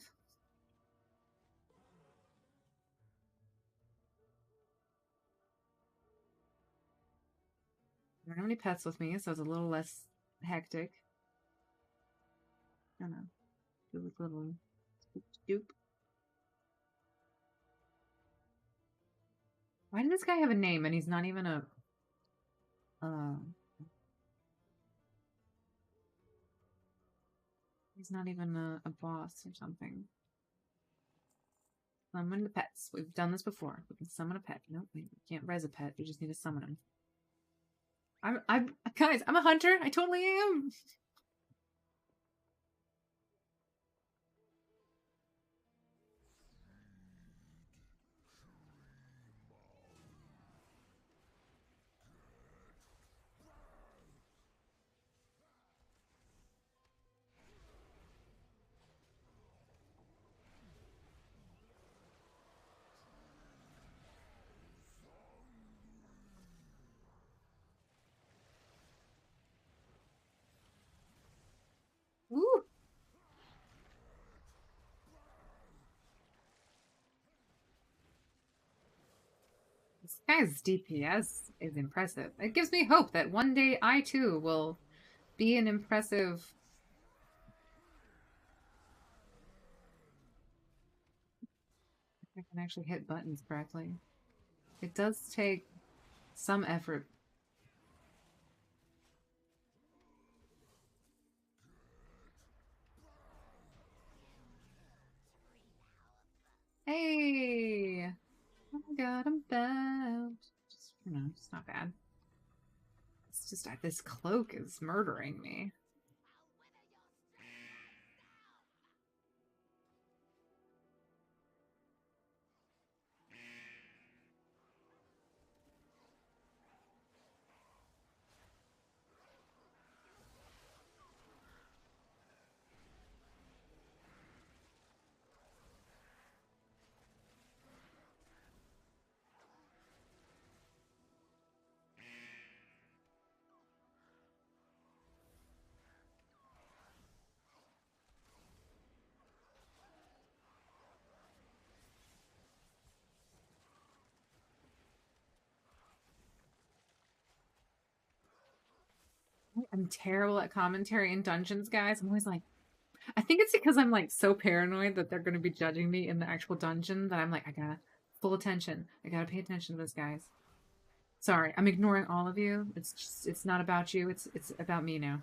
I don't have any pets with me, so it's a little less hectic. I don't know. Do a little stoop. Why did this guy have a name and he's not even a he's not even a boss or something. Summon the pets. We've done this before. We can summon a pet. Nope, we can't res a pet. We just need to summon him. Guys, I'm a hunter. I totally am. Woo! This guy's DPS is impressive. It gives me hope that one day I too will be an impressive. I can actually hit buttons correctly. It does take some effort. Hey! Oh my god, I'm bound. Just, it's not bad. It's just that this cloak is murdering me. I'm terrible at commentary in dungeons, guys. I'm always like, I think it's because I'm like so paranoid that they're going to be judging me in the actual dungeon that I'm like, I gotta full attention. I gotta pay attention to this, guys. Sorry, I'm ignoring all of you. It's just, it's not about you. It's about me now.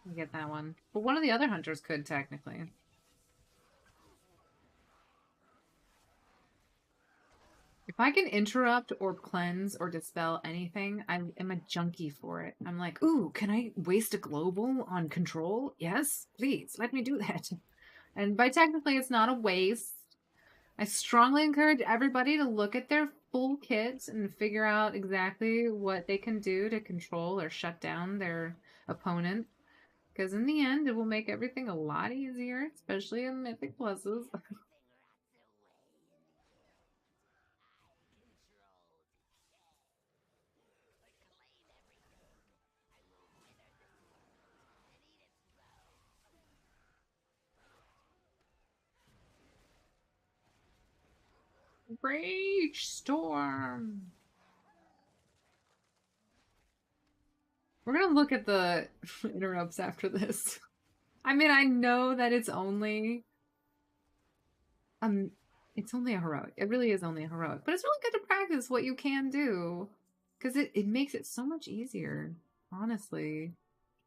I get that one. But one of the other hunters could technically. If I can interrupt or cleanse or dispel anything, I am a junkie for it. I'm like, ooh, can I waste a global on control? Yes, please, let me do that. And by technically, it's not a waste. I strongly encourage everybody to look at their full kits and figure out exactly what they can do to control or shut down their opponent. Because in the end, it will make everything a lot easier, especially in Mythic Pluses. Rage Storm! We're gonna look at the interrupts after this. I mean, I know that it's only a heroic. It really is only a heroic, but it's really good to practice what you can do because it makes it so much easier, honestly,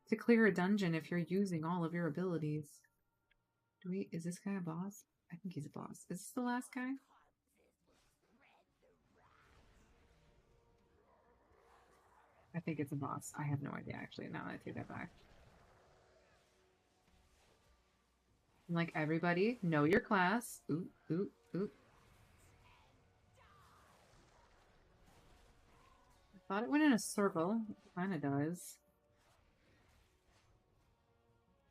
to clear a dungeon if you're using all of your abilities. Is this guy a boss? I think he's a boss. Is this the last guy? I think it's a boss. I have no idea, actually, now that I take that back. Like, everybody, know your class. Ooh, ooh, ooh. I thought it went in a circle. It kind of does.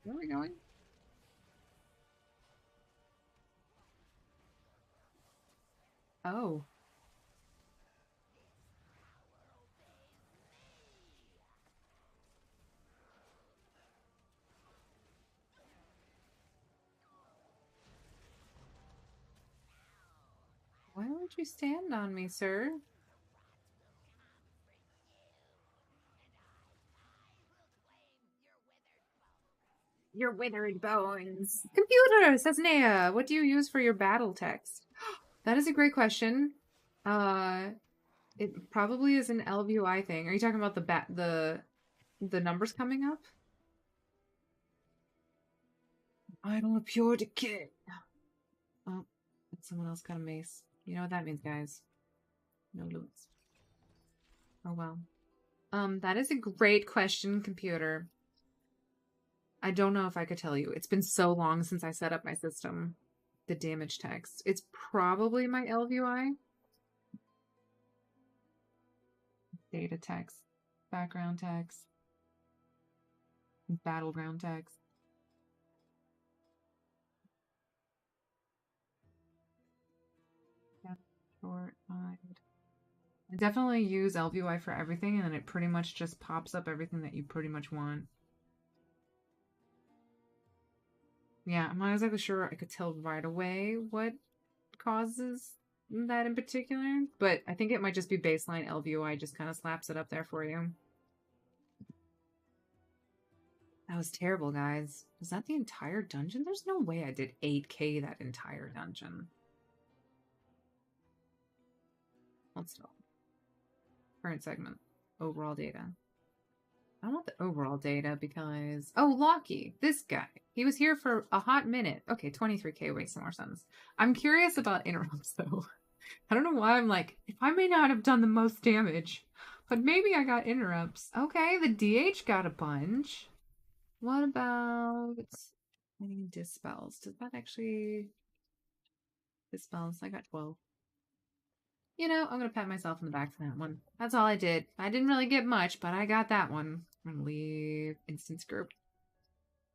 Where are we going? Oh. Why would you stand on me, sir? Your withered bones. Computer, says Nea. What do you use for your battle text? That is a great question. It probably is an LVI thing. Are you talking about the numbers coming up? Idol of pure decay. Oh, someone else got a mace. You know what that means, guys. No loots. Oh well. That is a great question, computer. I don't know if I could tell you. It's been so long since I set up my system. The damage text. It's probably my LVI. Data text. Background text. Battleground text. Short eyed. I definitely use LVY for everything, and then it pretty much just pops up everything that you pretty much want. Yeah, I'm not exactly sure I could tell right away what causes that in particular, but I think it might just be baseline LVY just kind of slaps it up there for you. That was terrible, guys. Was that the entire dungeon? There's no way I did 8K that entire dungeon. Let's stop. Current segment. Overall data. I want the overall data because... Oh, Lockie. This guy. He was here for a hot minute. Okay, 23K makes some more sense. I'm curious about interrupts, though. I don't know why I'm like, if I may not have done the most damage, but maybe I got interrupts. Okay, the DH got a bunch. What about... any dispels? Does that actually... Dispels? I got 12. You know, I'm going to pat myself on the back for that one. That's all I did. I didn't really get much, but I got that one. I'm going to leave instance group.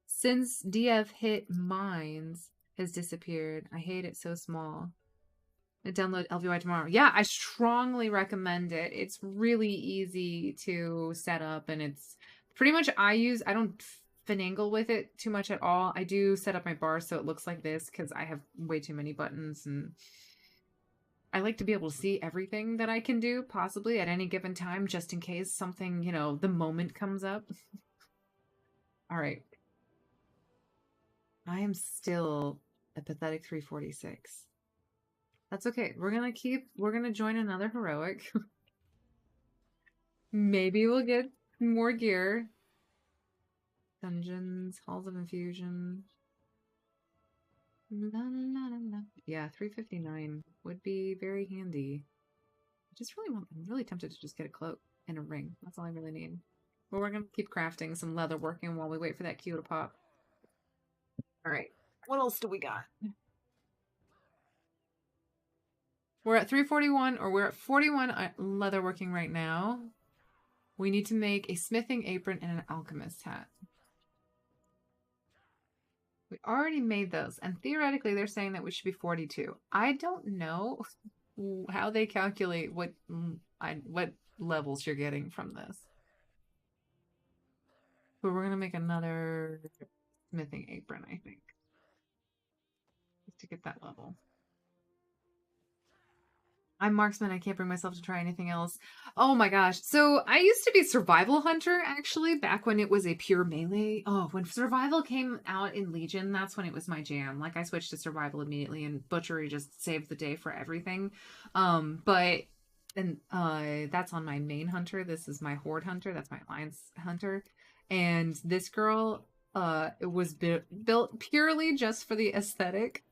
Since DF hit mines has disappeared. I hate it so small. I download LVY tomorrow. Yeah, I strongly recommend it. It's really easy to set up, and it's pretty much I don't finagle with it too much at all. I do set up my bar so it looks like this because I have way too many buttons, and I like to be able to see everything that I can do possibly at any given time just in case something, you know, the moment comes up. All right. I am still a pathetic 346. That's okay. We're going to join another heroic. Maybe we'll get more gear. Dungeons, Halls of Infusion. La, la, la, la. Yeah, 359 would be very handy. I'm really tempted to just get a cloak and a ring. That's all I really need. But we're going to keep crafting some leather working while we wait for that Q to pop. All right. What else do we got? We're at 341, or we're at 41 leather working right now. We need to make a smithing apron and an alchemist hat. We already made those, and theoretically they're saying that we should be 42. I don't know how they calculate what levels you're getting from this. But we're going to make another smithing apron, I think, just to get that level. I'm marksman. I can't bring myself to try anything else. Oh my gosh. So I used to be survival hunter, actually, back when it was a pure melee. Oh, when survival came out in Legion, that's when it was my jam. Like, I switched to survival immediately, and butchery just saved the day for everything. That's on my main hunter. This is my horde hunter. That's my alliance hunter. And this girl, it was built purely just for the aesthetic.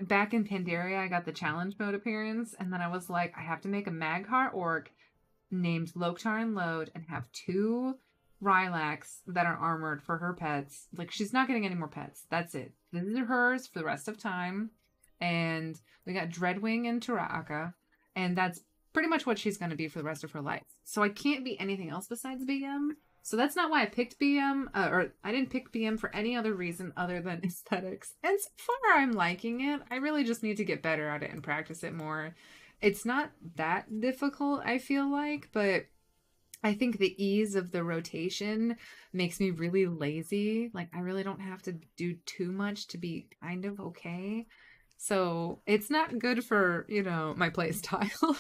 Back in Pandaria, I got the challenge mode appearance, and then I was like, I have to make a Magheart orc named Loktarnload and have 2 Rylax that are armored for her pets. Like, she's not getting any more pets. That's it. These are hers for the rest of time. And we got Dreadwing and Taraka, and that's pretty much what she's going to be for the rest of her life. So I can't be anything else besides BM. So that's not why I picked BM, or I didn't pick BM for any other reason other than aesthetics. And so far, I'm liking it. I really just need to get better at it and practice it more. It's not that difficult, I feel like, but I think the ease of the rotation makes me really lazy. Like, I really don't have to do too much to be kind of okay. So it's not good for, you know, my play style.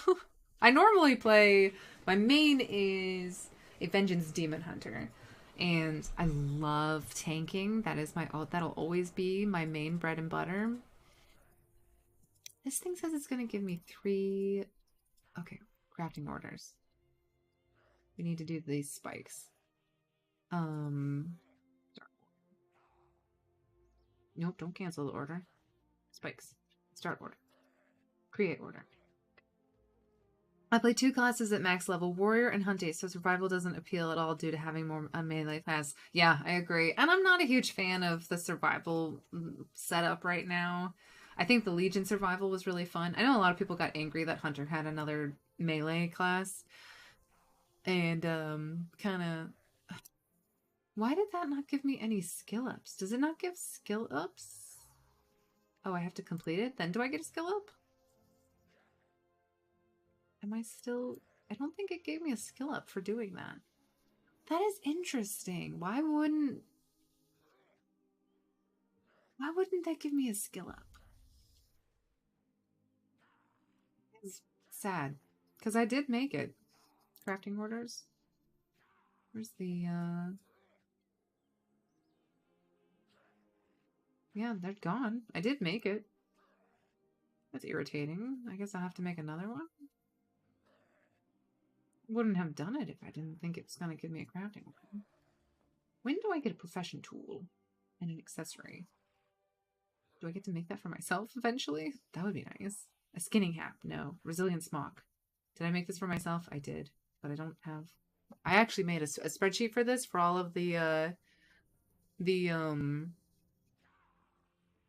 I normally play, my main is a Vengeance Demon Hunter, and I love tanking. That'll always be my main bread and butter. This thing says it's going to give me 3, okay, crafting orders. We need to do these spikes. Nope, don't cancel the order. Spikes. Start order. Create order. I play 2 classes at max level, Warrior and Hunter, so survival doesn't appeal at all due to having more melee class. Yeah, I agree. And I'm not a huge fan of the survival setup right now. I think the Legion survival was really fun. I know a lot of people got angry that Hunter had another melee class. And kind of Why did that not give me any skill ups? Does it not give skill ups? Oh, I have to complete it? Then do I get a skill up? Am I still... I don't think it gave me a skill up for doing that. That is interesting. Why wouldn't that give me a skill up? It's sad. Because I did make it. Crafting orders. Where's the, yeah, they're gone. I did make it. That's irritating. I guess I'll have to make another one. Wouldn't have done it if I didn't think it was going to give me a crafting order. When do I get a profession tool and an accessory? Do I get to make that for myself eventually? That would be nice. A skinning hat. No. Resilient smock. Did I make this for myself? I did. But I don't have... I actually made a spreadsheet for this for all of the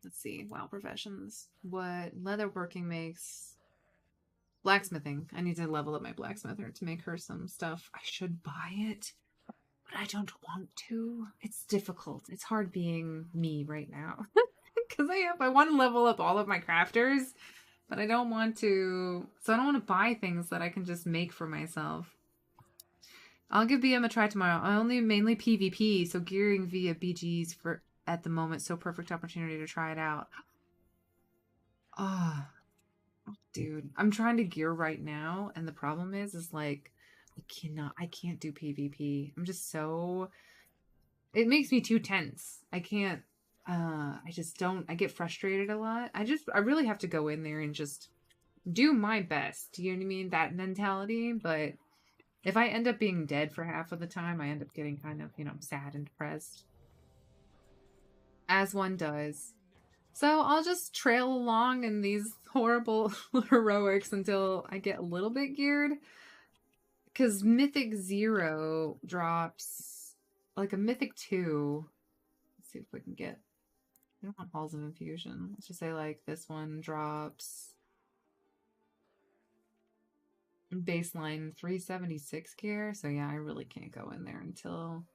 let's see. WoW professions. What leatherworking makes... Blacksmithing. I need to level up my blacksmither to make her some stuff. I should buy it, but I don't want to. It's difficult. It's hard being me right now. Because I want to level up all of my crafters, but I don't want to. So I don't want to buy things that I can just make for myself. I'll give BM a try tomorrow. I only mainly PvP, so gearing via BGs for at the moment. So perfect opportunity to try it out. Oh, dude, I'm trying to gear right now, and the problem is like I can't do PvP. I'm just so... It makes me too tense. I can't, I just don't, I get frustrated a lot. I really have to go in there and just do my best. You know what I mean? That mentality. But if I end up being dead for half of the time, I end up getting kind of, you know, sad and depressed. As one does. So I'll just trail along in these horrible heroics until I get a little bit geared. Because Mythic 0 drops like a Mythic 2. Let's see if we can get... I don't want Halls of Infusion. Let's just say like this one drops baseline 376 gear. So yeah, I really can't go in there until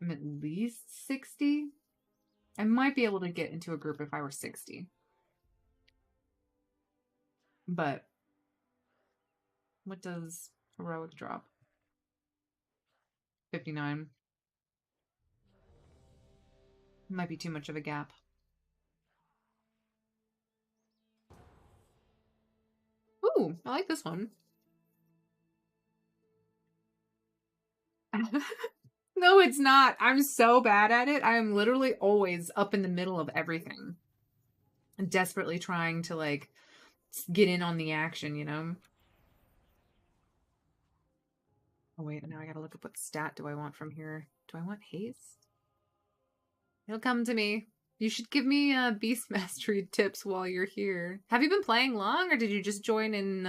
I'm at least 60. I might be able to get into a group if I were 60. But what does heroic drop? 59. Might be too much of a gap. Ooh, I like this one. No, it's not. I'm so bad at it. I am literally always up in the middle of everything. I'm desperately trying to, like, get in on the action, you know? Oh, wait, now I gotta look up what stat do I want from here. Do I want haste? It'll come to me. You should give me beast mastery tips while you're here. Have you been playing long, or did you just join in,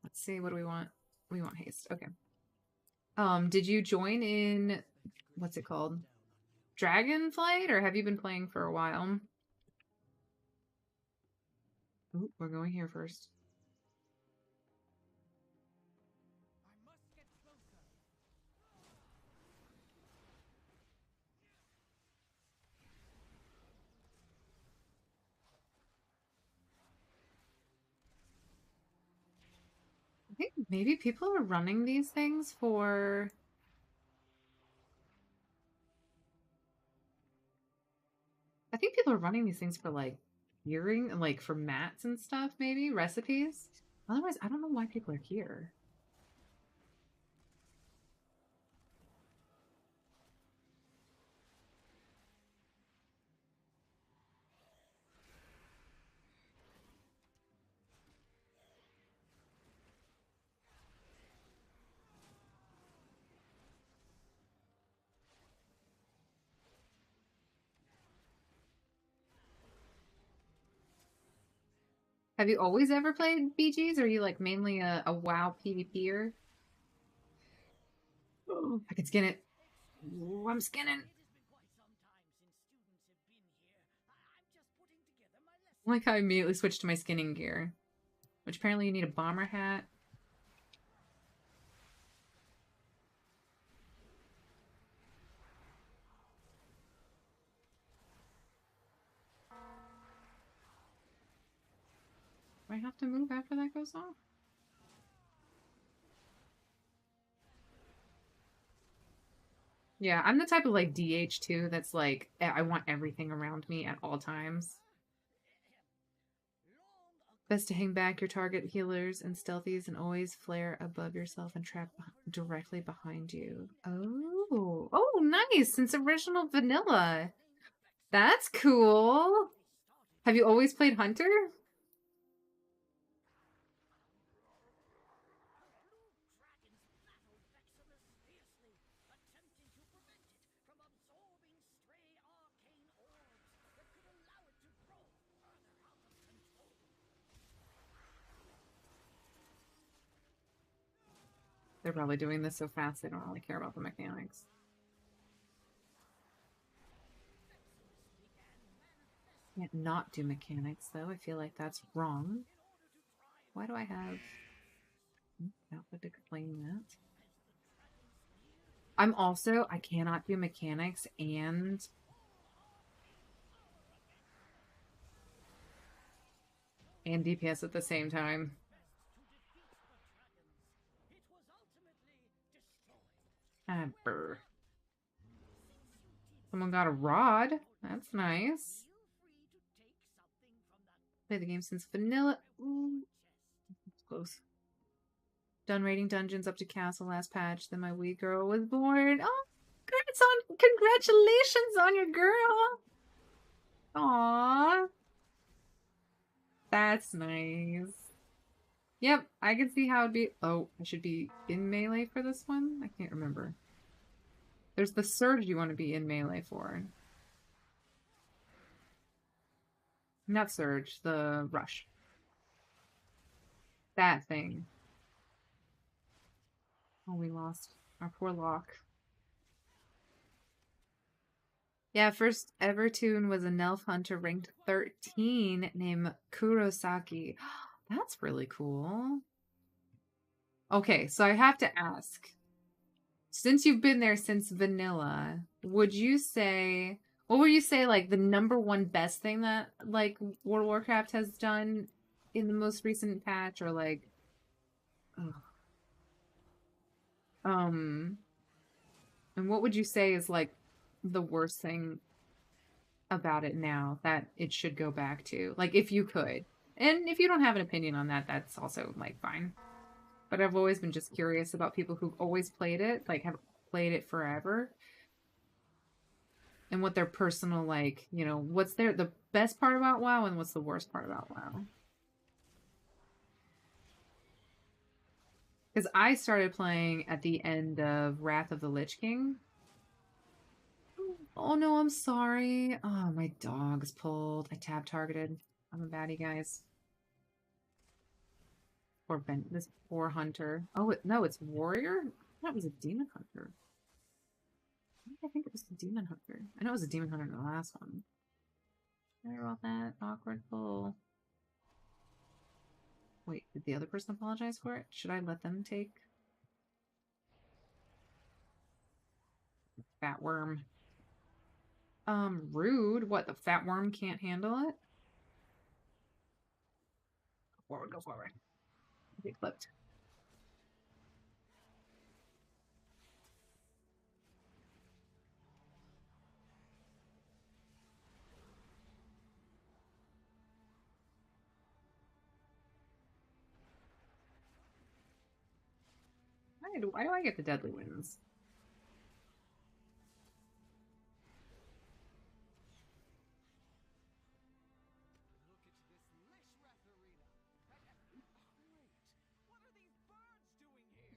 Let's see, what do we want? We want haste. Okay. Did you join in, what's it called? Dragonflight, or have you been playing for a while? Ooh, we're going here first. I think maybe people are running these things for... I think people are running these things for, like, gearing and, like, for mats and stuff, maybe? Recipes? Otherwise, I don't know why people are here. Have you always ever played BGs, or are you, like, mainly a WoW PvPer? Oh, I can skin it. Ooh, I'm skinning. I like how I immediately switched to my skinning gear. Which apparently you need a bomber hat. I have to move after that goes off? Yeah, I'm the type of like DH too that's like I want everything around me at all times. Best to hang back your target healers and stealthies and always flare above yourself and trap directly behind you. Oh, nice! Since original vanilla. That's cool. Have you always played Hunter? They're probably doing this so fast they don't really care about the mechanics. Can't not do mechanics though. I feel like that's wrong. Why do I have outfit to explain that? I cannot do mechanics and DPS at the same time. Brr. Someone got a rod. That's nice. Play the game since vanilla. Ooh. Close. Done raiding dungeons up to castle last patch. Then my wee girl was born. Oh, congratulations on your girl. Aww. That's nice. Yep, I can see how it'd be. Oh, I should be in melee for this one? I can't remember. There's the surge you want to be in melee for. Not surge, the rush. That thing. Oh, we lost our poor Locke. Yeah, first ever tune was a Nelf Hunter ranked 13 named Kurosaki. That's really cool. Okay, so I have to ask. Since you've been there since vanilla, what would you say like the number one best thing that like World of Warcraft has done in the most recent patch, or like and what would you say is like the worst thing about it now that it should go back to? Like if you could. And if you don't have an opinion on that, that's also like fine. But I've always been just curious about people who've always played it, like have played it forever. And what their personal, like, you know, what's the best part about WoW and what's the worst part about WoW. Because I started playing at the end of Wrath of the Lich King. Oh no, I'm sorry. Oh, my dog's pulled. I tab targeted. I'm a baddie, guys. This poor hunter. Oh, no, it's warrior? That was a demon hunter. I think it was the demon hunter. I know it was a demon hunter in the last one. Sorry about that. Awkward pull. Wait, did the other person apologize for it? Should I let them take? Fat worm. Rude. What, the fat worm can't handle it? Go forward, go forward. Get clipped. Why do I get the deadly winds?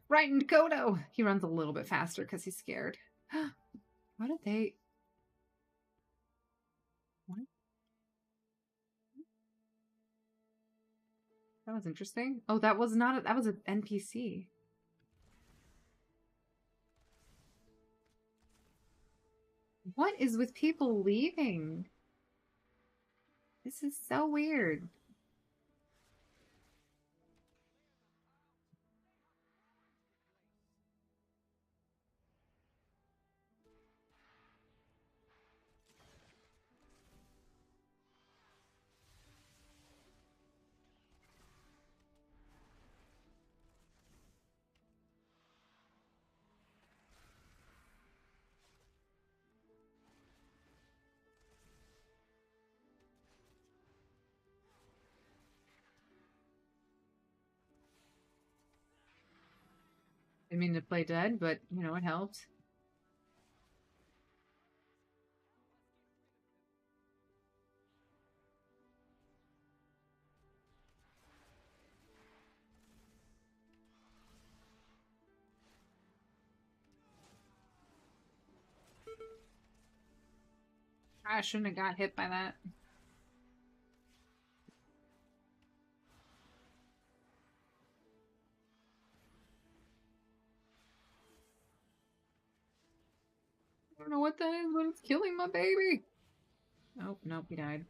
Frightened Kodo! He runs a little bit faster because he's scared. How did they... What? That was interesting. Oh, that was not that was an NPC. What is with people leaving? This is so weird. I mean to play dead, but you know, it helped. I shouldn't have got hit by that. I don't know what that is, but it's killing my baby. Oh, nope, he died.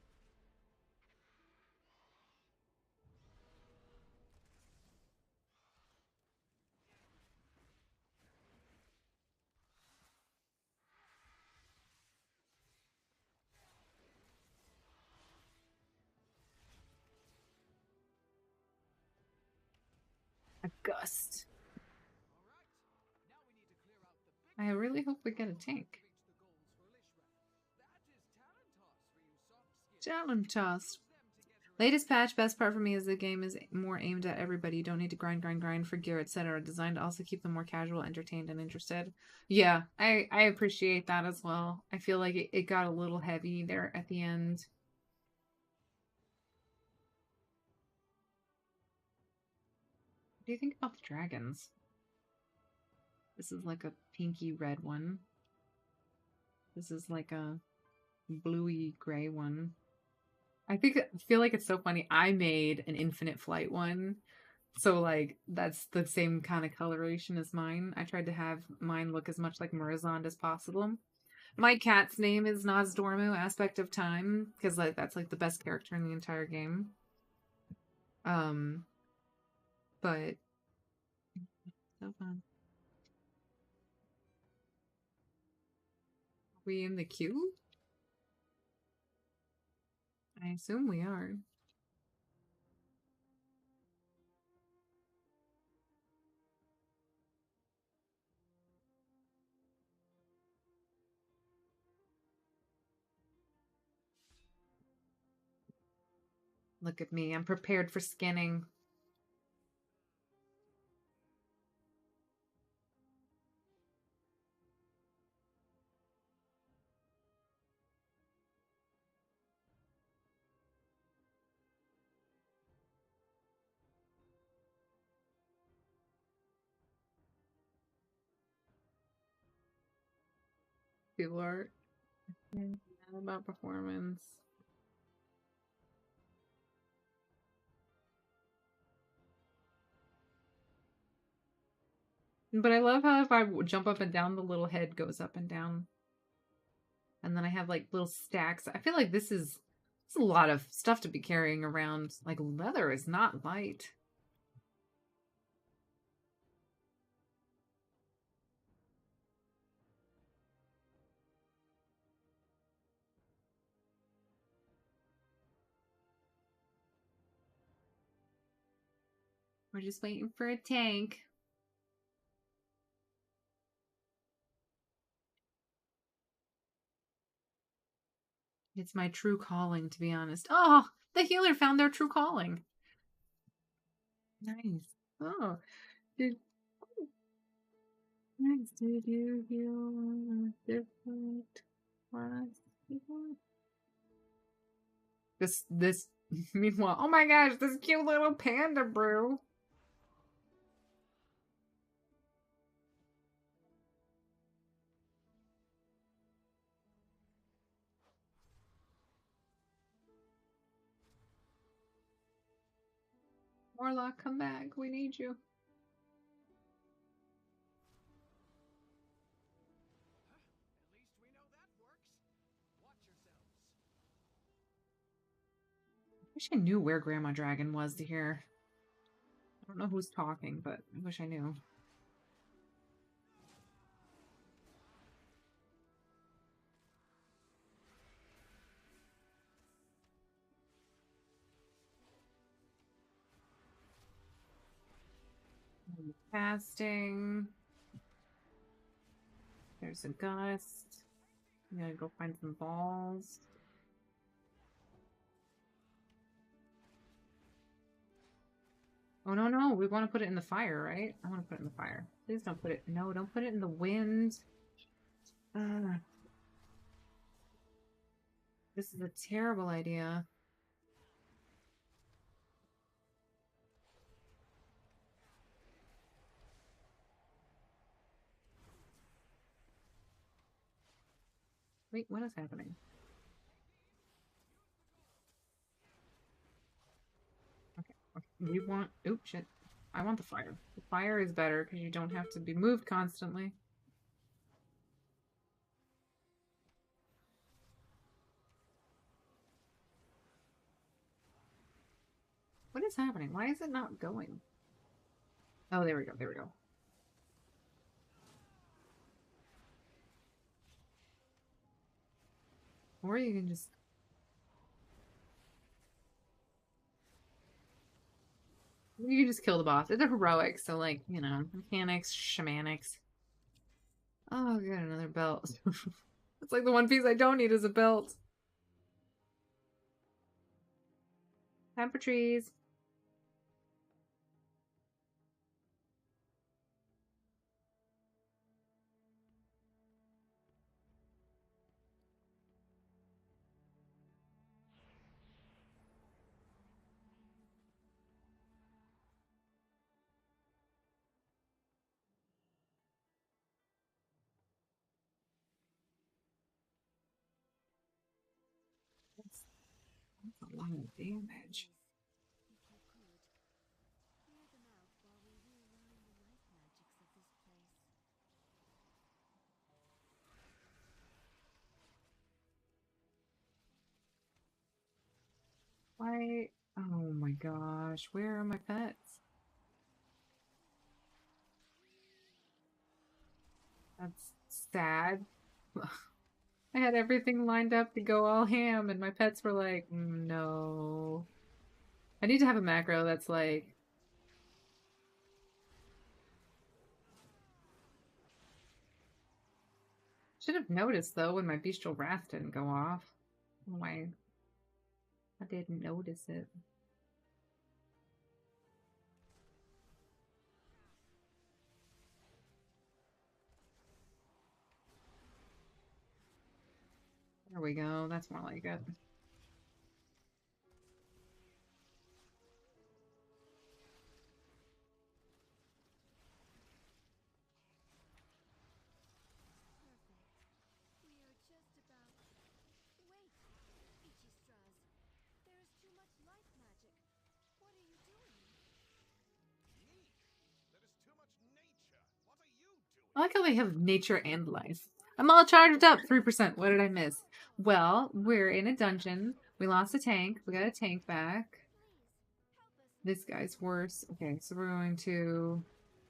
A gust. I really hope we get a tank. Challenge toss. Latest patch, best part for me is the game is more aimed at everybody. You don't need to grind for gear, etc. Designed to also keep them more casual, entertained, and interested. Yeah, I appreciate that as well. I feel like it got a little heavy there at the end. What do you think about the dragons? This is like a pinky red one. This is like a bluey gray one. I feel like it's so funny. I made an infinite flight one. So like that's the same kind of coloration as mine. I tried to have mine look as much like Murazond as possible. My cat's name is Nozdormu, Aspect of Time, because like that's like the best character in the entire game. But so fun. Are we in the queue? I assume we are. Look at me. I'm prepared for skinning. People are mad about performance. But I love how if I jump up and down, the little head goes up and down. And then I have like little stacks. I feel like this is a lot of stuff to be carrying around. Like leather is not light. We're just waiting for a tank. It's my true calling, to be honest. Oh, the healer found their true calling. Nice. Oh, did you heal different class people? This meanwhile, oh my gosh, this cute little panda brew. Warlock, come back. We need you. I wish I knew where Grandma Dragon was to hear. I don't know who's talking, but I wish I knew. Casting. There's a gust. I'm gonna go find some balls. Oh, no, no. We want to put it in the fire, right? I want to put it in the fire. Please don't put it... No, don't put it in the wind. This is a terrible idea. Wait, what is happening? Okay. You want... Oh, shit. I want the fire. The fire is better because you don't have to be moved constantly. What is happening? Why is it not going? Oh, there we go. There we go. Or you can just... You can just kill the boss. It's a heroic, so like, you know, mechanics, shamanics. Oh, I got another belt. It's like the one piece I don't need is a belt. Time for trees. That's a lot of damage. Why? Oh my gosh, where are my pets? That's sad. I had everything lined up to go all ham, and my pets were like, no. I need to have a macro that's like... Should have noticed, though, when my Bestial Wrath didn't go off. Why? I didn't notice it. There we go. That's more like it. I like how they have nature and life. I'm all charged up. 3%. What did I miss? Well, we're in a dungeon. We lost a tank. We got a tank back. This guy's worse. Okay, so we're going to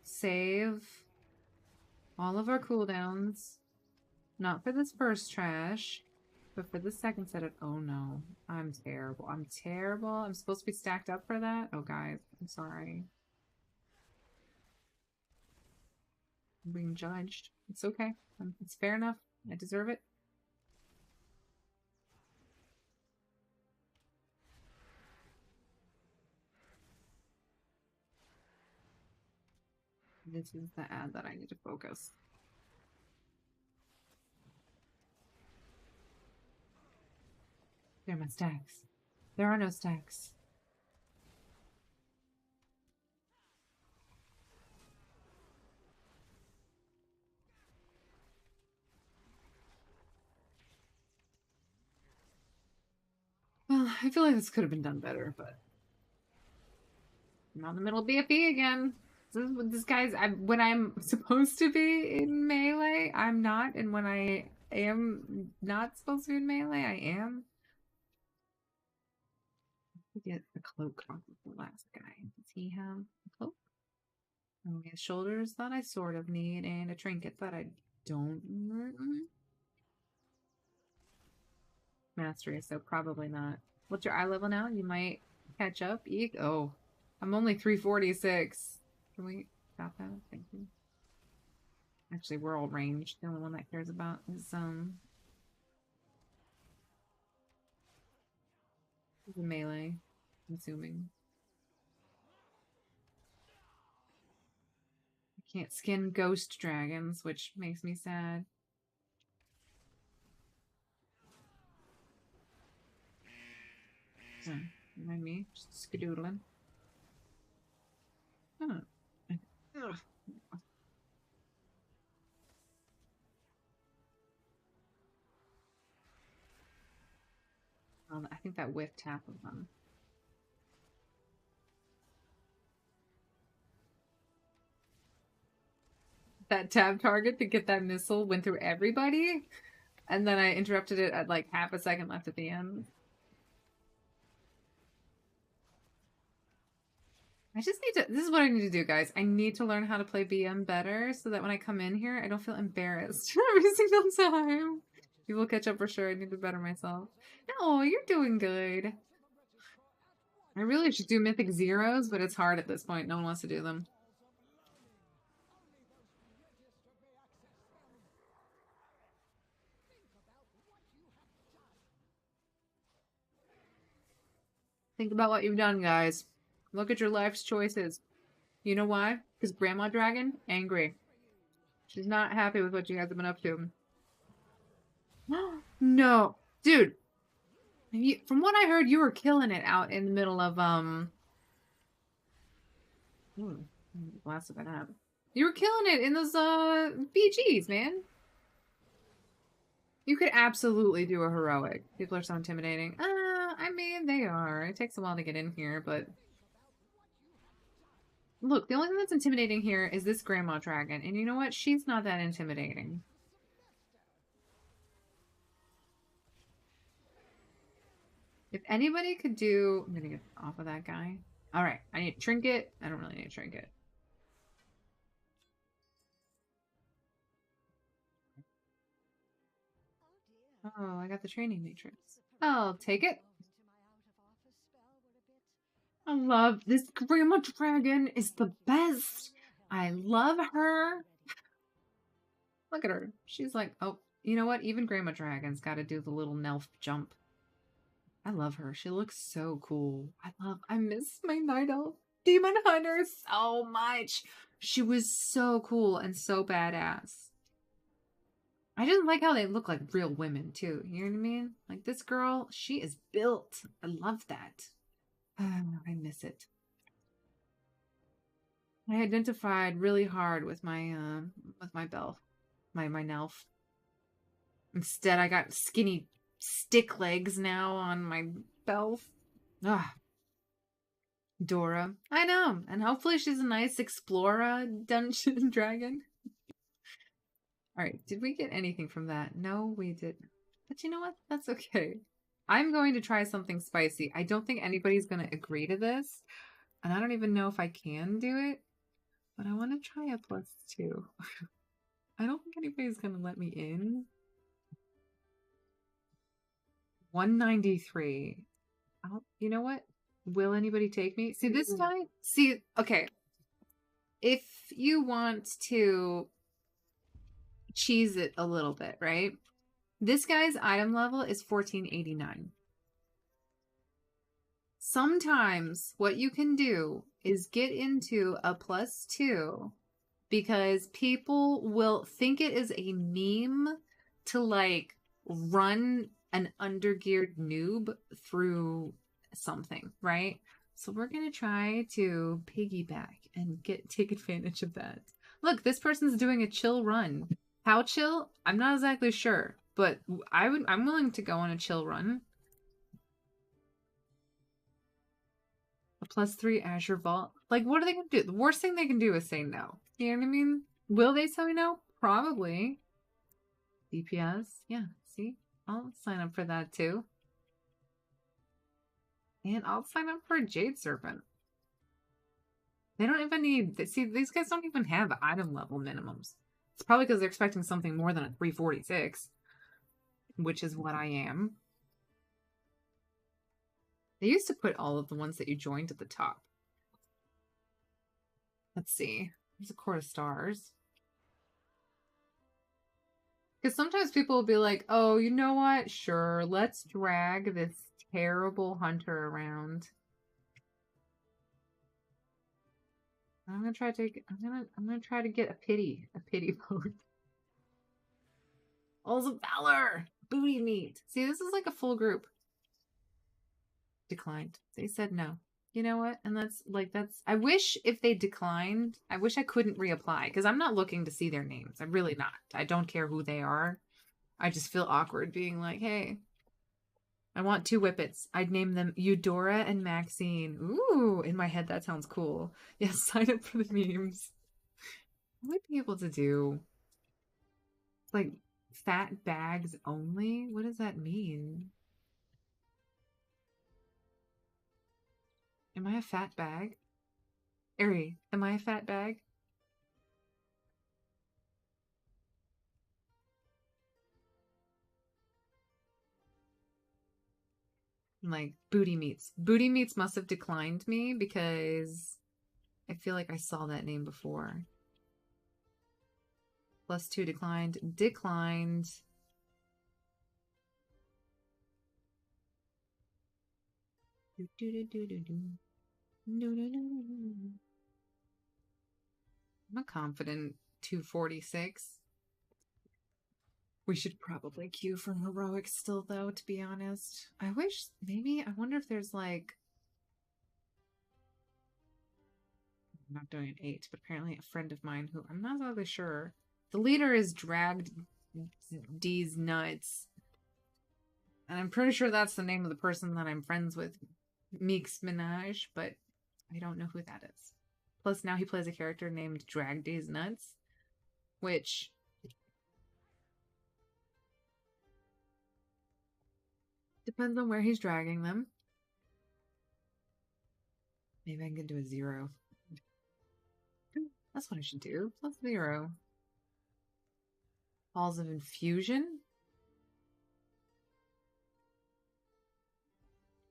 save all of our cooldowns. Not for this first trash, but for the second set of... Oh no. I'm terrible. I'm terrible. I'm supposed to be stacked up for that? Oh, guys. I'm sorry. I'm being judged. It's okay. It's fair enough. I deserve it. This is the ad that I need to focus. There are my stacks. There are no stacks. Well, I feel like this could have been done better, but I'm on the middle BFE again. This guy's when I'm supposed to be in melee, I'm not, and when I am not supposed to be in melee, I am. Get a cloak off of the last guy. Does he have a cloak? Okay, shoulders that I sort of need, and a trinket that I don't. Mastery, so probably not. What's your eye level now? You might catch up. Eek. Oh, I'm only 346. Can we stop that? Thank you. Actually, we're all ranged. The only one that cares about is melee. I'm assuming. Can't skin ghost dragons, which makes me sad. Remind me, just skedoodling. Oh. I think that whiffed half of them. That tab target to get that missile went through everybody, and then I interrupted it at like half a second left at the end. I just need to, this is what I need to do, guys. I need to learn how to play BM better so that when I come in here, I don't feel embarrassed every single time. You will catch up for sure. I need to better myself. No, you're doing good. I really should do Mythic Zeros, but it's hard at this point. No one wants to do them. Think about what you've done, guys. Look at your life's choices. You know why? Because Grandma Dragon, angry. She's not happy with what you guys have been up to. No. Dude. From what I heard, you were killing it out in the middle of, blasted that up. You were killing it in those, BGs, man. You could absolutely do a heroic. People are so intimidating. I mean, they are. It takes a while to get in here, but... Look, the only thing that's intimidating here is this Grandma Dragon. And you know what? She's not that intimidating. If anybody could do... I'm gonna get off of that guy. Alright, I need a trinket. I don't really need a trinket. Oh, I got the training matrix. I'll take it. I love this Grandma Dragon is the best. I love her. Look at her. She's like, oh, you know what? Even Grandma Dragon's got to do the little Nelf jump. I love her. She looks so cool. I miss my Night Elf Demon Hunter so much. She was so cool and so badass. I just like how they look like real women too. You know what I mean? Like this girl, she is built. I love that. I miss it. I identified really hard with my Belf, my Nelf. Instead, I got skinny stick legs now on my Belf. Ah, Dora. I know, and hopefully she's a nice explorer dungeon dragon. All right, did we get anything from that? No, we didn't. But you know what? That's okay. I'm going to try something spicy. I don't think anybody's going to agree to this. And I don't even know if I can do it. But I want to try a +2. I don't think anybody's going to let me in. 193. You know what? Will anybody take me? See, this guy... See, okay. If you want to cheese it a little bit, right? This guy's item level is 1489. Sometimes what you can do is get into a +2 because people will think it is a meme to like run an undergeared noob through something, right? So we're going to try to piggyback and take advantage of that. Look, this person's doing a chill run. How chill? I'm not exactly sure. But I'm willing to go on a chill run. A +3 Azure Vault. Like, what are they going to do? The worst thing they can do is say no. You know what I mean? Will they say no? Probably. DPS? Yeah, see? I'll sign up for that too. And I'll sign up for a Jade Serpent. They don't even need... See, these guys don't even have item level minimums. It's probably because they're expecting something more than a 346. Which is what I am. They used to put all of the ones that you joined at the top. Let's see. There's a Court of Stars. Because sometimes people will be like, oh, you know what? Sure, let's drag this terrible hunter around. I'm gonna try to get a pity vote. Halls of Valor! Booty meat. See, this is like a full group. Declined. They said no. You know what? And that's I wish if they declined, I wish I couldn't reapply because I'm not looking to see their names. I'm really not. I don't care who they are. I just feel awkward being like, hey, I want 2 whippets. I'd name them Eudora and Maxine. Ooh, in my head, that sounds cool. Yes, sign up for the memes. I might be able to do like fat bags only. What does that mean? Am I a fat bag? Ari, am I a fat bag? Like Booty Meats. Booty Meats must have declined me because I feel like I saw that name before. +2 declined. Declined. I'm a confident 246. We should probably queue for heroics still, though, to be honest. I wish, maybe, I wonder if there's like... I'm not doing an 8, but apparently a friend of mine who I'm not exactly sure. The leader is Dragged D's Nuts. And I'm pretty sure that's the name of the person that I'm friends with. Meeks Minaj, but I don't know who that is. Plus, now he plays a character named Drag D's Nuts, which... depends on where he's dragging them. Maybe I can do a 0. That's what I should do. +0. Halls of Infusion.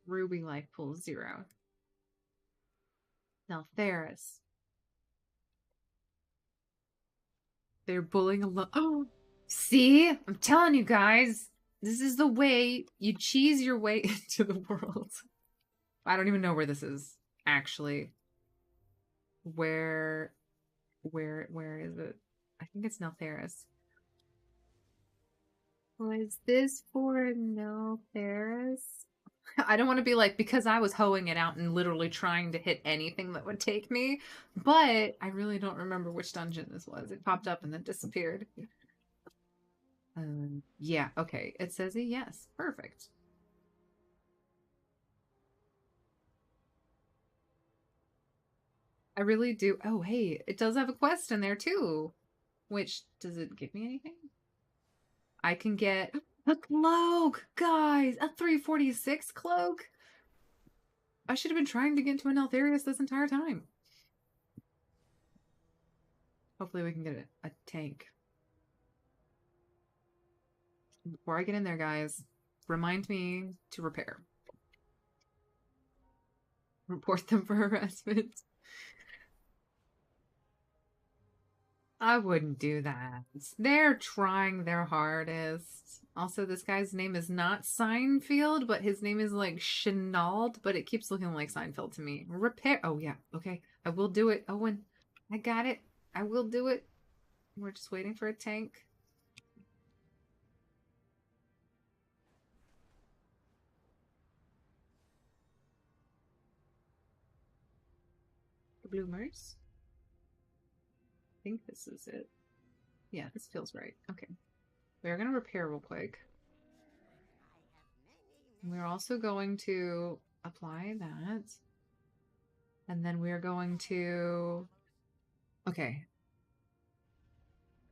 Ruby Life Pool 0. Neltheris. They're bullying a lot. Oh, see? I'm telling you guys. This is the way you cheese your way into the world. I don't even know where this is, actually. Where is it? I think it's Neltheris. Was this for Neltheris? I don't want to be like, because I was hoeing it out and literally trying to hit anything that would take me, but I really don't remember which dungeon this was. It popped up and then disappeared. Yeah, okay. It says a yes. Perfect. I really do. Oh, hey, it does have a quest in there too. Which, does it give me anything? I can get a cloak, guys! A 346 cloak? I should have been trying to get into an Altharius this entire time. Hopefully we can get a tank. Before I get in there, guys, remind me to repair. Report them for harassment. I wouldn't do that. They're trying their hardest. Also, this guy's name is not Seinfeld, but his name is like Chenault, but it keeps looking like Seinfeld to me. Repair. Oh, yeah. Okay. I will do it, Owen. I got it. I will do it. We're just waiting for a tank. The bloomers. I think this is it. Yeah, this feels right. Okay. We're going to repair real quick. We're also going to apply that. And then we're going to... Okay.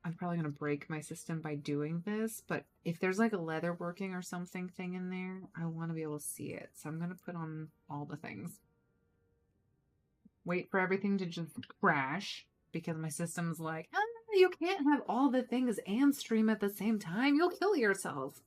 I'm probably going to break my system by doing this, but if there's like a leather working or something thing in there, I want to be able to see it. So I'm going to put on all the things. Wait for everything to just crash because my system's like, you can't have all the things and stream at the same time. You'll kill yourself.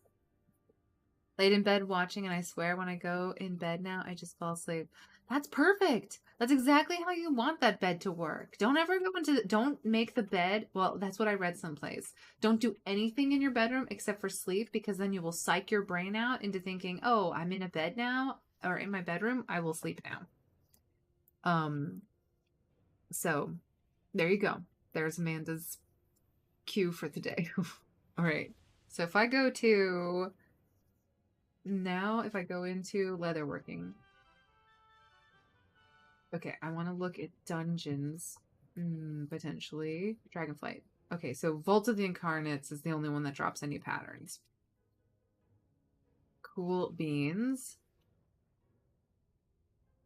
Laid in bed watching, and I swear when I go in bed now, I just fall asleep. That's perfect. That's exactly how you want that bed to work. Don't ever go into don't make the bed. Well, that's what I read someplace. Don't do anything in your bedroom except for sleep, because then you will psych your brain out into thinking, oh, I'm in a bed now, or in my bedroom, I will sleep now. So there you go. There's Amanda's cue for the day. All right. So if I go to now, if I go into leatherworking, okay, I want to look at dungeons, potentially Dragonflight. Okay, so Vault of the Incarnates is the only one that drops any patterns. Cool beans.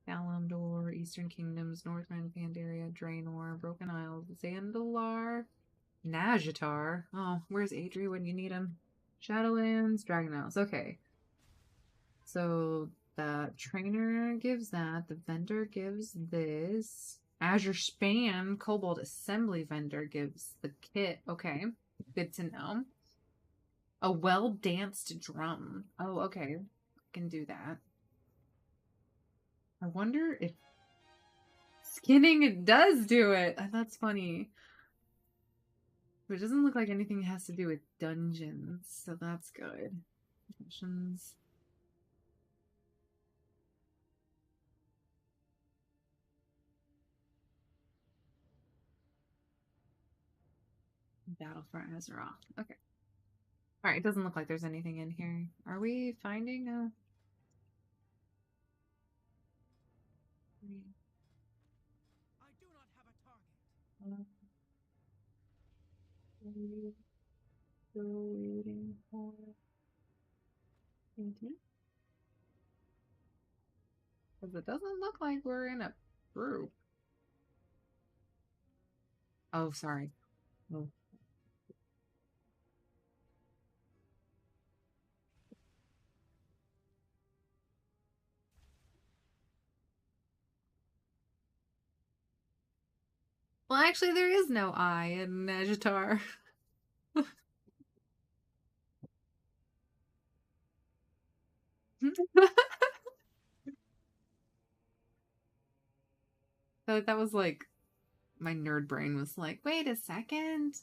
Kalimdor, Eastern Kingdoms, Northrend, Pandaria, Draenor, Broken Isles, Zandalar, Nazjatar. Oh, where's Adri when you need him? Shadowlands, Dragon Isles. Okay. So the trainer gives that. The vendor gives this. Azure Span, Cobalt Assembly vendor gives the kit. Okay. Good to know. A well-danced drum. Oh, okay. I can do that. I wonder if skinning does do it. That's funny. But it doesn't look like anything has to do with dungeons, so that's good. Missions. Battle for Azeroth. Okay. Alright, it doesn't look like there's anything in here. Are we finding a... I do not have a target. Still waiting for... Because it doesn't look like we're in a group. Oh, sorry. Oh. Well, actually, there is no I in Nazjatar. That was like, my nerd brain was like, wait a second.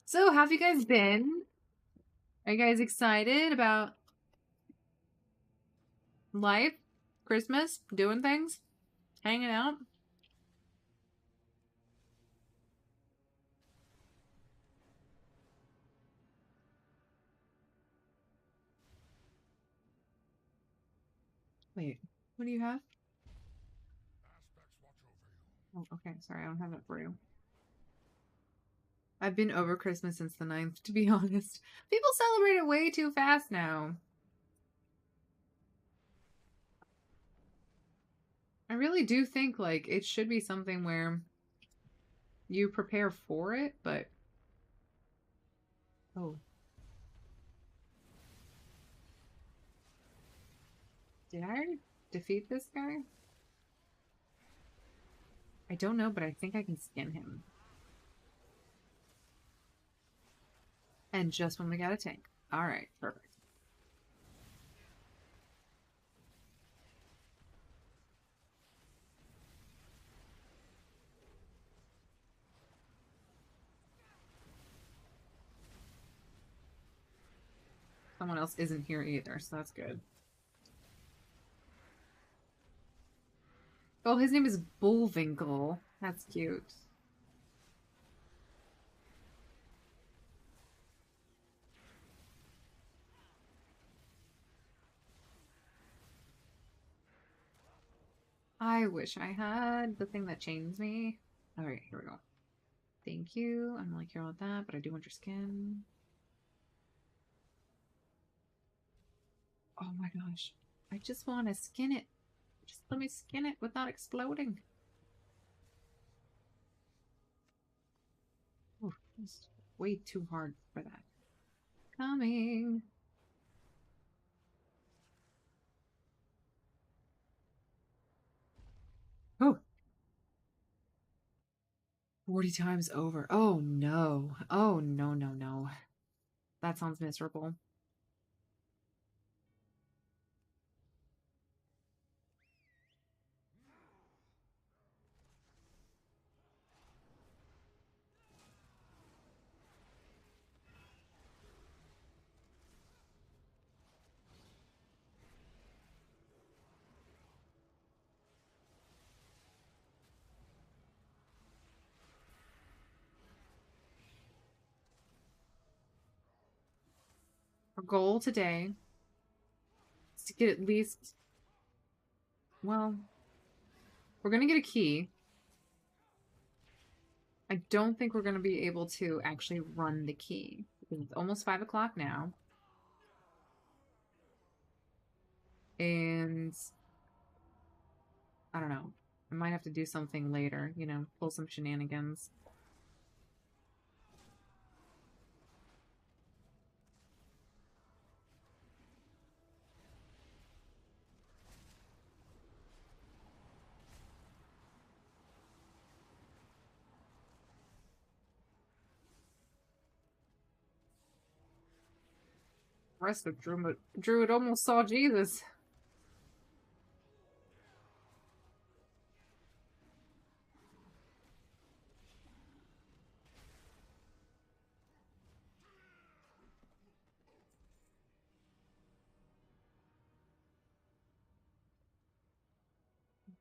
So, how have you guys been? Are you guys excited about life? Christmas? Doing things? Hanging out? Wait, what do you have? Oh, okay. Sorry, I don't have it for you. I've been over Christmas since the 9th, to be honest. People celebrate it way too fast now. I really do think, like, it should be something where you prepare for it, but... Oh. Did I defeat this guy? I don't know, but I think I can skin him. And just when we got a tank. Alright, perfect. Someone else isn't here either, so that's good. Oh, his name is Bullwinkle. That's cute. I wish I had the thing that chains me. Alright, here we go. Thank you. I don't really care about that, but I do want your skin. Oh my gosh. I just want to skin it. Just let me skin it without exploding. Oh, it's way too hard for that. Coming. Oh. 40 times over. Oh no. Oh no, no, no. That sounds miserable. goal today is to get at least... Well, we're going to get a key. I don't think we're going to be able to actually run the key. It's almost 5 o'clock now. And I don't know. I might have to do something later, you know, pull some shenanigans. Rest of Druid almost saw Jesus.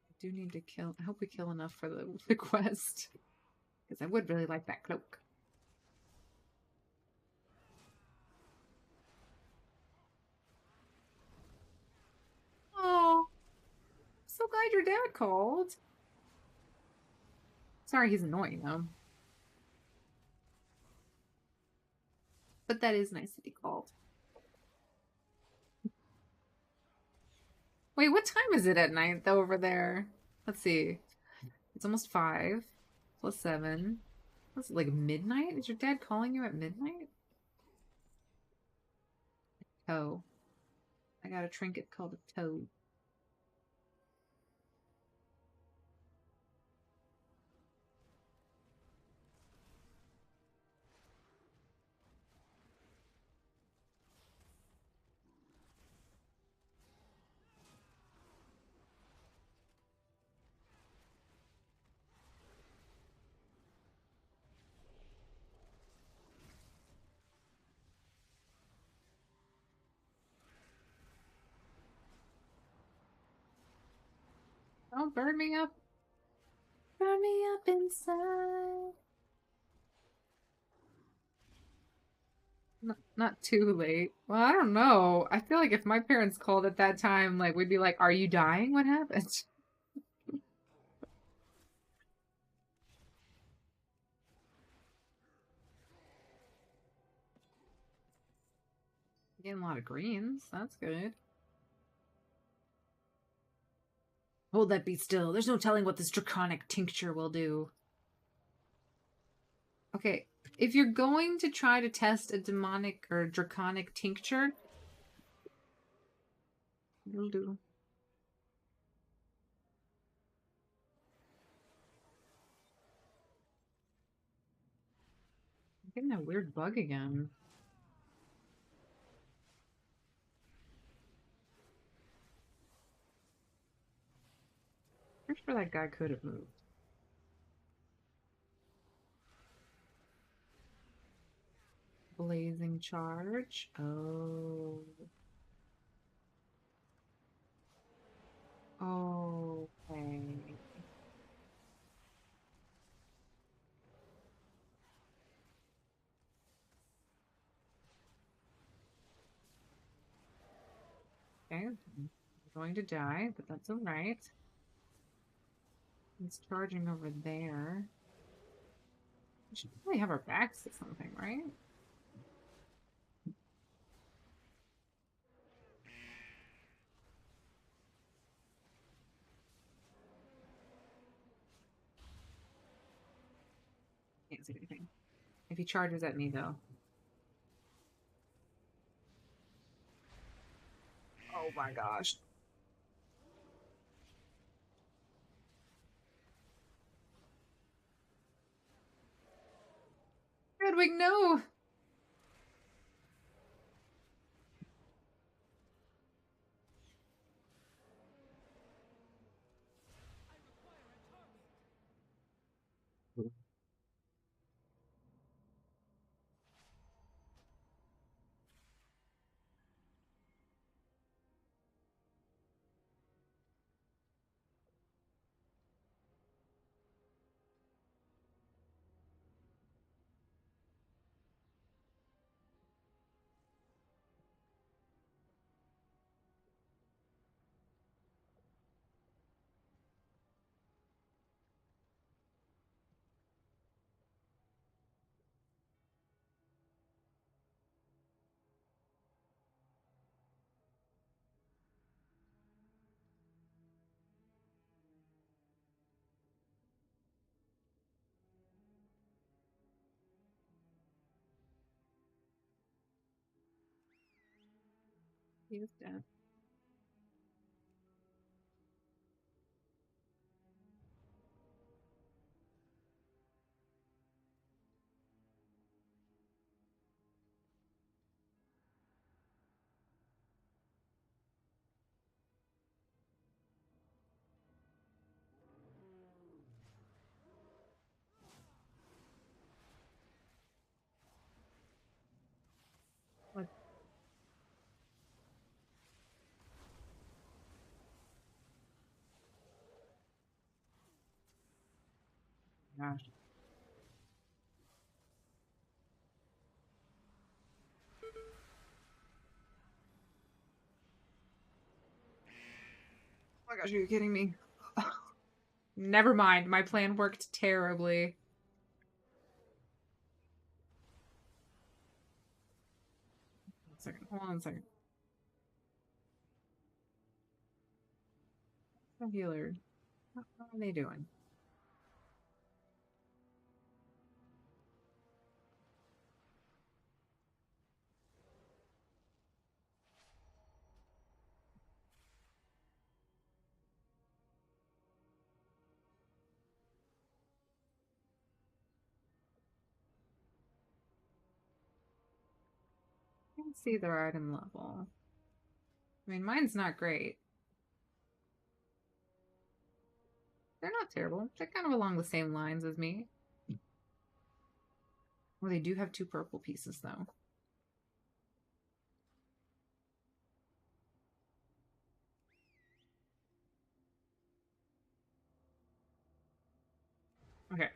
I do need to kill. I hope we kill enough for the quest. Because I would really like that cloak. Oh, so glad your dad called. Sorry he's annoying though. But that is nice that he called. Wait, what time is it at night though over there? Let's see. It's almost 5 plus 7. What's it, like midnight? Is your dad calling you at midnight? Toe. I got a trinket called a toe. Oh, burn me up. Burn me up inside. Not too late. Well, I don't know. I feel like if my parents called at that time, like, we'd be like, are you dying? What happened? Getting a lot of greens. That's good. Hold that beat still. There's no telling what this draconic tincture will do. Okay, if you're going to try to test a demonic or draconic tincture, it'll do. I'm getting that weird bug again. Pretty sure that guy could have moved. Blazing charge. Oh. Okay. Okay, I'm going to die, but that's alright. He's charging over there. We should probably have our backs to something, right? Can't see anything. If he charges at me, though. Oh my gosh. Redwing, no! He is dead. What? Gosh. Oh my gosh, are you kidding me? Never mind. My plan worked terribly. One second. Hold on a second. The healer. How are they doing? I can see their item level. I mean, mine's not great. They're not terrible. They're kind of along the same lines as me. Well, they do have 2 purple pieces, though. Okay.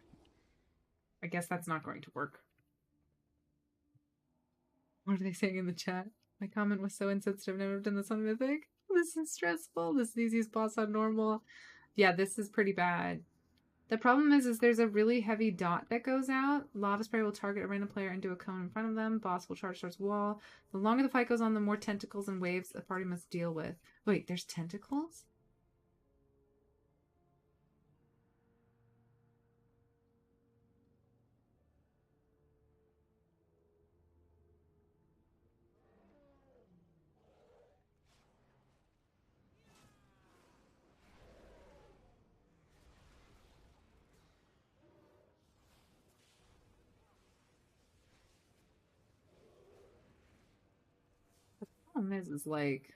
I guess that's not going to work. What are they saying in the chat? My comment was so insensitive. I've never done this on Mythic. This is stressful. This is the easiest boss on normal. Yeah, this is pretty bad. The problem is there's a really heavy dot that goes out. Lava spray will target a random player and do a cone in front of them. Boss will charge towards wall. The longer the fight goes on, the more tentacles and waves the party must deal with. Wait, there's tentacles? The problem is like...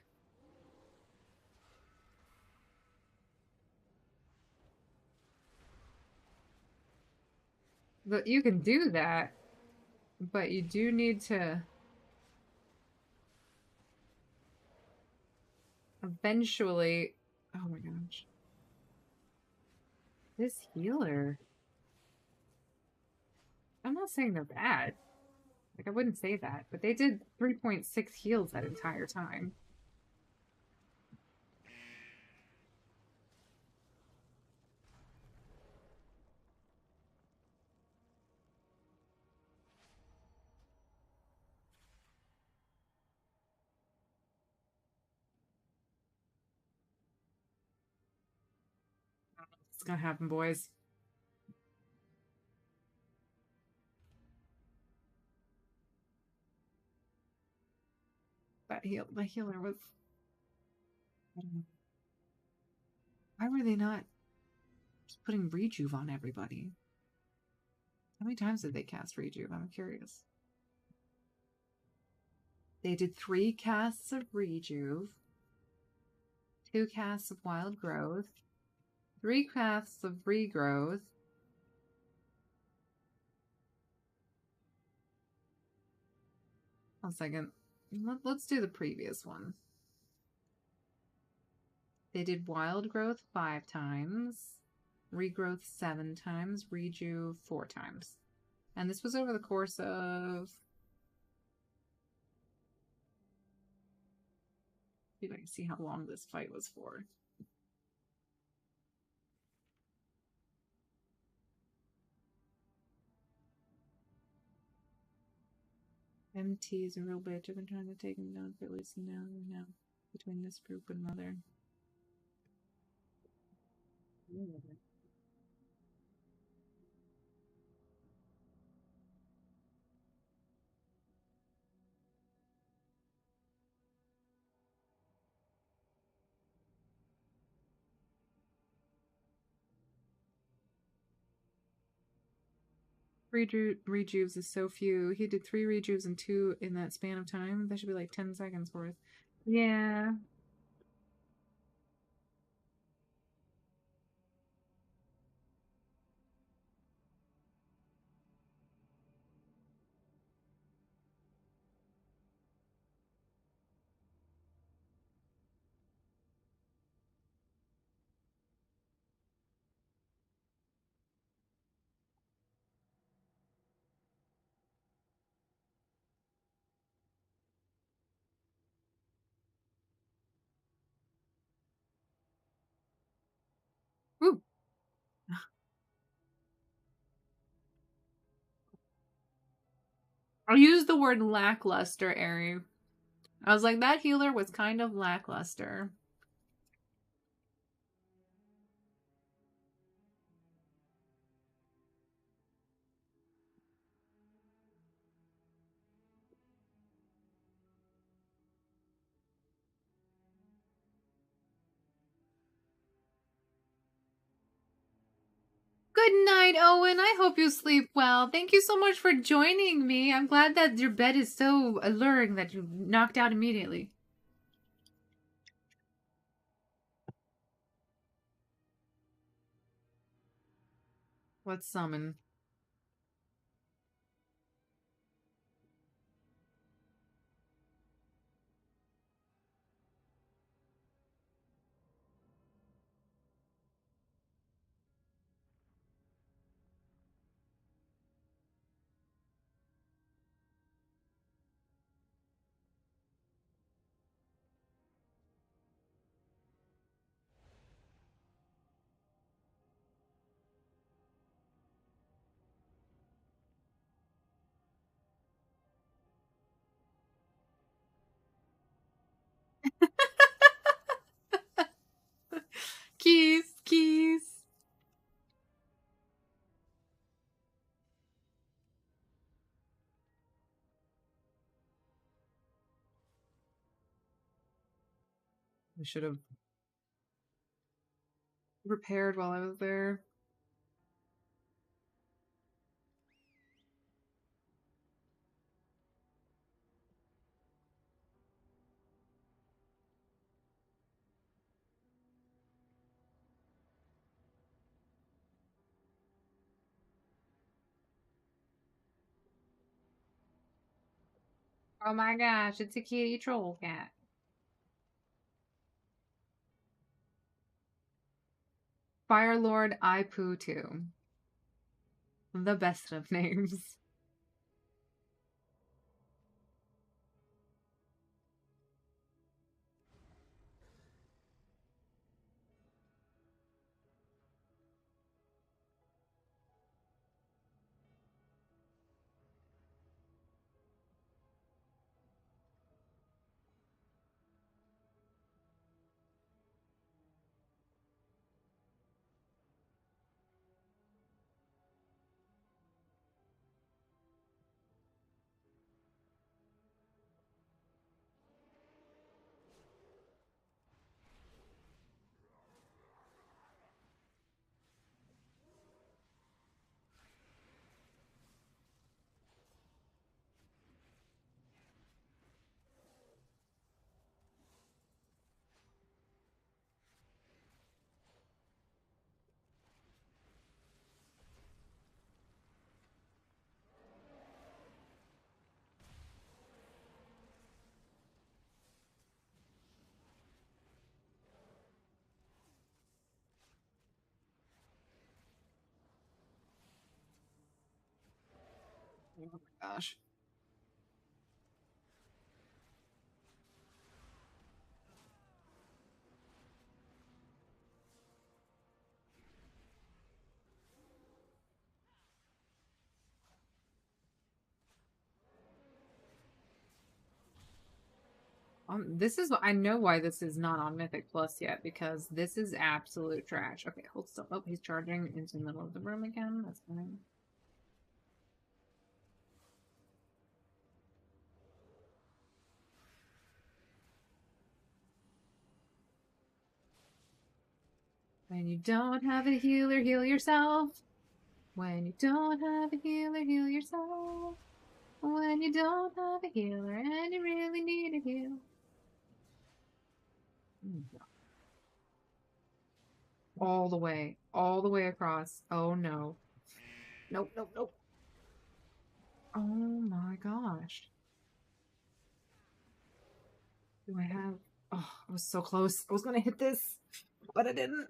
But you can do that, but you do need to eventually... Oh my gosh. This healer... I'm not saying they're bad. Like, I wouldn't say that, but they did 3.6 heals that entire time. It's gonna happen, boys. My healer was... I don't know. Why were they not just putting rejuve on everybody? How many times did they cast rejuve? I'm curious. They did 3 casts of rejuve, 2 casts of wild growth, 3 casts of regrowth. One second. Let's do the previous one. They did wild growth 5 times, regrowth 7 times, rejuve 4 times. And this was over the course of... See if I can see how long this fight was for. MT is a real bitch. I've been trying to take him down for at least an hour now. Between this group and another. Rejuves is so few. He did 3 rejuves and 2 in that span of time. That should be like 10 seconds worth. Yeah. Woo. I used the word lackluster, Ari. I was like, that healer was kind of lackluster. Good night, Owen. I hope you sleep well. Thank you so much for joining me. I'm glad that your bed is so alluring that you knocked out immediately. Let's summon. Keys. I should have repaired while I was there. Oh my gosh, it's a kitty troll cat. Fire Lord Iputu. The best of names. Oh my gosh. This is I know why this is not on Mythic Plus yet, because this is absolute trash. Okay, hold still. Oh, he's charging into the middle of the room again. That's fine. And you don't have a healer, heal yourself. When you don't have a healer, heal yourself. When you don't have a healer and you really need a heal. All the way across. Oh no. Nope, nope, nope. Oh my gosh. Do I have... Oh, I was so close. I was gonna hit this, but I didn't.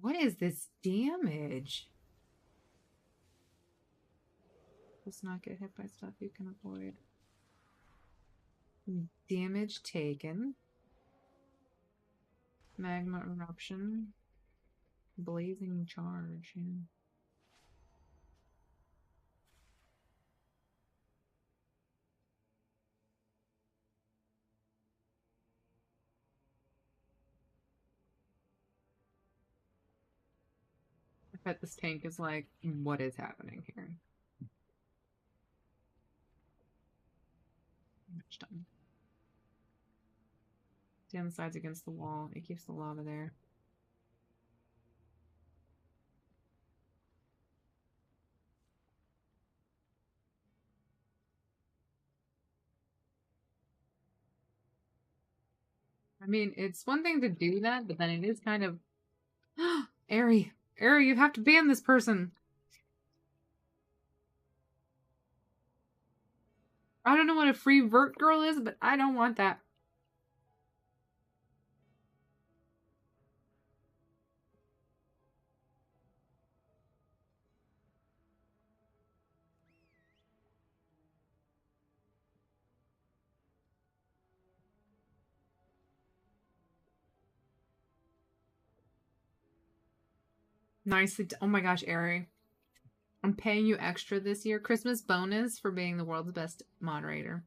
What is this damage? Let's not get hit by stuff you can avoid. Damage taken. Magma eruption. Blazing charge. Yeah. I bet this tank is like, what is happening here? Done. Stay on the sides against the wall. It keeps the lava there. I mean, it's one thing to do that, but then it is kind of... Airy! Airy, you have to ban this person! I don't know what a free vert girl is, but I don't want that. Nicely oh my gosh, Airy. I'm paying you extra this year. Christmas bonus for being the world's best moderator.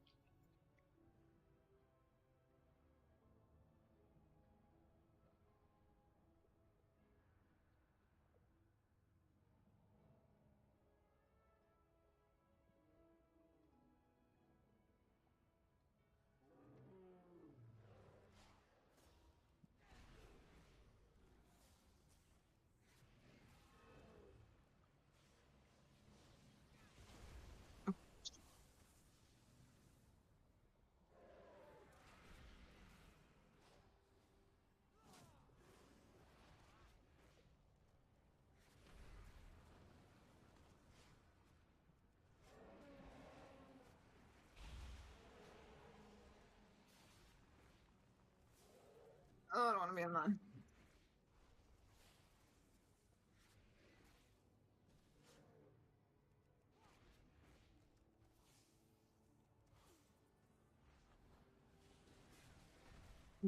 Oh, I don't want to be on that.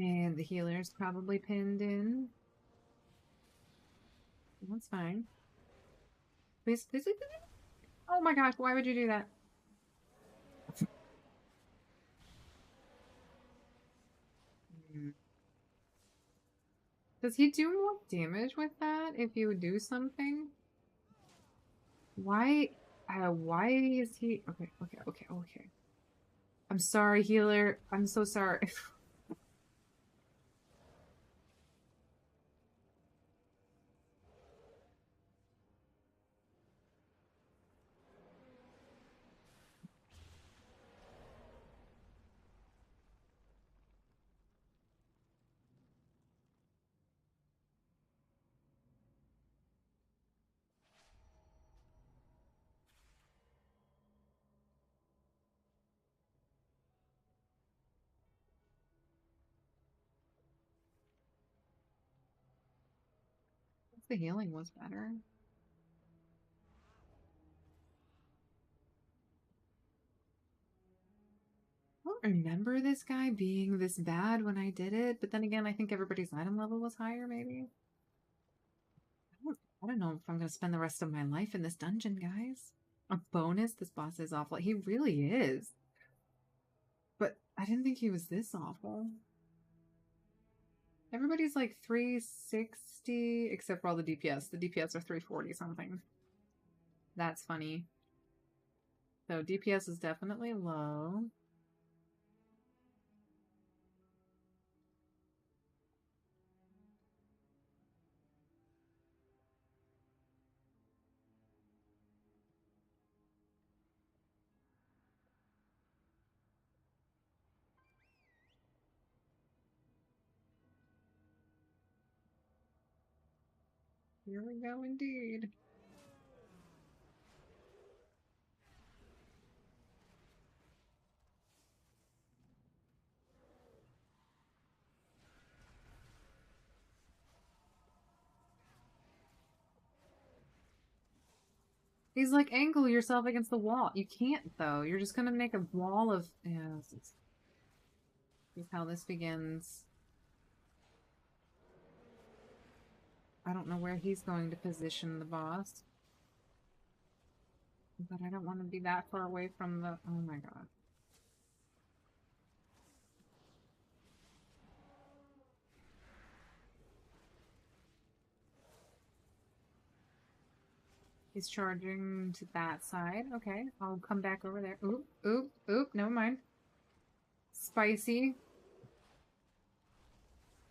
And the healer's probably pinned in. That's fine. Please, please, please, please. Oh my gosh, why would you do that? Does he do more damage with that if you do something? Why is he... Okay, okay, okay, okay. I'm sorry, healer. I'm so sorry. The healing was better. I don't remember this guy being this bad when I did it, but then again, I think everybody's item level was higher, maybe? I don't know if I'm going to spend the rest of my life in this dungeon, guys. A bonus? This boss is awful. He really is. But I didn't think he was this awful. Everybody's like 360, except for all the DPS. The DPS are 340 something. That's funny. So DPS is definitely low. Here we go, indeed. He's like, angle yourself against the wall. You can't, though. You're just gonna make a wall of... Yeah, this is how this begins. I don't know where he's going to position the boss. But I don't want to be that far away from the... Oh my god. He's charging to that side. Okay, I'll come back over there. Oop, oop, oop, never mind. Spicy.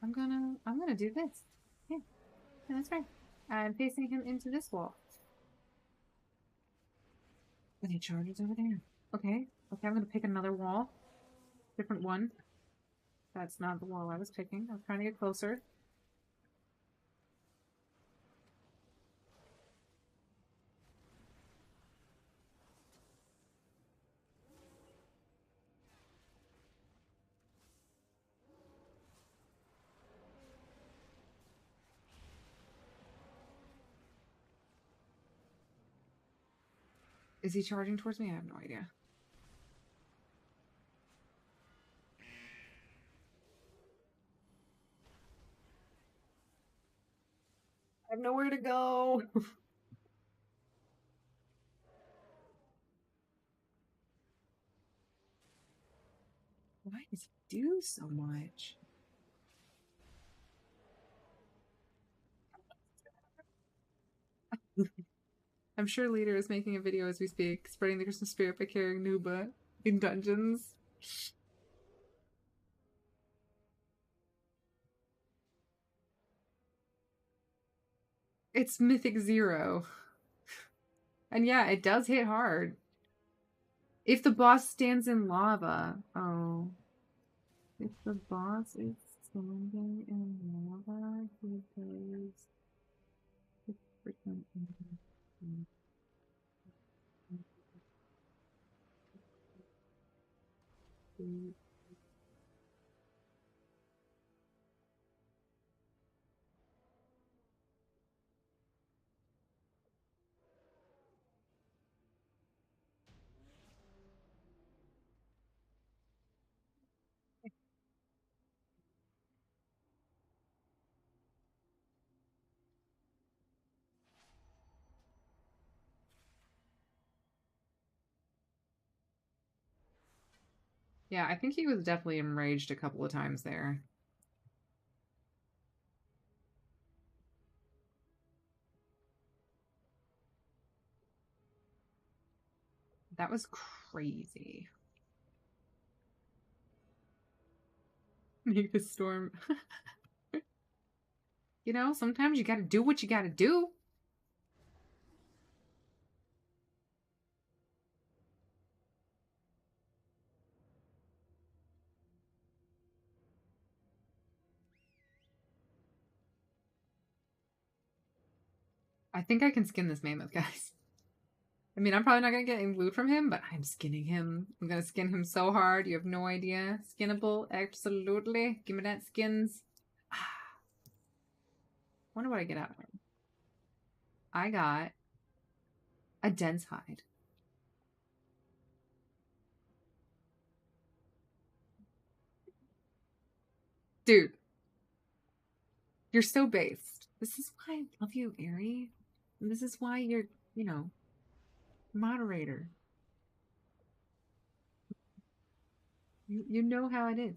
I'm gonna do this. Yeah, that's right. I'm facing him into this wall. And he charges over there. Okay, okay, I'm gonna pick another wall. Different one. That's not the wall I was picking. I was trying to get closer. Is he charging towards me? I have no idea. I have nowhere to go. Why does he do so much? I'm sure Leader is making a video as we speak, spreading the Christmas spirit by carrying Nuba in dungeons. It's Mythic 0. And yeah, it does hit hard. If the boss stands in lava. Oh. If the boss is standing in lava, he goes 6%. Yeah, I think he was definitely enraged a couple of times there. That was crazy. Make the storm. You know, sometimes you gotta do what you gotta do. I think I can skin this mammoth, guys. I mean, I'm probably not gonna get any loot from him, but I'm skinning him. I'm gonna skin him so hard, you have no idea. Skinnable, absolutely. Give me that skins. Wonder what I get out of him. I got a dense hide. Dude. You're so based. This is why I love you, Ari. And this is why you're, you know, moderator. You know how it is.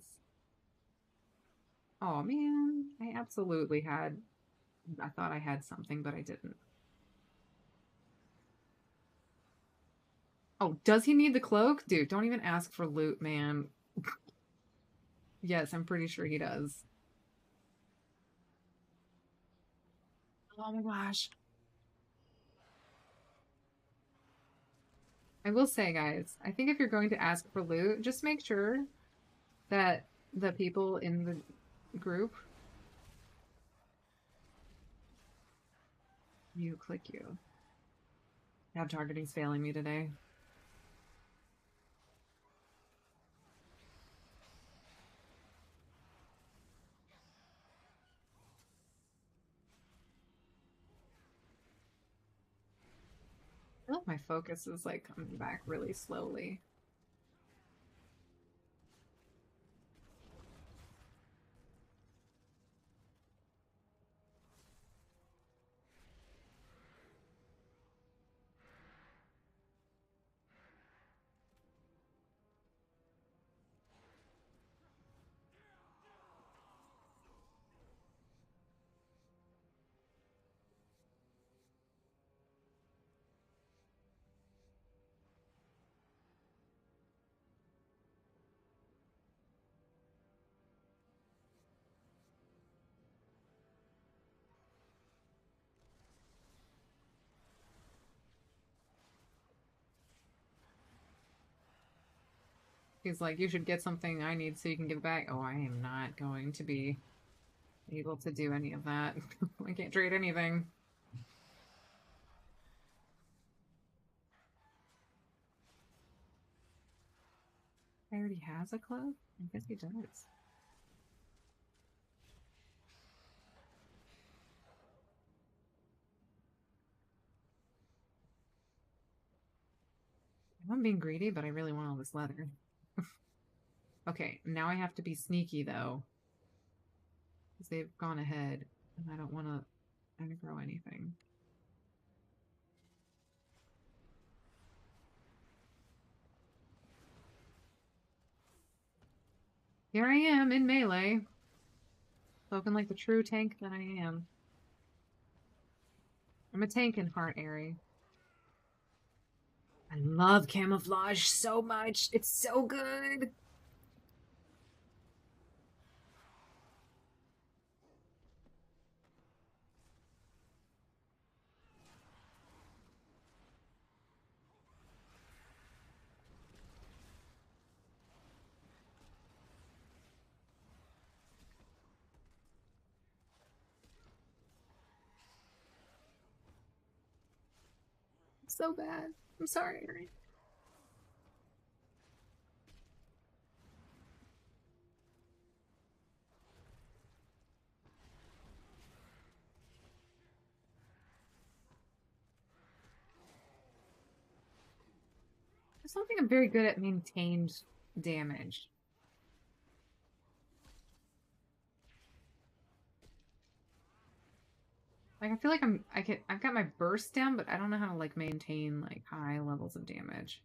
Oh man, I absolutely had. I thought I had something, but I didn't. Oh, does he need the cloak? Dude, don't even ask for loot, man. Yes, I'm pretty sure he does. Oh my gosh. I will say, guys, I think if you're going to ask for loot, just make sure that the people in the group You click you. Tab targeting's failing me today. I feel like my focus is like coming back really slowly. He's like, you should get something I need so you can give it back. Oh, I am not going to be able to do any of that. I can't trade anything. He already has a club? I guess he does. I'm being greedy, but I really want all this leather. Okay, now I have to be sneaky, though. Because they've gone ahead, and I don't want to aggro anything. Here I am, in melee. Spoken like the true tank that I am. I'm a tank in Heart Airy. I love camouflage so much. It's so good. So bad. I'm sorry, Airy. I don't think I'm very good at maintained damage. Like I feel like I've got my burst down, but I don't know how to like maintain like high levels of damage.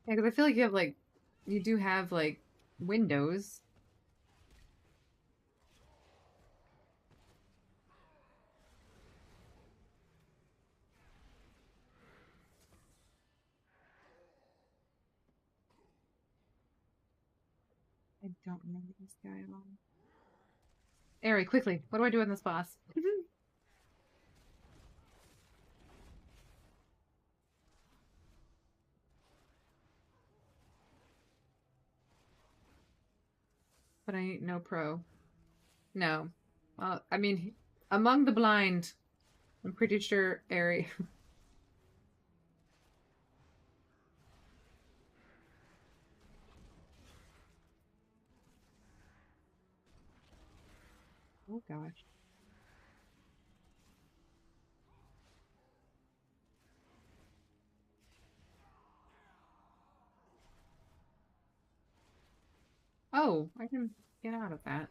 Yeah, because I feel like you do have like windows. I don't remember this guy at all. Airy, quickly, what do I do with this boss? But I ain't no pro. No. Well, I mean, among the blind, I'm pretty sure Airy. Oh gosh. Oh, I can get out of that.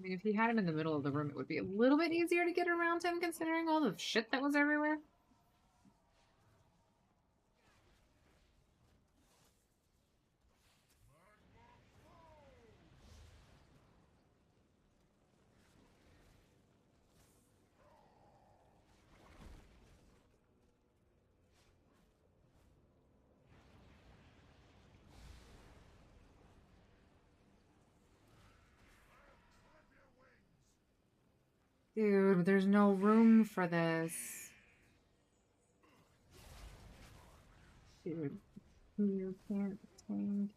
I mean, if he had him in the middle of the room, it would be a little bit easier to get around him, considering all the shit that was everywhere. Dude, there's no room for this. Dude, you can't tank.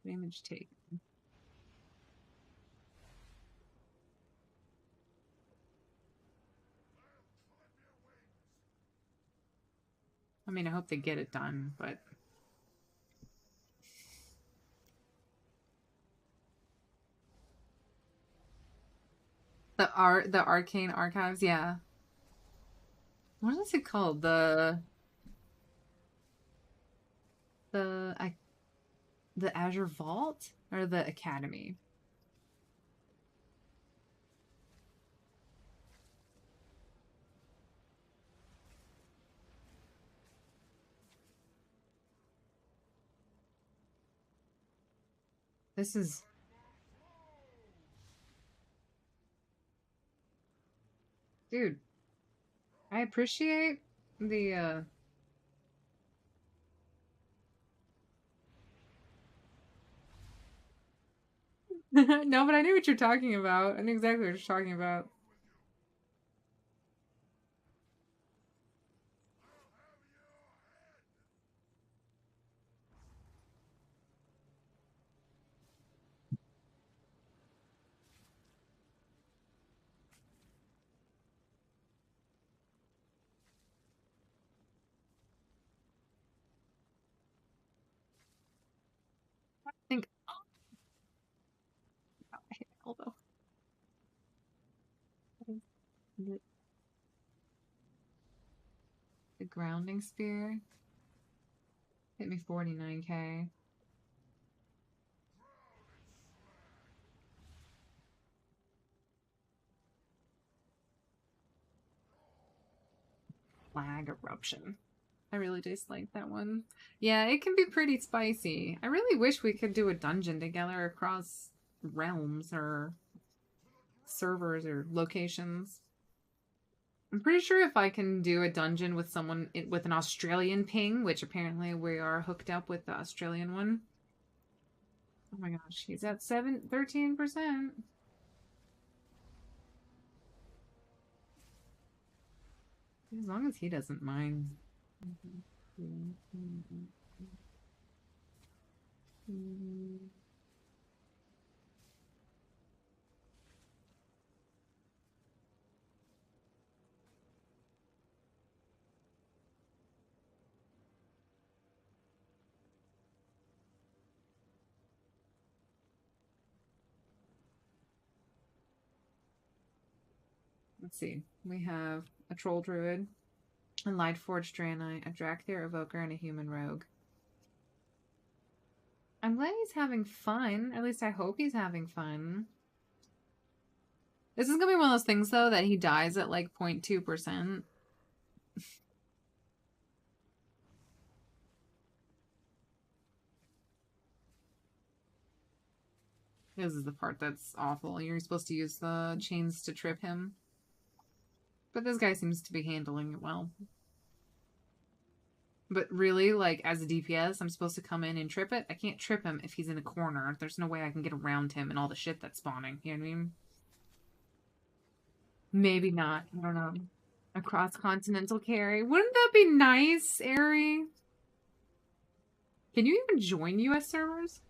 Damage taken. I mean, I hope they get it done, but the Arcane Archives, yeah. What is it called? The Azure Vault or the Academy? This is... Dude, I appreciate the, No, but I knew what you're talking about. I knew exactly what you're talking about. I think... Oh, I hit my elbow. The grounding spear hit me 49k. Flag eruption. I really dislike that one. Yeah, it can be pretty spicy. I really wish we could do a dungeon together across realms or servers or locations. I'm pretty sure if I can do a dungeon with someone with an Australian ping, which apparently we are hooked up with the Australian one. Oh my gosh, he's at 13%. As long as he doesn't mind. Let's see. We have a Troll Druid, a Lightforged Draenei, a Drakthir Evoker, and a Human Rogue. I'm glad he's having fun. At least I hope he's having fun. This is gonna be one of those things, though, that he dies at like 0.2%. This is the part that's awful. You're supposed to use the chains to trip him. But this guy seems to be handling it well. But really, like, as a DPS, I'm supposed to come in and trip it? I can't trip him if he's in a corner. There's no way I can get around him and all the shit that's spawning. You know what I mean? Maybe not. I don't know. A cross-continental carry. Wouldn't that be nice, Aerie? Can you even join US servers?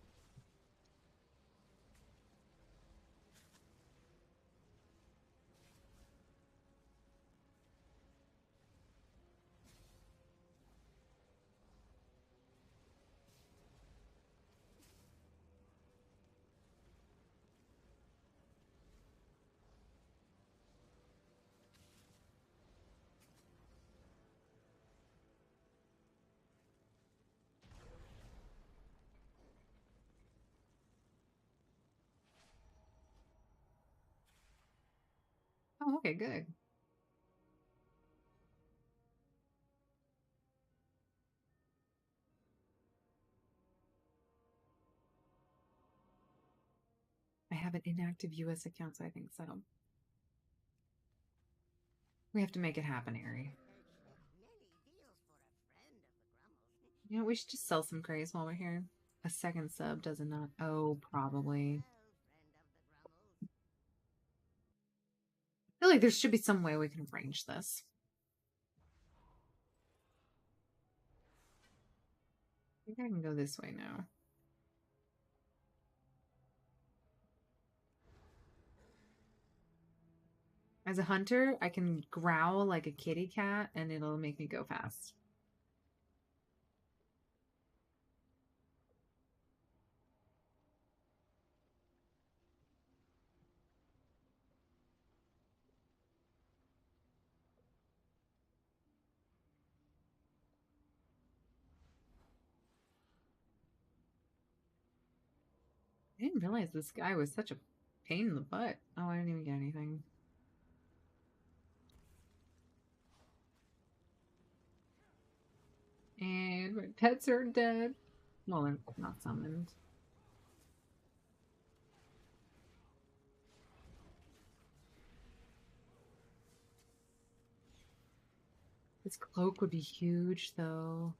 Oh, okay, good. I have an inactive US account, so I think so. We have to make it happen, Ari. You know, we should just sell some craze while we're here. A second sub does not. Oh, probably. I feel like there should be some way we can arrange this. I think I can go this way now. As a hunter, I can growl like a kitty cat and it'll make me go fast. I didn't realize this guy was such a pain in the butt. Oh, I didn't even get anything. And my pets are dead. Well, they're not summoned. This cloak would be huge, though.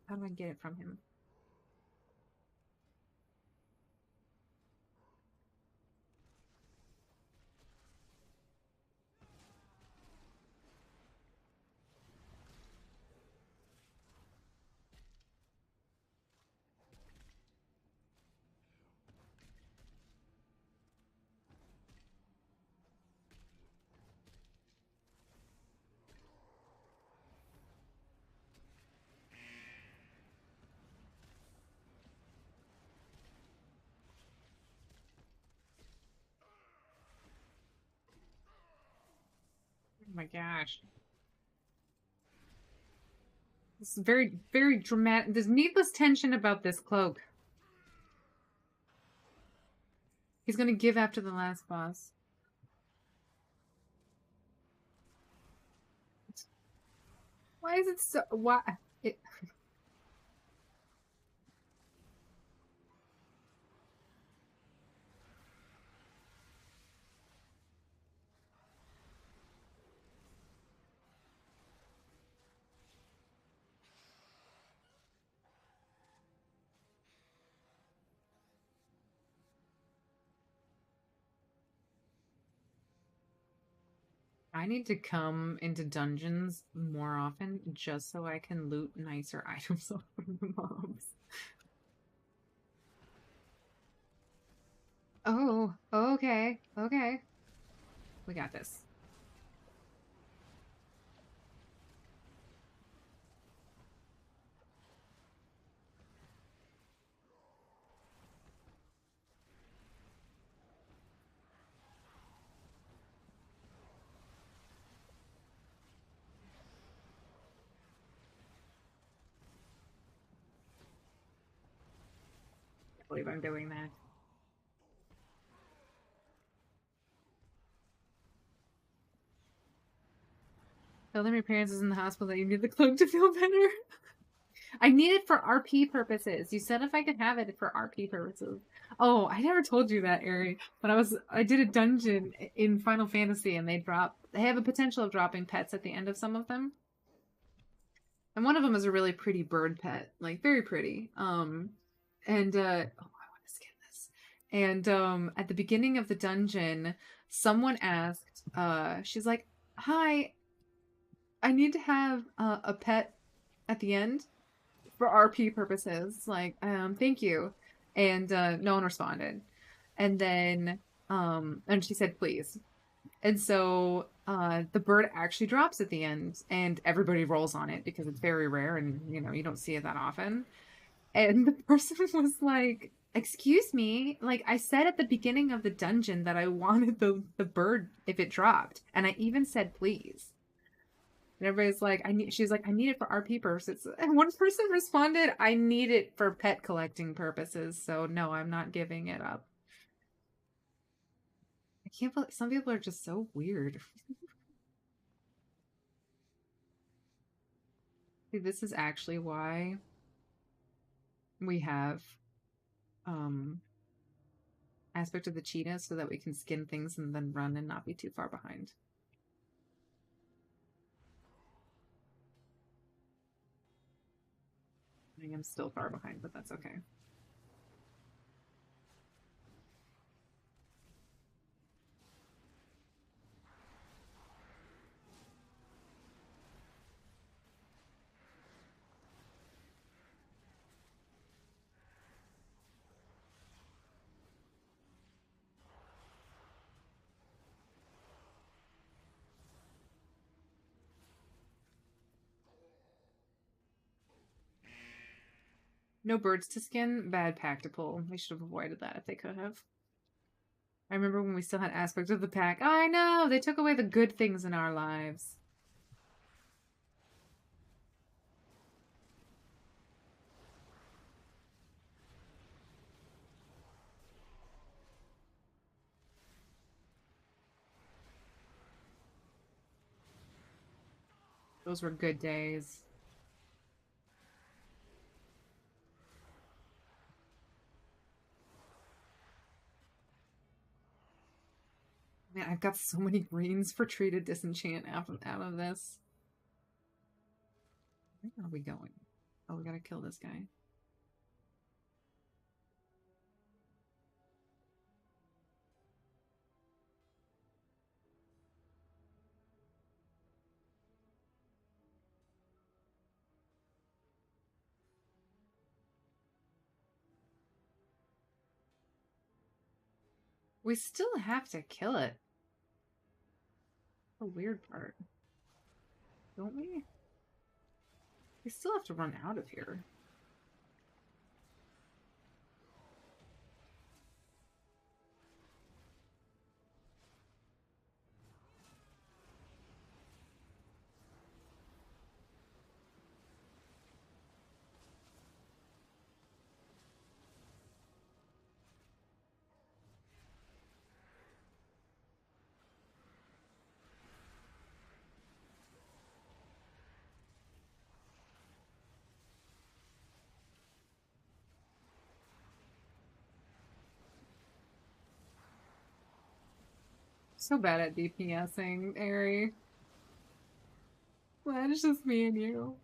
How do I get it from him? Oh my gosh. This is very, very dramatic. There's needless tension about this cloak. He's gonna give after the last boss. Why is it so... Why? It... I need to come into dungeons more often just so I can loot nicer items off of the mobs. Oh, okay, okay. We got this. I can't believe I'm doing that. Tell them your parents is in the hospital that you need the cloak to feel better. I need it for RP purposes. You said if I could have it for RP purposes. Oh, I never told you that, Ari. When I did a dungeon in Final Fantasy and they have a potential of dropping pets at the end of some of them. And one of them is a really pretty bird pet, like very pretty. Oh, I want to skin this. And at the beginning of the dungeon, someone asked, she's like, "Hi, I need to have a pet at the end for RP purposes. Like, thank you." And no one responded. And then and she said, "Please." And so the bird actually drops at the end, and everybody rolls on it because it's very rare, and you don't see it that often. And the person was like, "Excuse me, like I said at the beginning of the dungeon that I wanted the bird if it dropped, and I even said please." And everybody's like, she's like, I need it for RP purposes. And one person responded, I need it for pet collecting purposes. So no, I'm not giving it up. I can't believe some people are just so weird. See, this is actually why we have aspect of the cheetah so that we can skin things and then run and not be too far behind. I think I'm still far behind, but that's okay. No birds to skin, bad pack to pull. They should have avoided that if they could have. I remember when we still had aspects of the pack. I know! They took away the good things in our lives. Those were good days. Man, I've got so many greens for treated disenchant out of this. Where are we going? Oh, we gotta kill this guy. We still have to kill it. The weird part. Don't we? We still have to run out of here. So bad at DPSing, Ari. Glad it's just me and you.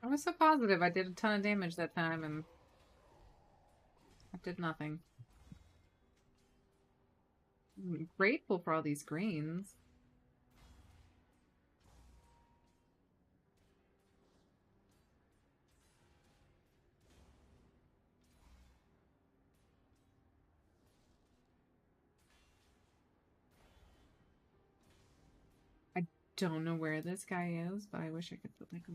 I was so positive I did a ton of damage that time and I did nothing. I'm grateful for all these greens. I don't know where this guy is, but I wish I could put like a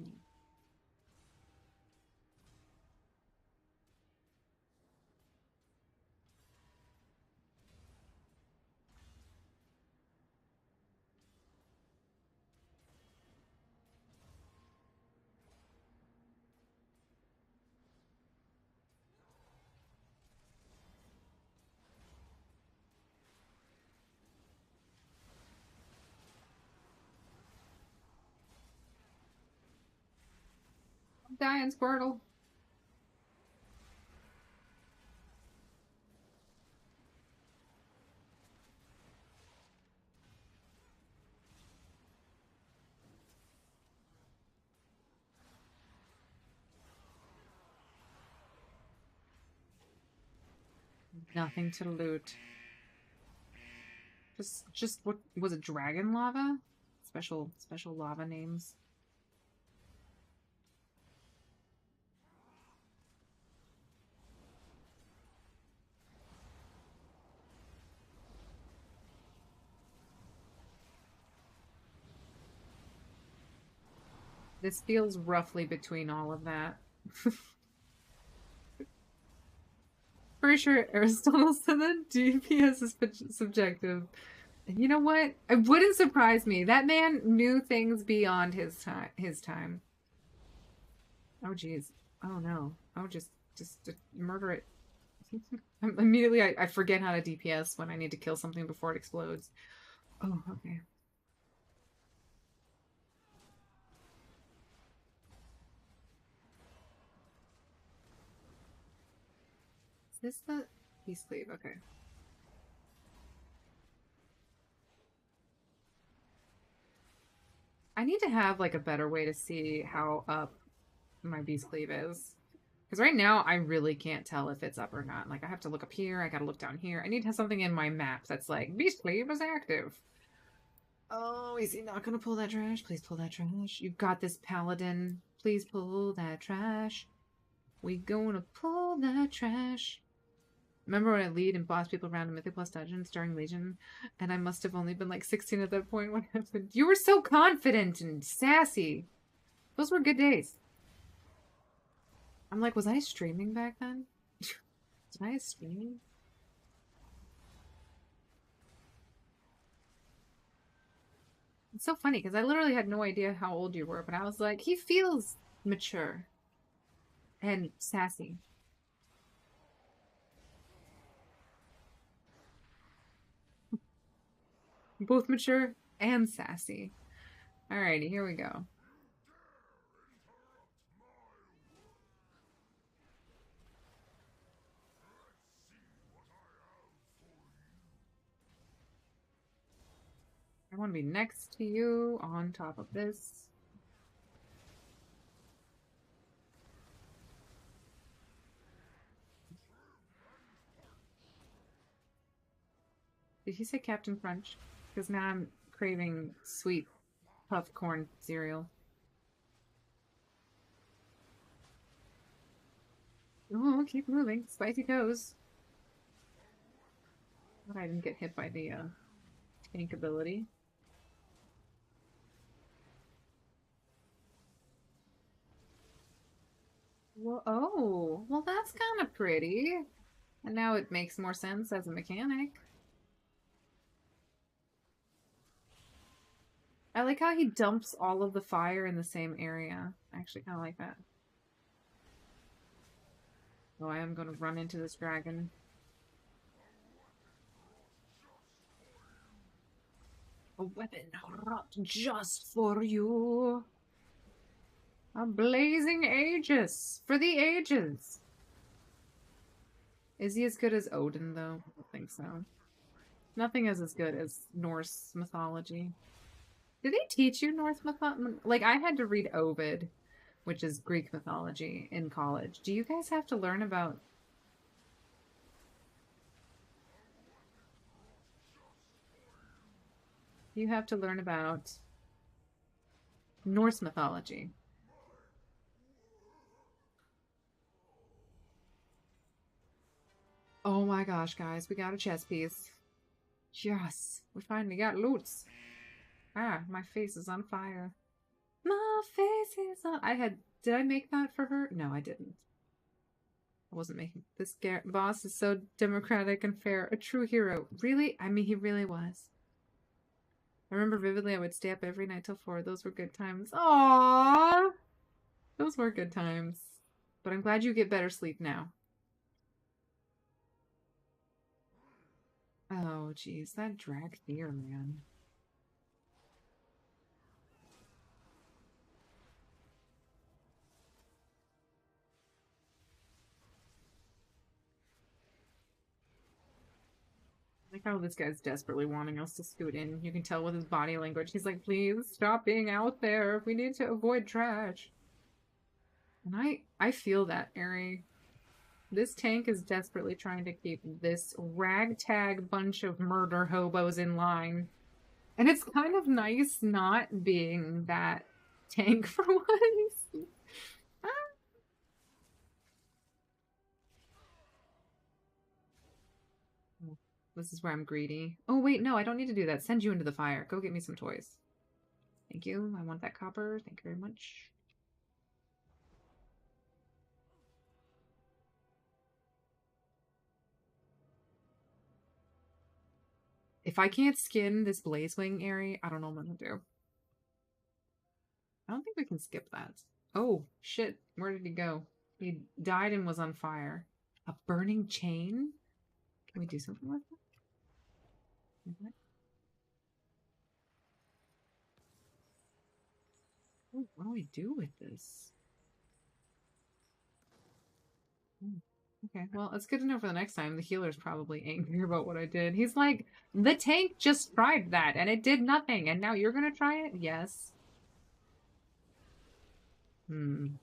I'm dying, Squirtle. Nothing to loot. Just what was it? Dragon lava? Special lava names. This feels roughly between all of that. Pretty sure Aristotle said that DPS is subjective. And you know what? It wouldn't surprise me. That man knew things beyond his time. Oh jeez. Oh no. Oh just murder it. Immediately I forget how to DPS when I need to kill something before it explodes. Oh, okay. Is this the peace cleave? Okay. I need to have like a better way to see how up my beast cleave is. Because right now I really can't tell if it's up or not. Like I have to look up here, I gotta look down here. I need to have something in my map that's like, beast cleave is active. Oh, is he not gonna pull that trash? Please pull that trash. You've got this, paladin. Please pull that trash. We gonna pull that trash. Remember when I lead and boss people around in Mythic Plus dungeons during Legion? And I must have only been like 16 at that point. What happened? You were so confident and sassy. Those were good days. I'm like, was I streaming back then? Was I streaming? It's so funny because I literally had no idea how old you were, but I was like, he feels mature and sassy. Both mature and sassy. Alrighty, here we go. I want to be next to you, on top of this. Did he say Captain Crunch? Because now I'm craving sweet puff corn cereal. Oh, keep moving. Spicy toes. But I didn't get hit by the tank ability. Well, oh, well that's kind of pretty. And now it makes more sense as a mechanic. I like how he dumps all of the fire in the same area. I actually kind of like that. Oh, I am going to run into this dragon. A weapon wrought just for you. A blazing Aegis for the ages. Is he as good as Odin, though? I don't think so. Nothing is as good as Norse mythology. Did they teach you Norse mythology? Like, I had to read Ovid, which is Greek mythology, in college. Do you guys have to learn about... You have to learn about Norse mythology. Oh my gosh, guys, we got a chess piece. Yes, we finally got loots. Ah, my face is on fire. My face is on... Did I make that for her? No, I didn't. I wasn't making... This boss is so democratic and fair. A true hero. Really? I mean, he really was. I remember vividly I would stay up every night till 4. Those were good times. Aww! Those were good times. But I'm glad you get better sleep now. Oh, jeez. That drag fear, man. I like how this guy's desperately wanting us to scoot in. You can tell with his body language. He's like, please stop being out there. We need to avoid trash. And I feel that, Ari. This tank is desperately trying to keep this ragtag bunch of murder hobos in line. And it's kind of nice not being that tank for once. Ah. This is where I'm greedy. Oh, wait, no, I don't need to do that. Send you into the fire. Go get me some toys. Thank you. I want that copper. Thank you very much. If I can't skin this Blazewing area, I don't know what I'm gonna do. I don't think we can skip that. Oh, shit. Where did he go? He died and was on fire. A burning chain? Can we do something with that? Ooh, what do we do with this? Okay, well, it's good to know for the next time. The healer's probably angry about what I did. He's like, the tank just tried that, and it did nothing, and now you're gonna try it? Yes. I'm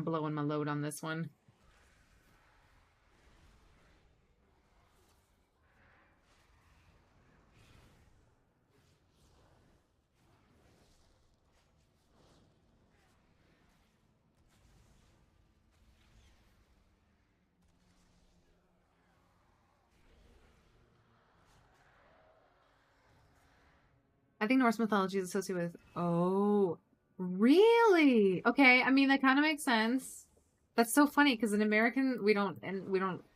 blowing my load on this one. I think Norse mythology is associated with... Oh, really? Okay, I mean, that kind of makes sense. That's so funny, because in American, we don't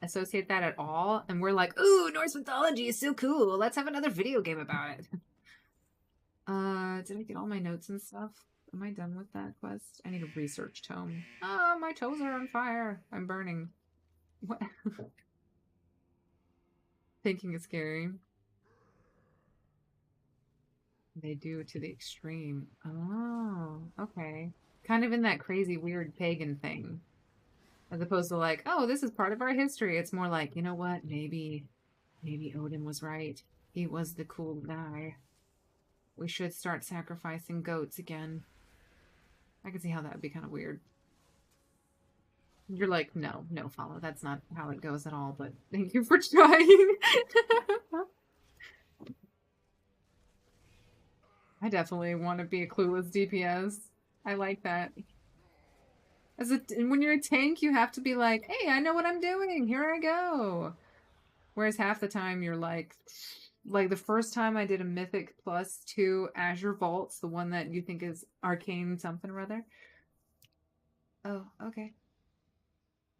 associate that at all, and we're like, ooh, Norse mythology is so cool. Let's have another video game about it. Did I get all my notes and stuff? Am I done with that quest? I need a research tome. Oh, my toes are on fire. I'm burning. What? Thinking is scary. They do to the extreme. Oh, okay. Kind of in that crazy, weird pagan thing. As opposed to like, oh, this is part of our history. It's more like, you know what? Maybe Odin was right. He was the cool guy. We should start sacrificing goats again. I can see how that would be kind of weird. You're like, no, follow. That's not how it goes at all, but thank you for trying. I definitely want to be a clueless DPS. I like that. When you're a tank, you have to be like, hey, I know what I'm doing. Here I go. Whereas half the time you're like the first time I did a Mythic +2 Azure Vaults, the one that you think is arcane something or other. Oh, okay.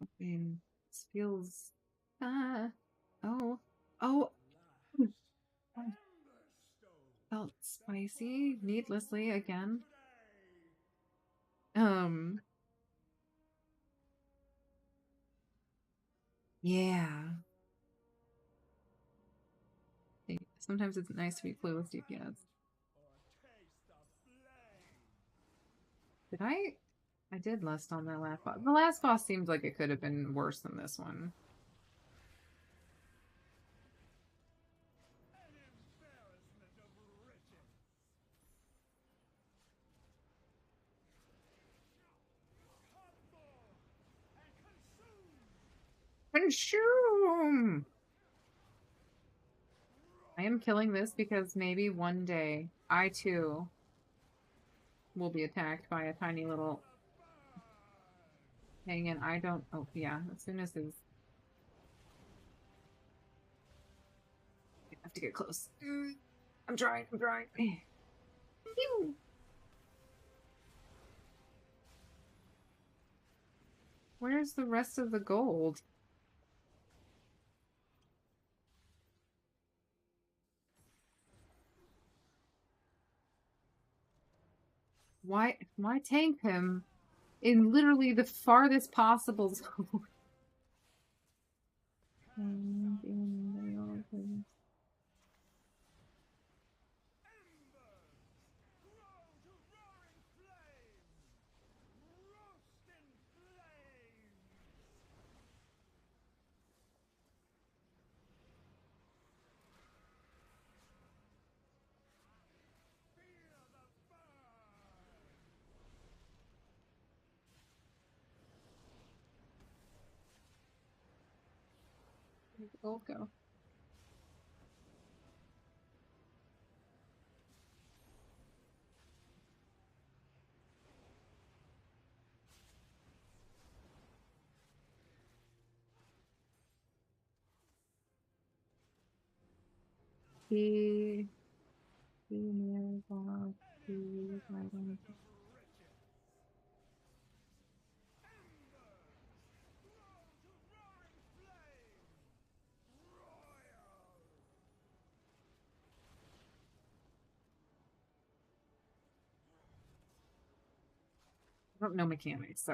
I mean, this feels... Oh. Felt spicy needlessly again. Yeah. Sometimes it's nice to be clueless DPS. Did I did lust on that last boss. The last boss seemed like it could have been worse than this one. Consume! I am killing this because maybe one day I too will be attacked by a tiny little... Hang in, I don't... Oh, yeah, as soon as his... I have to get close. I'm trying. Where's the rest of the gold? Why tank him in literally the farthest possible zone? Gold go? I don't know mechanics, so.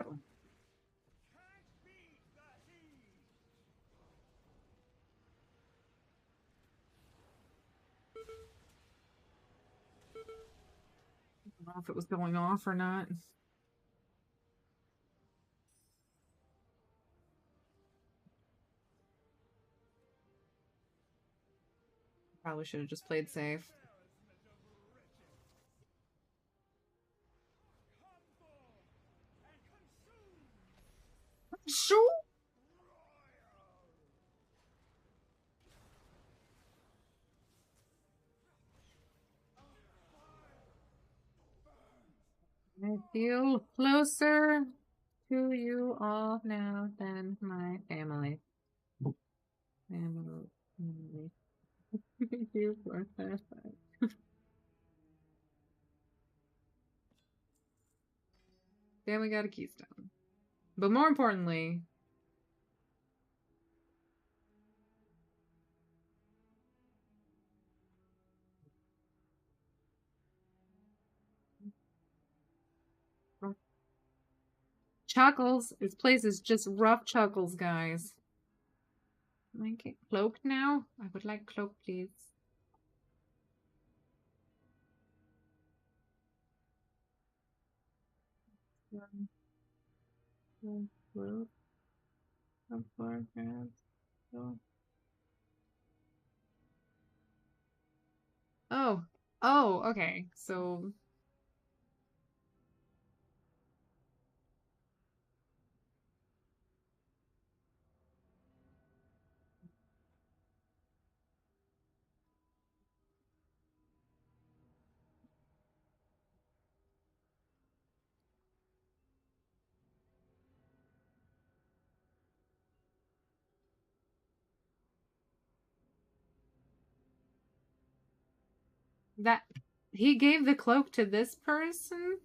I don't know if it was going off or not. Probably should have just played safe. Sure. I feel closer to you all now than my family. Family. Thank you for that. Then we got a keystone. But more importantly, Chuckles. This place is just rough Chuckles, guys. Can I get cloaked now? I would like cloak, please. Oh, okay. So that he gave the cloak to this person?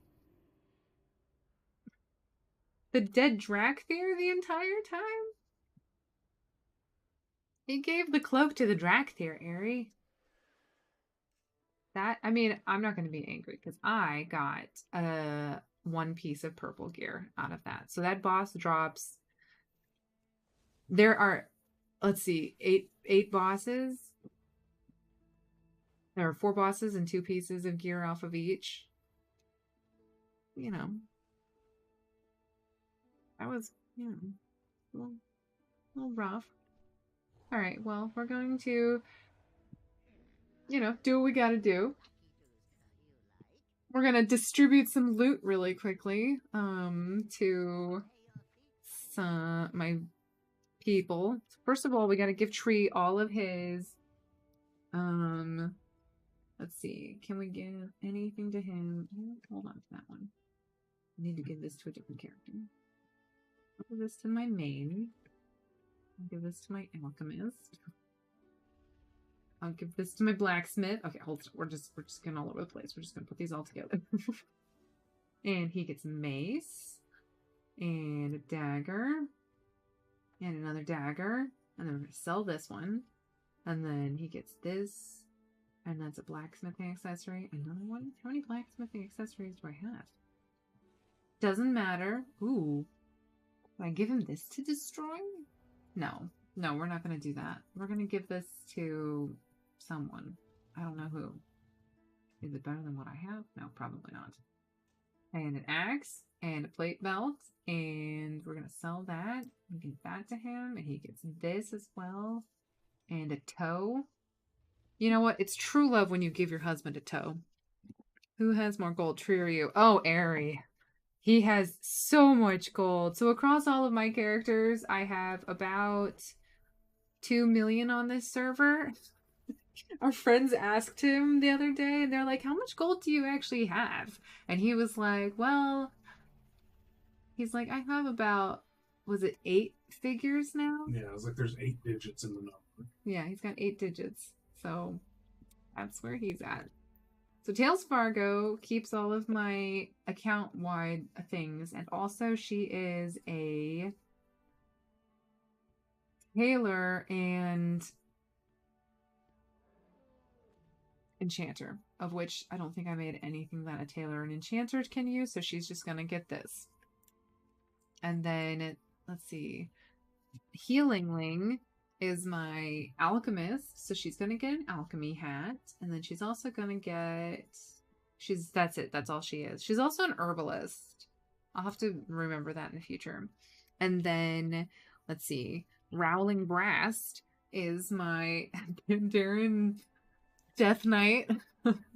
The dead Drakthir the entire time? He gave the cloak to the Drakthir, Aerie. That, I mean, I'm not going to be angry because I got one piece of purple gear out of that. So that boss drops. There are, let's see, eight bosses. There are 4 bosses and 2 pieces of gear off of each. You know, that was, you know, a little rough. All right, well, we're going to, you know, do what we got to do. We're going to distribute some loot really quickly to my people. First of all, we got to give Tree all of his let's see, can we give anything to him? Hold on to that one. I need to give this to a different character. I'll give this to my main. I'll give this to my alchemist. I'll give this to my blacksmith. Okay, hold on. We're just getting all over the place. We're just gonna put these all together. And he gets mace and a dagger and another dagger. And then we're gonna sell this one. And then he gets this. And that's a blacksmithing accessory. Another one? How many blacksmithing accessories do I have? Doesn't matter. Ooh. Do I give him this to destroy? No. No, we're not going to do that. We're going to give this to someone. I don't know who. Is it better than what I have? No, probably not. And an axe and a plate belt. And we're going to sell that. We give that to him. And he gets this as well. And a toe. You know what? It's true love when you give your husband a toe. Who has more gold, Tree or you? Oh, Aerie. He has so much gold. So across all of my characters, I have about 2 million on this server. Our friends asked him the other day, and they're like, how much gold do you actually have? And he was like, well, he's like, I have about, was it 8 figures now? Yeah, I was like, there's 8 digits in the number. Yeah, he's got 8 digits. So that's where he's at. So Tails Fargo keeps all of my account-wide things, and also she is a tailor and enchanter, of which I don't think I made anything that a tailor and enchanter can use, so she's just gonna get this. And then, let's see, Healingling is my alchemist, so she's gonna get an alchemy hat, and then she's also gonna get, that's it, that's all she is. She's also an herbalist. I'll have to remember that in the future. And then, let's see, Rowling Brast is my Darren Death Knight,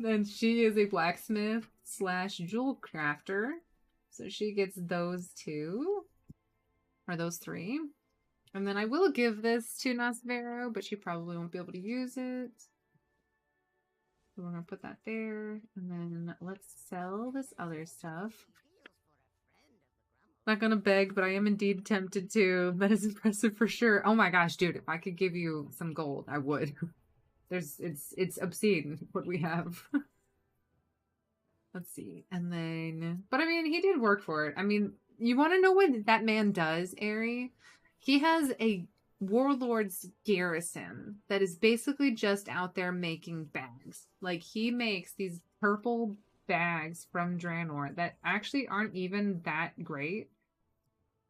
and she is a blacksmith / jewel crafter, so she gets those 2, or those 3. And then I will give this to Nasvero, but she probably won't be able to use it. So we're gonna put that there, and then let's sell this other stuff. Not gonna beg, but I am indeed tempted to. That is impressive for sure. Oh my gosh, dude, if I could give you some gold, I would. It's obscene what we have. Let's see. And then, but I mean, he did work for it. I mean, you want to know what that man does, Ari? He has a warlord's garrison that is basically just out there making bags. Like, he makes these purple bags from Draenor that actually aren't even that great.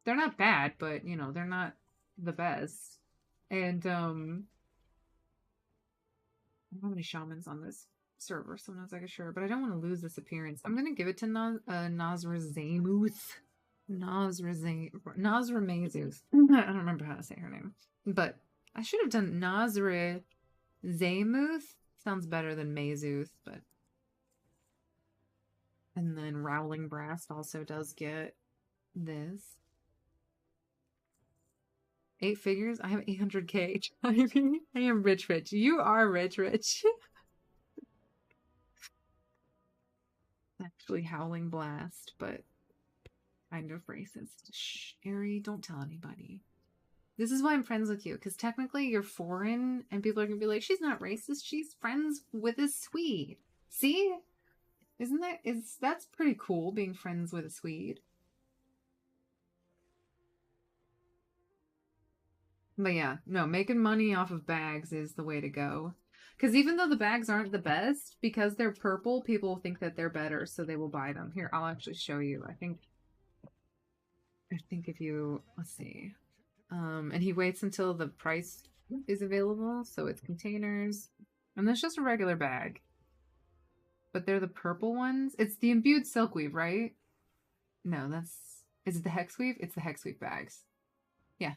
They're not bad, but, you know, they're not the best. And, I don't have any shamans on this server, so I'm not like sure, but I don't want to lose this appearance. I'm gonna give it to Nazrazamuth. Nazramazuth. I don't remember how to say her name, but I should have done Nazrazamuth. Sounds better than Mazuth, but. And then Rowling Brast also does get this. 8 figures? I have 800k. I am rich. You are rich. Actually Howling Blast, but kind of racist. Shh, Ari, don't tell anybody. This is why I'm friends with you, because technically you're foreign, and people are gonna be like, she's not racist, she's friends with a Swede. See? That's pretty cool, being friends with a Swede. But yeah, no, making money off of bags is the way to go. Because even though the bags aren't the best, because they're purple, people think that they're better, so they will buy them. Here, I'll actually show you. I think if you, let's see. And he waits until the price is available, so it's containers. And that's just a regular bag. But they're the purple ones. It's the imbued silkweave, right? No, is it the hexweave? It's the hexweave bags. Yeah.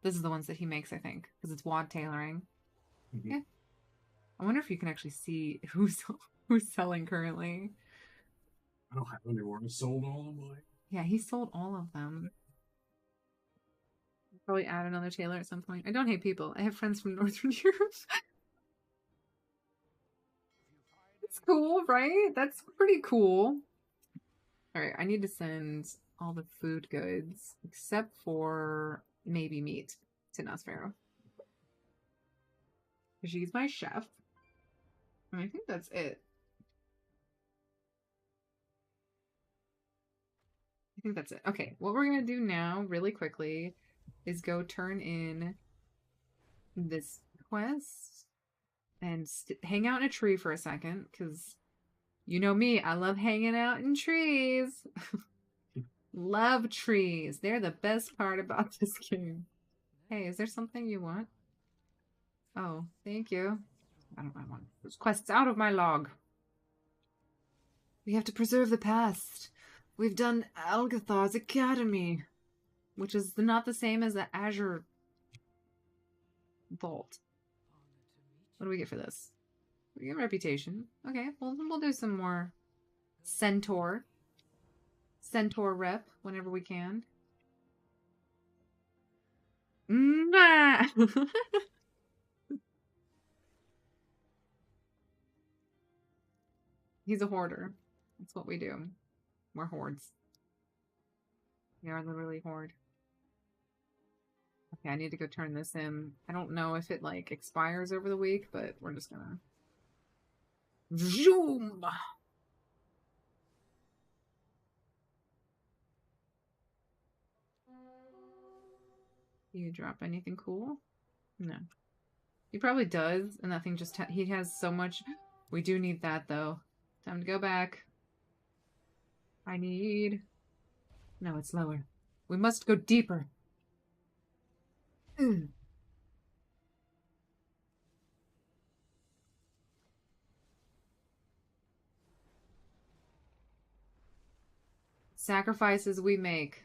This is the ones that he makes, I think, because it's wad tailoring. Mm-hmm. Yeah. I wonder if you can actually see who's selling currently. I don't have anyone. He sold all of mine. Yeah, he sold all of them. I'll probably add another tailor at some point. I don't hate people. I have friends from Northern Europe. It's cool, right? That's pretty cool. Alright, I need to send all the food goods, except for maybe meat, to Nosferatu. She's my chef. And I think that's it. I think that's it. Okay, what we're gonna do now, really quickly, is go turn in this quest and hang out in a tree for a second, because you know me, I love hanging out in trees. Love trees. They're the best part about this game. Hey, is there something you want? Oh, thank you. I want those quests out of my log. We have to preserve the past. We've done Algathar's Academy, which is not the same as the Azure Vault. What do we get for this? We get reputation. Okay, well, we'll do some more Centaur rep whenever we can. Nah. He's a hoarder. That's what we do. We're hordes. We are literally horde. Okay, I need to go turn this in. I don't know if it, like, expires over the week, but we're just gonna... Zoom! You drop anything cool? No. He probably does, and that thing just... he has so much... We do need that, though. Time to go back. I need... No, it's lower. We must go deeper. Sacrifices we make.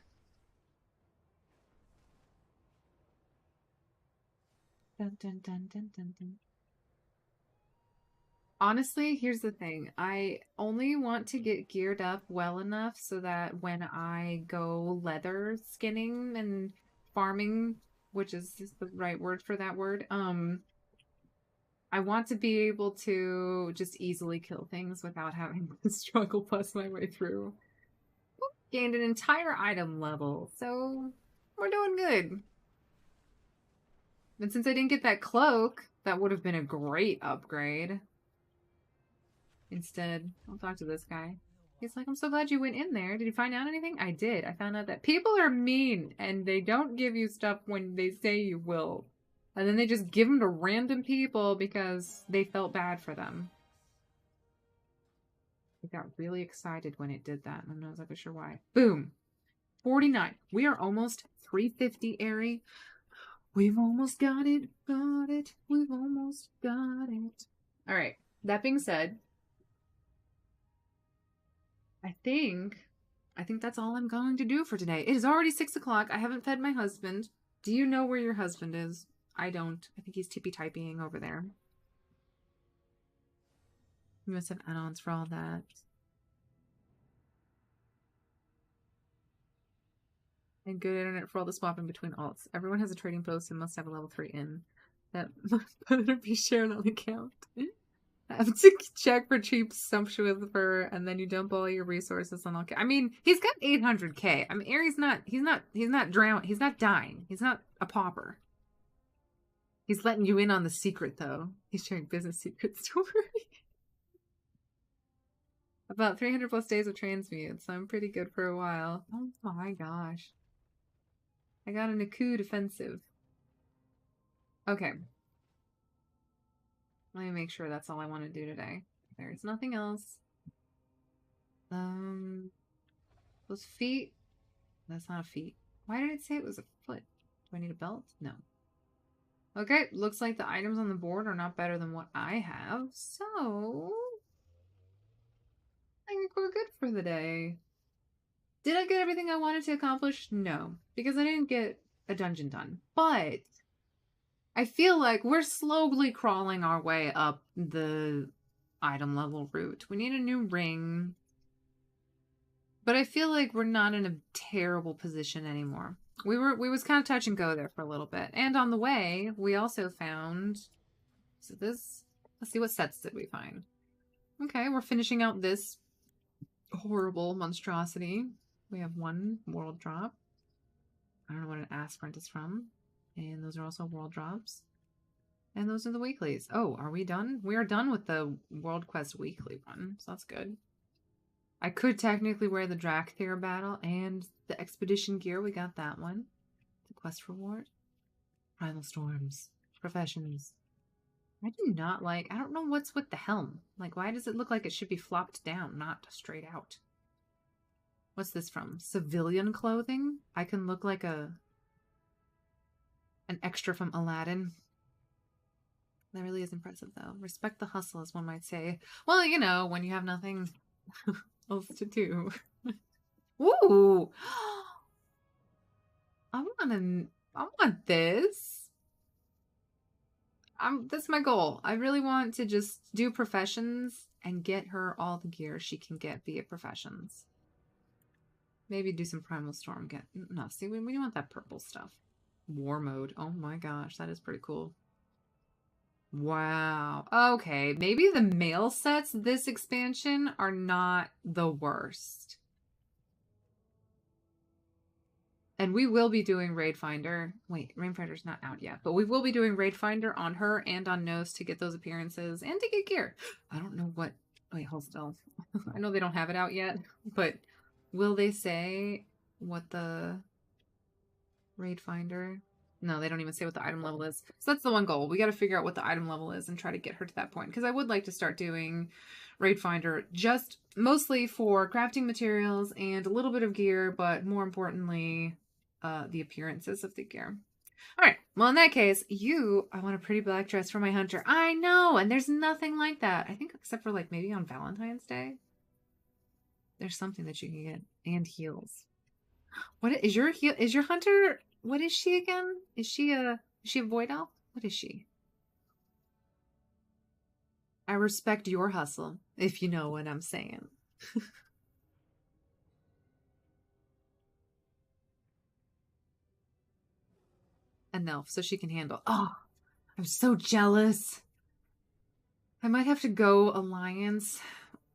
Dun, dun, dun, dun, dun, dun. Honestly, here's the thing. I only want to get geared up well enough so that when I go leather skinning and farming, which is the right word for that word, I want to be able to just easily kill things without having to struggle plus my way through. Gained an entire item level, so we're doing good. And since I didn't get that cloak, that would have been a great upgrade. Instead, I'll talk to this guy. He's like, I'm so glad you went in there. Did you find out anything? I did. I found out that people are mean and they don't give you stuff when they say you will. And then they just give them to random people because they felt bad for them. I got really excited when it did that. I'm not exactly sure why. Boom. 49. We are almost 350, Aerie. We've almost got it. Got it. We've almost got it. All right. That being said, I think that's all I'm going to do for today. It is already 6 o'clock. I haven't fed my husband. Do you know where your husband is? I don't. I think he's tippy-typing over there. You must have add-ons for all that. And good internet for all the swapping between alts. Everyone has a trading post and must have a level 3 in. That better be shared on account. Have to check for cheap sumptuous fur, and then you dump all your resources on all. I mean, he's got 800k. I mean, Aerie's not. He's not drowned. He's not dying. He's not a pauper. He's letting you in on the secret, though. He's sharing business secrets. Don't worry. About 300 plus days of transmute, so I'm pretty good for a while. Oh my gosh. I got a Naku defensive. Okay. Let me make sure that's all I want to do today. There's nothing else. Those feet. That's not a feet. Why did it say it was a foot? Do I need a belt? No. Okay, looks like the items on the board are not better than what I have, so I think we're good for the day. Did I get everything I wanted to accomplish? No, because I didn't get a dungeon done. But I feel like we're slowly crawling our way up the item level route. We need a new ring. But I feel like we're not in a terrible position anymore. We was kind of touch and go there for a little bit. And on the way, we also found... So this... Let's see, what sets did we find? Okay, we're finishing out this horrible monstrosity. We have one world drop. I don't know what an aspirant is from. And those are also world drops. And those are the weeklies. Oh, are we done? We are done with the World Quest weekly one, so that's good. I could technically wear the Drakthir battle and the expedition gear. We got that one. The quest reward. Primal storms. Professions. I do not like... I don't know what's with the helm. Like, why does it look like it should be flopped down, not straight out? What's this from? Civilian clothing? I can look like an extra from Aladdin. That really is impressive, though. Respect the hustle, as one might say. Well, you know, when you have nothing else to do. Ooh! I want this. That's my goal. I really want to just do professions and get her all the gear she can get via professions. Maybe do some Primal Storm. No, see, we want that purple stuff. War mode. Oh my gosh, that is pretty cool. Wow. Okay, maybe the male sets this expansion are not the worst. And we will be doing Raid Finder. Wait, Raid Finder's not out yet, but we will be doing Raid Finder on her and on Nose to get those appearances and to get gear. I don't know what... Wait, hold still. I know they don't have it out yet, but will they say what the Raid Finder... No, they don't even say what the item level is. So that's the one goal. We got to figure out what the item level is and try to get her to that point. Because I would like to start doing Raid Finder just mostly for crafting materials and a little bit of gear, but more importantly, the appearances of the gear. All right. Well, in that case, I want a pretty black dress for my hunter. I know. And there's nothing like that. I think except for like maybe on Valentine's Day. There's something that you can get. And heels. What is your hunter? What is she again? Is she a void elf? What is she? I respect your hustle, if you know what I'm saying. An elf, so she can handle. Oh, I'm so jealous. I might have to go Alliance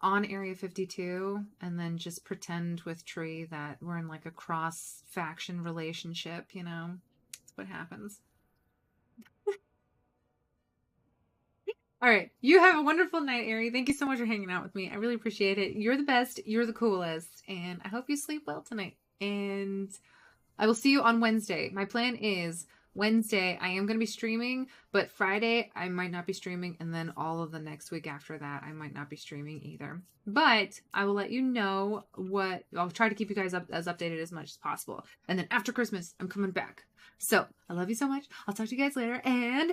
on Area 52 and then just pretend with Tree that we're in like a cross-faction relationship, you know? That's what happens. All right. You have a wonderful night, Ari. Thank you so much for hanging out with me. I really appreciate it. You're the best. You're the coolest. And I hope you sleep well tonight. And I will see you on Wednesday. My plan is Wednesday, I am going to be streaming, but Friday, I might not be streaming. And then all of the next week after that, I might not be streaming either. But I will let you know I'll try to keep you guys as updated as much as possible. And then after Christmas, I'm coming back. So I love you so much. I'll talk to you guys later and